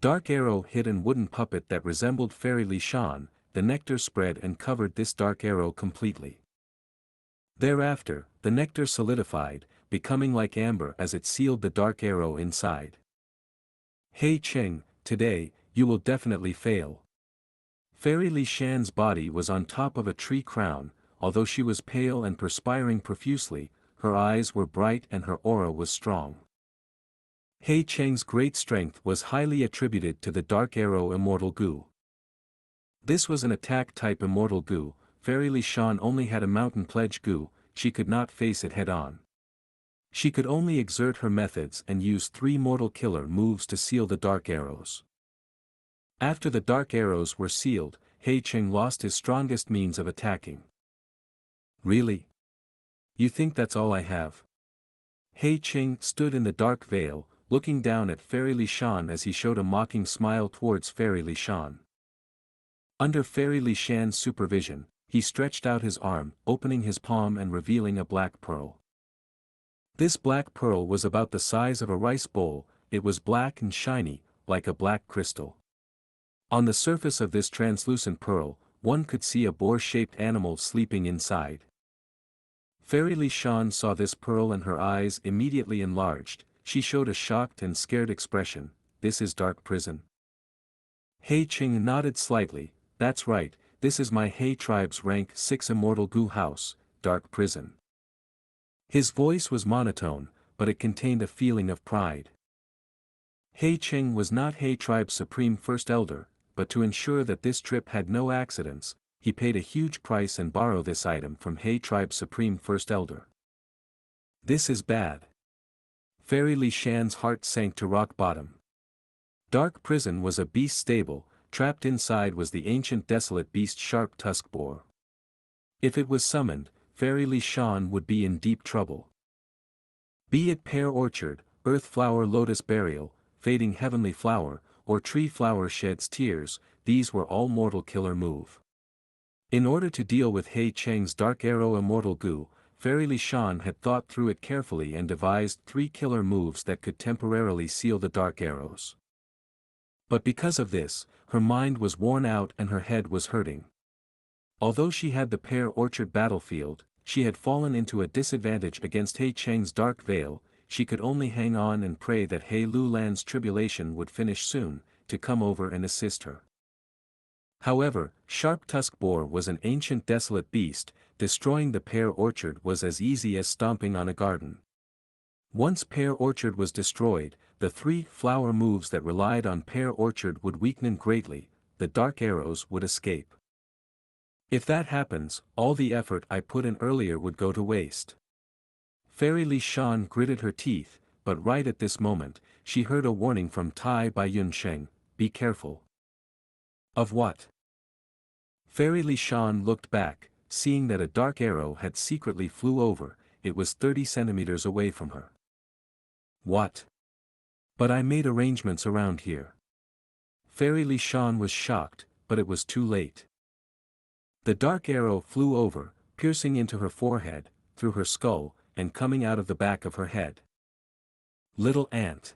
Dark arrow hid in wooden puppet that resembled Fairy Li Shan, the nectar spread and covered this dark arrow completely. Thereafter, the nectar solidified, becoming like amber as it sealed the dark arrow inside. He Qing, today, you will definitely fail. Fairy Li Shan's body was on top of a tree crown, although she was pale and perspiring profusely, her eyes were bright and her aura was strong. He Cheng's great strength was highly attributed to the Dark Arrow Immortal Gu. This was an attack-type Immortal Gu, Fairy Li Shan only had a Mountain Pledge Gu, she could not face it head-on. She could only exert her methods and use 3 mortal killer moves to seal the Dark Arrows. After the Dark Arrows were sealed, He Cheng lost his strongest means of attacking. "Really? You think that's all I have?" He Qing stood in the dark veil, looking down at Fairy Li Shan as he showed a mocking smile towards Fairy Li Shan. Under Fairy Li Shan's supervision, he stretched out his arm, opening his palm and revealing a black pearl. This black pearl was about the size of a rice bowl, it was black and shiny, like a black crystal. On the surface of this translucent pearl, one could see a boar-shaped animal sleeping inside. Fairy Li Shan saw this pearl and her eyes immediately enlarged, she showed a shocked and scared expression. "This is Dark Prison?" He Qing nodded slightly, "That's right, this is my He tribe's rank 6 Immortal Gu house, Dark Prison." His voice was monotone, but it contained a feeling of pride. He Qing was not He tribe's supreme first elder, but to ensure that this trip had no accidents, he paid a huge price and borrowed this item from He tribe's supreme first elder. This is bad. Fairy Li Shan's heart sank to rock bottom. Dark Prison was a beast stable, trapped inside was the ancient desolate beast Sharp Tusk Boar. If it was summoned, Fairy Li Shan would be in deep trouble. Be it Pear Orchard, Earth Flower Lotus Burial, Fading Heavenly Flower, or Tree Flower Sheds Tears, these were all mortal killer move. In order to deal with He Cheng's Dark Arrow Immortal Gu, Fairy Li Shan had thought through it carefully and devised 3 killer moves that could temporarily seal the dark arrows. But because of this, her mind was worn out and her head was hurting. Although she had the Pear Orchard battlefield, she had fallen into a disadvantage against He Cheng's Dark Veil. She could only hang on and pray that He Lu Lan's tribulation would finish soon, to come over and assist her. However, Sharp Tusk Boar was an ancient desolate beast, destroying the Pear Orchard was as easy as stomping on a garden. Once Pear Orchard was destroyed, the 3 flower moves that relied on Pear Orchard would weaken greatly, the dark arrows would escape. If that happens, all the effort I put in earlier would go to waste. Fairy Li Shan gritted her teeth, but right at this moment, she heard a warning from Tai Bai Yunsheng, be careful. Of what? Fairy Li Shan looked back, seeing that a dark arrow had secretly flew over, it was 30 centimeters away from her. What? But I made arrangements around here. Fairy Li Shan was shocked, but it was too late. The dark arrow flew over, piercing into her forehead, through her skull, and coming out of the back of her head. Little ant!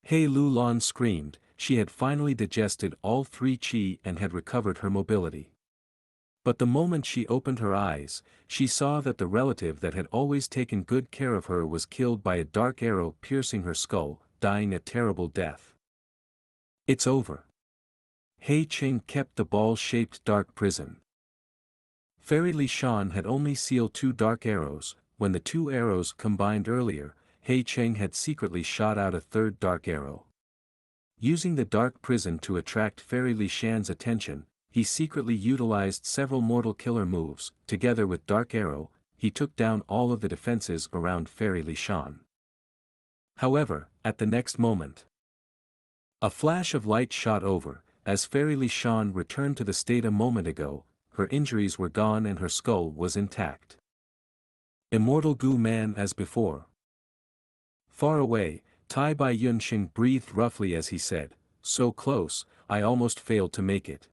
He Lu Lan screamed, she had finally digested all 3 qi and had recovered her mobility. But the moment she opened her eyes, she saw that the relative that had always taken good care of her was killed by a dark arrow piercing her skull, dying a terrible death. It's over. He Cheng kept the ball-shaped dark prison. Fairy Li Shan had only sealed 2 dark arrows. When the 2 arrows combined earlier, He Cheng had secretly shot out a 3rd dark arrow. Using the dark prison to attract Fairy Li Shan's attention, he secretly utilized several mortal killer moves. Together with Dark Arrow, he took down all of the defenses around Fairy Li Shan. However, at the next moment, a flash of light shot over. As Fairy Li Shan returned to the state a moment ago, her injuries were gone and her skull was intact. Immortal Gu Man as before. Far away, Tai Bai Yunxing breathed roughly as he said, so close, I almost failed to make it.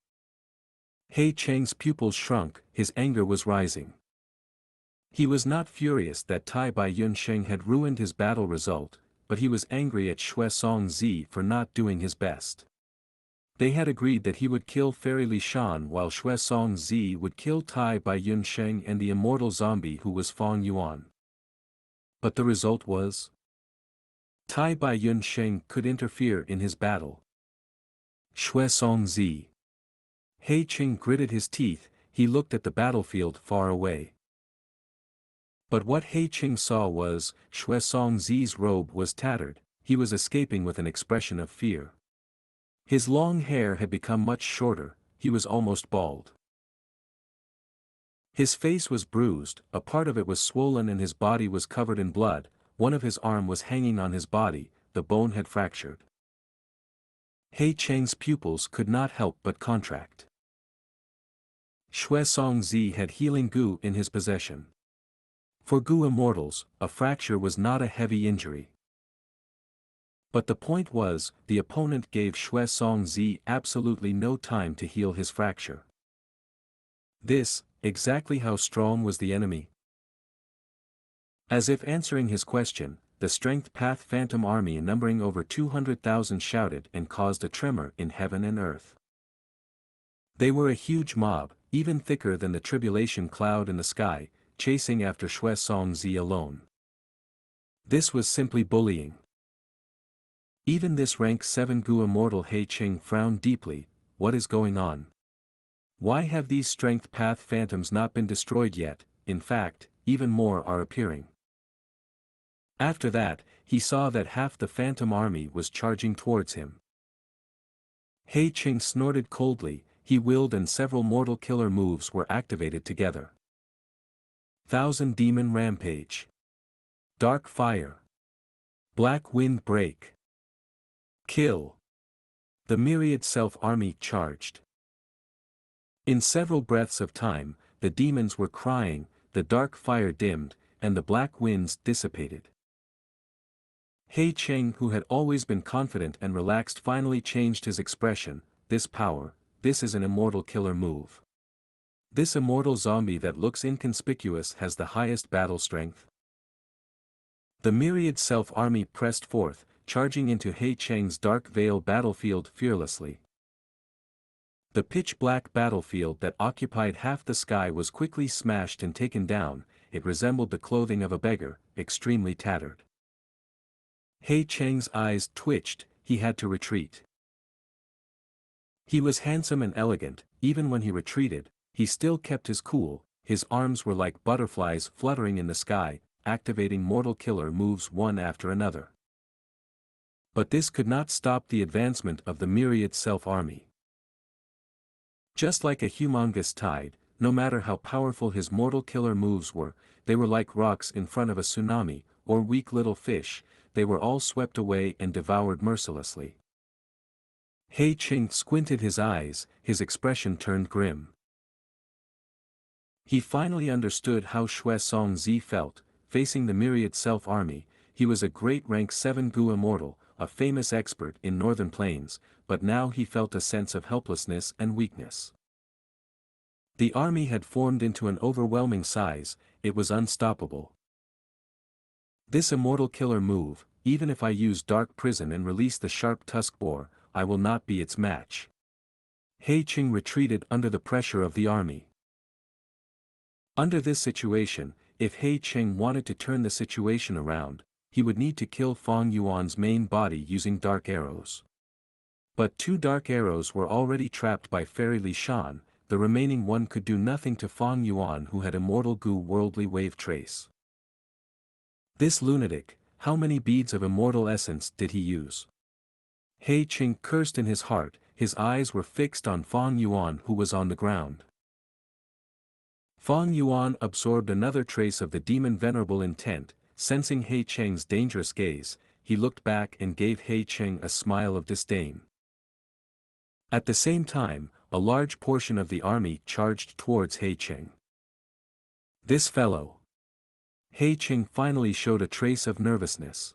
He Cheng's pupils shrunk, his anger was rising. He was not furious that Tai Bai Yunxing had ruined his battle result, but he was angry at Xianxia for not doing his best. They had agreed that he would kill Fairy Li Shan while Xianxia would kill Tai Bai Yunsheng and the immortal zombie who was Fang Yuan. But the result was, Tai Bai Yunsheng could interfere in his battle. Xianxia. He Cheng gritted his teeth, he looked at the battlefield far away. But what He Cheng saw was, Xianxia's robe was tattered, he was escaping with an expression of fear. His long hair had become much shorter, he was almost bald. His face was bruised, a part of it was swollen and his body was covered in blood, one of his arm was hanging on his body, the bone had fractured. He Cheng's pupils could not help but contract. Xianxia had healing Gu in his possession. For Gu immortals, a fracture was not a heavy injury. But the point was, the opponent gave Xianxia absolutely no time to heal his fracture. This, exactly how strong was the enemy? As if answering his question, the Strength Path Phantom Army numbering over 200,000 shouted and caused a tremor in heaven and earth. They were a huge mob, even thicker than the tribulation cloud in the sky, chasing after Xianxia alone. This was simply bullying. Even this rank 7 Gu immortal He Cheng frowned deeply, what is going on? Why have these Strength Path Phantoms not been destroyed yet? In fact, even more are appearing. After that, he saw that half the Phantom Army was charging towards him. He Cheng snorted coldly, he willed and several mortal killer moves were activated together. 1000 Demon Rampage. Dark Fire. Black Wind Break. Kill. The myriad self-army charged. In several breaths of time, the demons were crying, the dark fire dimmed, and the black winds dissipated. He Cheng, who had always been confident and relaxed, finally changed his expression, this power, this is an immortal killer move. This immortal zombie that looks inconspicuous has the highest battle strength. The myriad self-army pressed forth, charging into He Cheng's dark veil battlefield fearlessly. The pitch-black battlefield that occupied half the sky was quickly smashed and taken down. It resembled the clothing of a beggar, extremely tattered. He Cheng's eyes twitched, he had to retreat. He was handsome and elegant, even when he retreated, he still kept his cool, his arms were like butterflies fluttering in the sky, activating mortal killer moves one after another. But this could not stop the advancement of the myriad self-army. Just like a humongous tide, no matter how powerful his mortal killer moves were, they were like rocks in front of a tsunami, or weak little fish, they were all swept away and devoured mercilessly. He Cheng squinted his eyes, his expression turned grim. He finally understood how Xianxia felt, facing the myriad self-army. He was a great rank 7 Gu immortal, a famous expert in northern plains, but now he felt a sense of helplessness and weakness. The army had formed into an overwhelming size, it was unstoppable. This immortal killer move, even if I use Dark Prison and release the sharp tusk boar, I will not be its match. He Cheng retreated under the pressure of the army. Under this situation, if He Cheng wanted to turn the situation around, he would need to kill Fang Yuan's main body using dark arrows. But 2 dark arrows were already trapped by Fairy Li Shan, the remaining one could do nothing to Fang Yuan who had immortal Gu worldly wave trace. This lunatic, how many beads of immortal essence did he use? He Cheng cursed in his heart, his eyes were fixed on Fang Yuan who was on the ground. Fang Yuan absorbed another trace of the demon venerable intent, sensing He Cheng's dangerous gaze, he looked back and gave He Cheng a smile of disdain. At the same time, a large portion of the army charged towards He Cheng. This fellow. He Cheng finally showed a trace of nervousness.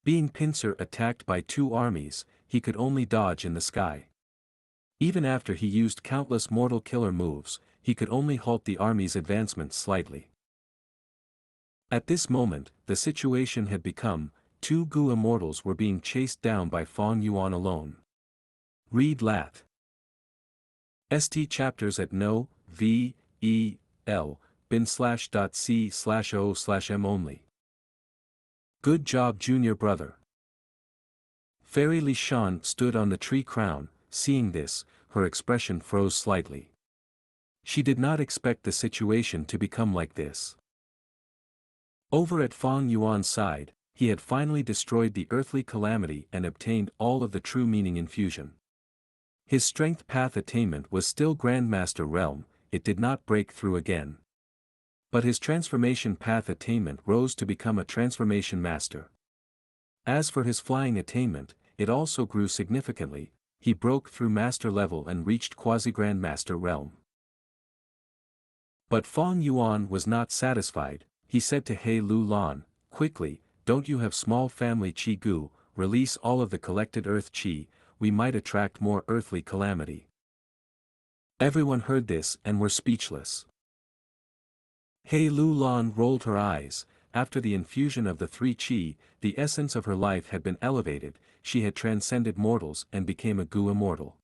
Being pincer attacked by 2 armies, he could only dodge in the sky. Even after he used countless mortal killer moves, he could only halt the army's advancement slightly. At this moment, the situation had become, 2 Gu immortals were being chased down by Fang Yuan alone. Read Lat. St chapters at no, v, e, l, bin/c/o/m only. Good job junior brother. Fairy Li Shan stood on the tree crown, seeing this, her expression froze slightly. She did not expect the situation to become like this. Over at Fang Yuan's side, he had finally destroyed the earthly calamity and obtained all of the true meaning infusion. His strength path attainment was still Grandmaster realm, it did not break through again. But his transformation path attainment rose to become a transformation master. As for his flying attainment, it also grew significantly, he broke through master level and reached quasi-grandmaster realm. But Fang Yuan was not satisfied, he said to He Lu Lan, quickly, don't you have small family Qi Gu, release all of the collected earth Qi, we might attract more earthly calamity. Everyone heard this and were speechless. He Lu Lan rolled her eyes, after the infusion of the 3 Qi, the essence of her life had been elevated, she had transcended mortals and became a Gu immortal.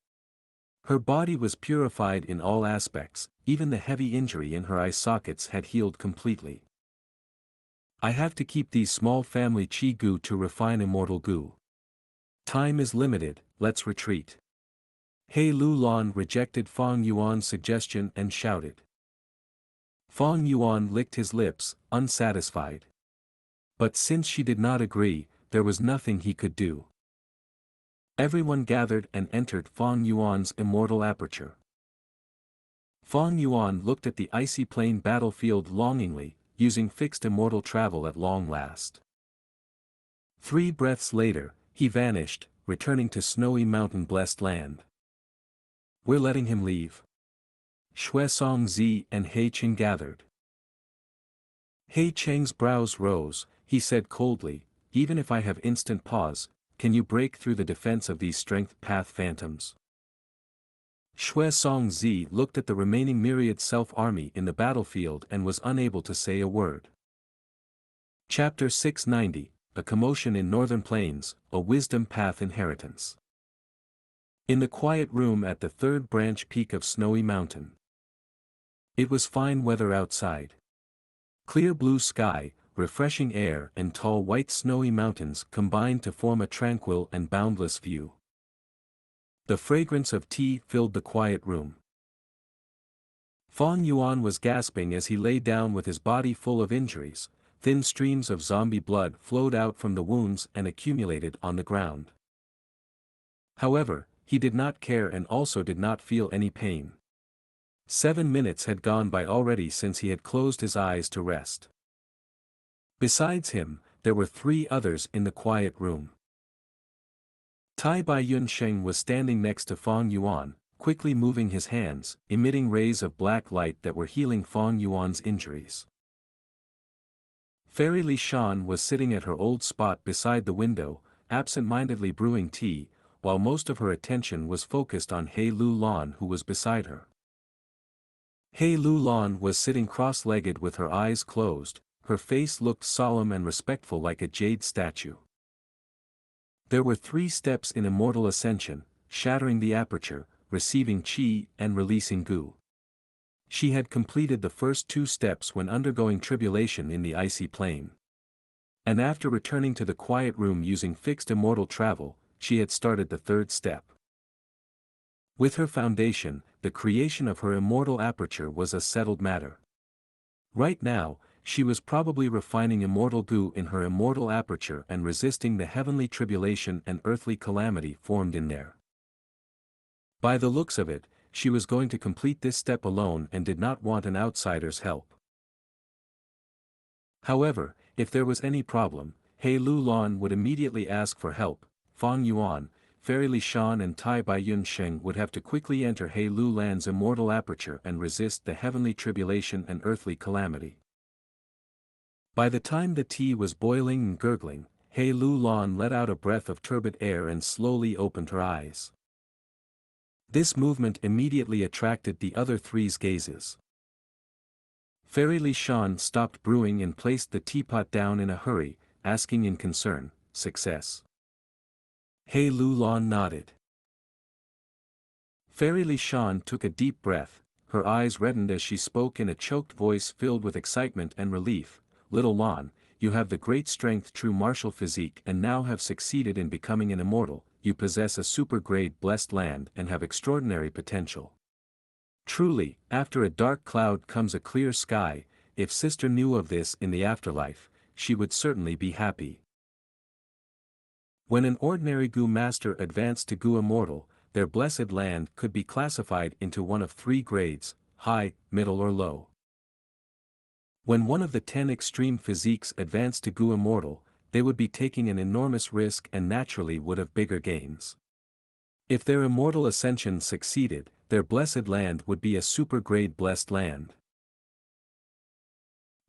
Her body was purified in all aspects, even the heavy injury in her eye sockets had healed completely. I have to keep these small family Qi Gu to refine immortal Gu. Time is limited, let's retreat. He Lu Lan rejected Fang Yuan's suggestion and shouted. Fang Yuan licked his lips, unsatisfied. But since she did not agree, there was nothing he could do. Everyone gathered and entered Fang Yuan's immortal aperture. Fang Yuan looked at the icy plain battlefield longingly, using fixed immortal travel at long last. 3 breaths later, he vanished, returning to snowy mountain-blessed land. We're letting him leave. Xianxia and He Cheng gathered. He Cheng's brows rose, he said coldly, even if I have instant pause, can you break through the defense of these strength path phantoms? Shui Songzi looked at the remaining myriad self-army in the battlefield and was unable to say a word. Chapter 690, A Commotion in Northern Plains, A Wisdom Path Inheritance. In the quiet room at the third branch peak of Snowy Mountain. It was fine weather outside. Clear blue sky, refreshing air and tall white snowy mountains combined to form a tranquil and boundless view. The fragrance of tea filled the quiet room. Fang Yuan was gasping as he lay down with his body full of injuries. Thin streams of zombie blood flowed out from the wounds and accumulated on the ground. However, he did not care and also did not feel any pain. 7 minutes had gone by already since he had closed his eyes to rest. Besides him, there were 3 others in the quiet room. Tai Bai Yunsheng was standing next to Fang Yuan, quickly moving his hands, emitting rays of black light that were healing Fang Yuan's injuries. Fairy Li Shan was sitting at her old spot beside the window, absent-mindedly brewing tea, while most of her attention was focused on He Lu Lan who was beside her. He Lu Lan was sitting cross-legged with her eyes closed, her face looked solemn and respectful like a jade statue. There were 3 steps in immortal ascension, shattering the aperture, receiving qi and releasing gu. She had completed the first 2 steps when undergoing tribulation in the icy plain. And after returning to the quiet room using fixed immortal travel, she had started the 3rd step. With her foundation, the creation of her immortal aperture was a settled matter. Right now, she was probably refining immortal gu in her immortal aperture and resisting the heavenly tribulation and earthly calamity formed in there. By the looks of it, she was going to complete this step alone and did not want an outsider's help. However, if there was any problem, He Lu Lan would immediately ask for help. Fang Yuan, Fairy Li Shan and Tai Bai Yunsheng would have to quickly enter He Lu Lan's immortal aperture and resist the heavenly tribulation and earthly calamity. By the time the tea was boiling and gurgling, He Lu Lan let out a breath of turbid air and slowly opened her eyes. This movement immediately attracted the other 3's gazes. Fairy Li Shan stopped brewing and placed the teapot down in a hurry, asking in concern, "Success?" He Lu Lan nodded. Fairy Li Shan took a deep breath, her eyes reddened as she spoke in a choked voice filled with excitement and relief. "Little Lan, you have the great strength true martial physique and now have succeeded in becoming an immortal, you possess a super-grade blessed land and have extraordinary potential. Truly, after a dark cloud comes a clear sky, if sister knew of this in the afterlife, she would certainly be happy." When an ordinary Gu master advanced to Gu immortal, their blessed land could be classified into one of 3 grades, high, middle or low. When one of the 10 extreme physiques advanced to Gu immortal, they would be taking an enormous risk and naturally would have bigger gains. If their immortal ascension succeeded, their blessed land would be a super-grade blessed land.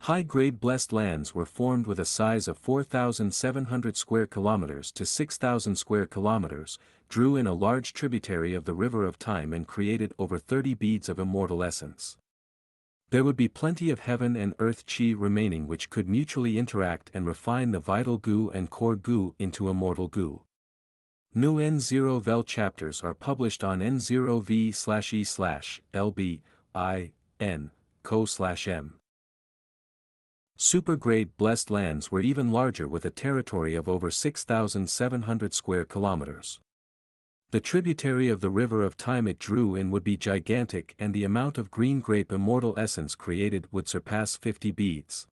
High-grade blessed lands were formed with a size of 4,700 square kilometers to 6,000 square kilometers, drew in a large tributary of the river of time and created over 30 beads of immortal essence. There would be plenty of heaven and earth qi remaining which could mutually interact and refine the vital gu and core gu into immortal gu. New N0vel chapters are published on N0v/e/lb/in/co/m. Super-grade blessed lands were even larger with a territory of over 6,700 square kilometers. The tributary of the river of time it drew in would be gigantic and the amount of green grape immortal essence created would surpass 50 beads.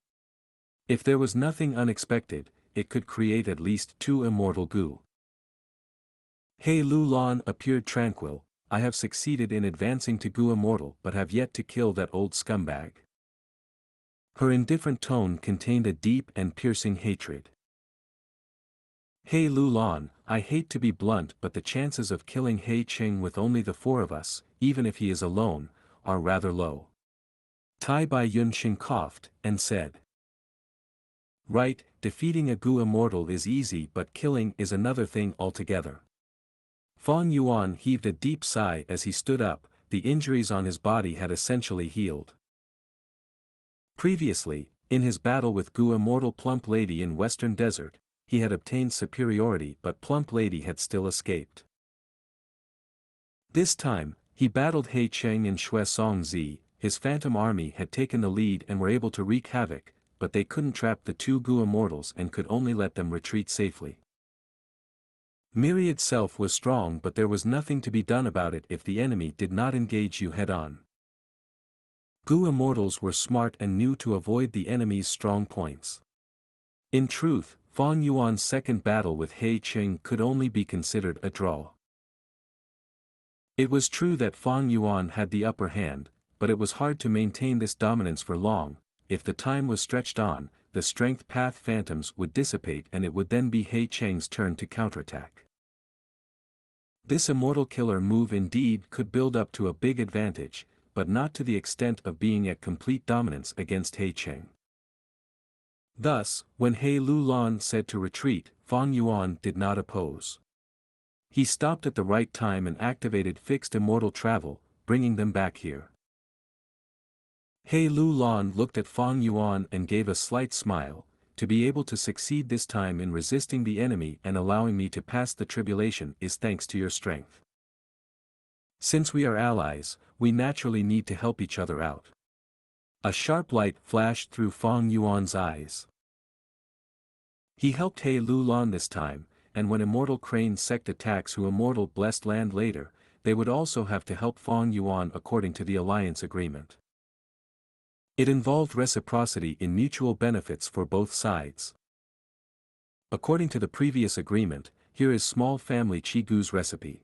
If there was nothing unexpected, it could create at least 2 immortal gu. He Lu Lan appeared tranquil. "I have succeeded in advancing to Gu immortal but have yet to kill that old scumbag." Her indifferent tone contained a deep and piercing hatred. "He Lu Lan, I hate to be blunt but the chances of killing He Qing with only the 4 of us, even if he is alone, are rather low." Tai Bai Yunxing coughed, and said. "Right, defeating a Gu immortal is easy but killing is another thing altogether." Fang Yuan heaved a deep sigh as he stood up, the injuries on his body had essentially healed. Previously, in his battle with Gu Immortal Plump Lady in Western Desert, he had obtained superiority but Plump Lady had still escaped. This time, he battled He Cheng and Xue Songzi. His phantom army had taken the lead and were able to wreak havoc, but they couldn't trap the two Gu Immortals and could only let them retreat safely. Myriad Self was strong but there was nothing to be done about it if the enemy did not engage you head-on. Gu Immortals were smart and knew to avoid the enemy's strong points. In truth, Fang Yuan's second battle with He Cheng could only be considered a draw. It was true that Fang Yuan had the upper hand, but it was hard to maintain this dominance for long. If the time was stretched on, the strength path phantoms would dissipate and it would then be He Cheng's turn to counterattack. This immortal killer move indeed could build up to a big advantage, but not to the extent of being at complete dominance against He Cheng. Thus, when He Lulan said to retreat, Fang Yuan did not oppose. He stopped at the right time and activated fixed immortal travel, bringing them back here. He Lulan looked at Fang Yuan and gave a slight smile. To be able to succeed this time in resisting the enemy and allowing me to pass the tribulation is thanks to your strength. Since we are allies, we naturally need to help each other out. A sharp light flashed through Fang Yuan's eyes. He helped He Lulan this time, and when Immortal Crane Sect attacks who Immortal Blessed Land later, they would also have to help Fang Yuan according to the alliance agreement. It involved reciprocity in mutual benefits for both sides. According to the previous agreement, here is small family Qi Gu's recipe.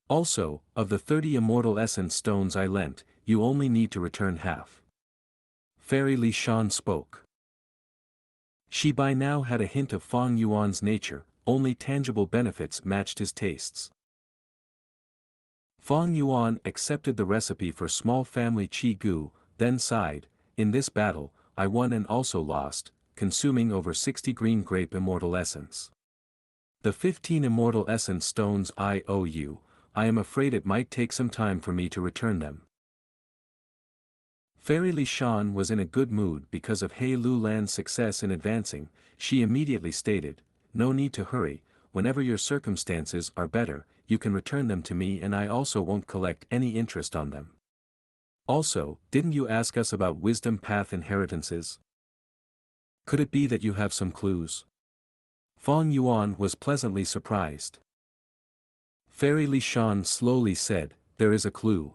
Also, of the 30 immortal essence stones I lent, you only need to return half. Fairy Li Shan spoke. She by now had a hint of Fang Yuan's nature, only tangible benefits matched his tastes. Fang Yuan accepted the recipe for small family Qi Gu, then sighed, in this battle, I won and also lost, consuming over 60 green grape immortal essence. The 15 immortal essence stones I owe you, I am afraid it might take some time for me to return them. Fairy Li Shan was in a good mood because of He Lulan's success in advancing. She immediately stated, no need to hurry, whenever your circumstances are better, you can return them to me and I also won't collect any interest on them. Also, didn't you ask us about wisdom path inheritances? Could it be that you have some clues? Fang Yuan was pleasantly surprised. Fairy Li Shan slowly said, there is a clue.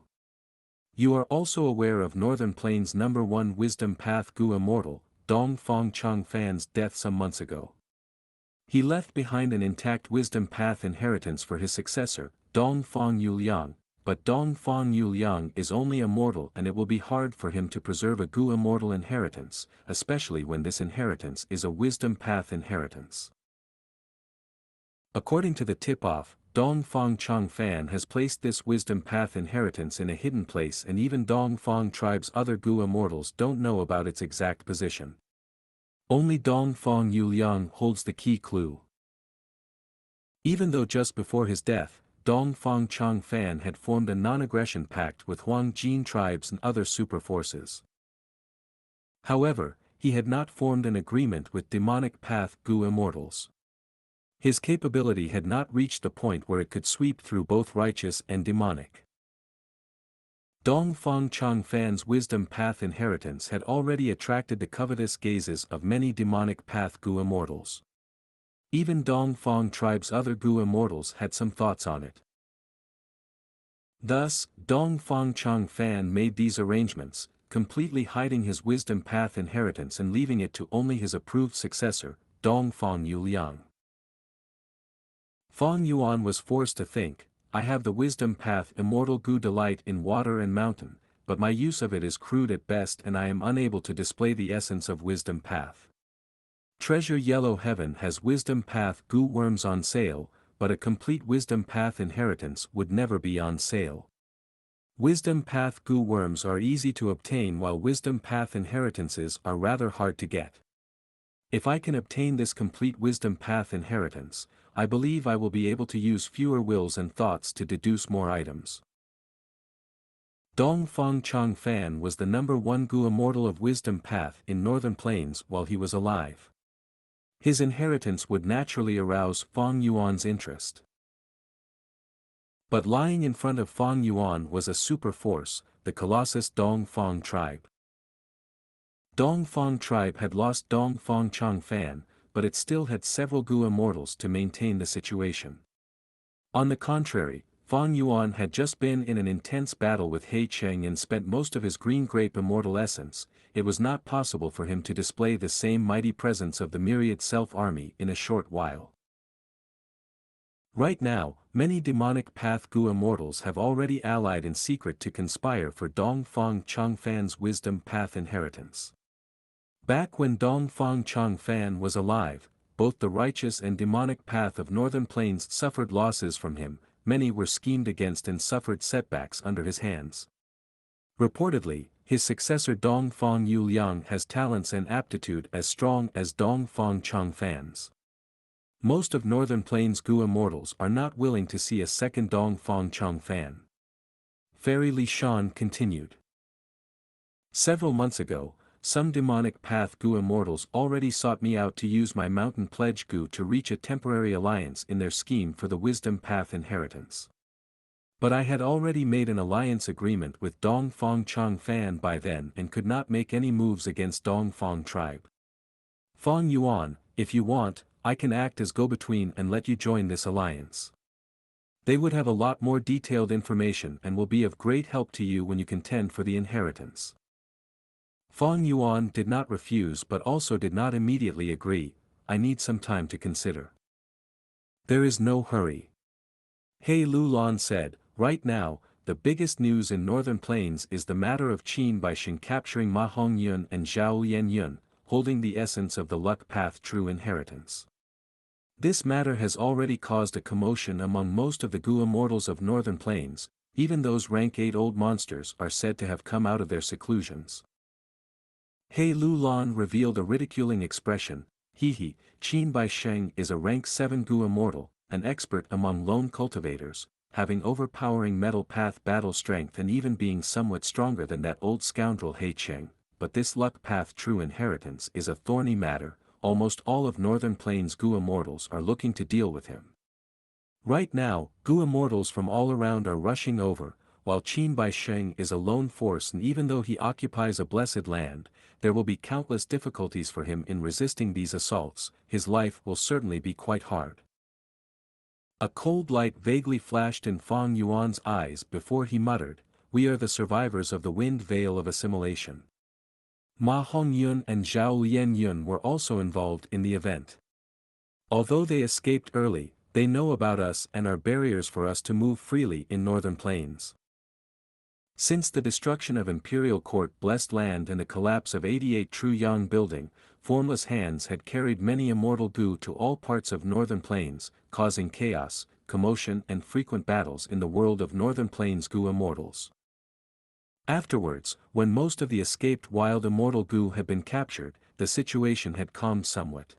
You are also aware of Northern Plains number 1 wisdom path Gu Immortal, Dong Fang Chang Fan's death some months ago. He left behind an intact wisdom path inheritance for his successor, Dong Fang Yuliang. But Dong Fang Yuliang is only immortal and it will be hard for him to preserve a Gu immortal inheritance, especially when this inheritance is a wisdom path inheritance. According to the tip-off, Dong Fang Chang Fan has placed this wisdom path inheritance in a hidden place and even Dong Fang tribe's other Gu immortals don't know about its exact position. Only Dong Fang Yuliang holds the key clue. Even though just before his death, Dong Fang Chang Fan had formed a non-aggression pact with Huang Jin tribes and other super forces. However, he had not formed an agreement with demonic path Gu immortals. His capability had not reached the point where it could sweep through both righteous and demonic. Dong Fang Chang Fan's wisdom path inheritance had already attracted the covetous gazes of many demonic path Gu immortals. Even Dong Fang tribe's other Gu immortals had some thoughts on it. Thus, Dong Fang Chang Fan made these arrangements, completely hiding his wisdom path inheritance and leaving it to only his approved successor, Dong Fang Yuliang. Fang Yuan was forced to think, I have the wisdom path immortal Gu delight in water and mountain, but my use of it is crude at best and I am unable to display the essence of wisdom path. Treasure Yellow Heaven has wisdom path Gu worms on sale, but a complete wisdom path inheritance would never be on sale. Wisdom path Gu worms are easy to obtain while wisdom path inheritances are rather hard to get. If I can obtain this complete wisdom path inheritance, I believe I will be able to use fewer wills and thoughts to deduce more items. Dongfang Changfan was the #1 Gu immortal of wisdom path in Northern Plains while he was alive. His inheritance would naturally arouse Fang Yuan's interest. But lying in front of Fang Yuan was a super force, the colossus Dongfang tribe. Dongfang tribe had lost Dongfang Changfan, but it still had several Gu immortals to maintain the situation. On the contrary, Fang Yuan had just been in an intense battle with He Cheng and spent most of his green grape immortal essence. It was not possible for him to display the same mighty presence of the myriad self-army in a short while. Right now, many demonic path Gu immortals have already allied in secret to conspire for Dongfang Changfan's wisdom path inheritance. Back when Dongfang Changfan was alive, both the righteous and demonic path of Northern Plains suffered losses from him, many were schemed against and suffered setbacks under his hands. Reportedly, his successor Dongfang Yuliang has talents and aptitude as strong as Dongfang Changfan's. Most of Northern Plains Gu immortals are not willing to see a second Dongfang Changfan. Fairy Li Shan continued. Several months ago, some demonic path Gu immortals already sought me out to use my mountain pledge Gu to reach a temporary alliance in their scheme for the wisdom path inheritance. But I had already made an alliance agreement with Dongfang Changfan by then and could not make any moves against Dongfang tribe. Fang Yuan, if you want, I can act as go-between and let you join this alliance. They would have a lot more detailed information and will be of great help to you when you contend for the inheritance. Fang Yuan did not refuse but also did not immediately agree. I need some time to consider. There is no hurry. He Lulan said, right now, the biggest news in Northern Plains is the matter of Qin Baixing capturing Ma Hongyun and Zhao Lianyun, holding the essence of the luck path true inheritance. This matter has already caused a commotion among most of the Gu immortals of Northern Plains. Even those rank 8 old monsters are said to have come out of their seclusions. He Lulan revealed a ridiculing expression. Qin Baixing is a rank 7 Gu immortal, an expert among lone cultivators, having overpowering metal path battle strength and even being somewhat stronger than that old scoundrel He Cheng. But this luck path true inheritance is a thorny matter. Almost all of Northern Plains Gu immortals are looking to deal with him. Right now, Gu immortals from all around are rushing over, while Qin Baixing is a lone force, and even though he occupies a blessed land, there will be countless difficulties for him in resisting these assaults. His life will certainly be quite hard. A cold light vaguely flashed in Fang Yuan's eyes before he muttered, "We are the survivors of the wind veil of assimilation." Ma Hongyun and Zhao Lianyun were also involved in the event. Although they escaped early, they know about us and are barriers for us to move freely in Northern Plains. Since the destruction of Imperial Court Blessed Land and the collapse of 88 True Yang Building, formless hands had carried many immortal Gu to all parts of Northern Plains, causing chaos, commotion and frequent battles in the world of Northern Plains Gu immortals. Afterwards, when most of the escaped wild immortal Gu had been captured, the situation had calmed somewhat.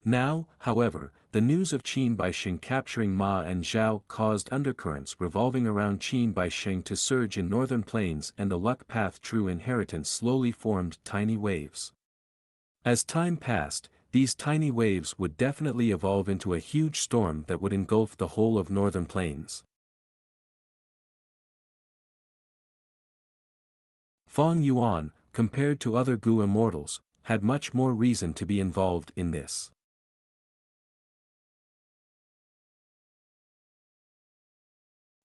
Now, however, the news of Qin Baixing capturing Ma and Zhao caused undercurrents revolving around Qin Baixing to surge in Northern Plains, and the luck path true inheritance slowly formed tiny waves. As time passed, these tiny waves would definitely evolve into a huge storm that would engulf the whole of Northern Plains. Fang Yuan, compared to other Gu immortals, had much more reason to be involved in this.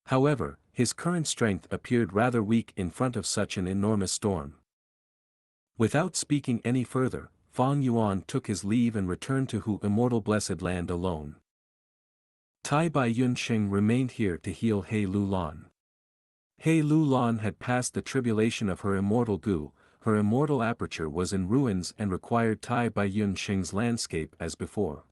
However, his current strength appeared rather weak in front of such an enormous storm. Without speaking any further, Fang Yuan took his leave and returned to Hu Immortal Blessed Land alone. Tai Bai Yunsheng remained here to heal He Lulan. He Lulan had passed the tribulation of her immortal Gu. Her immortal aperture was in ruins and required Tai Bai Yunsheng's landscape as before.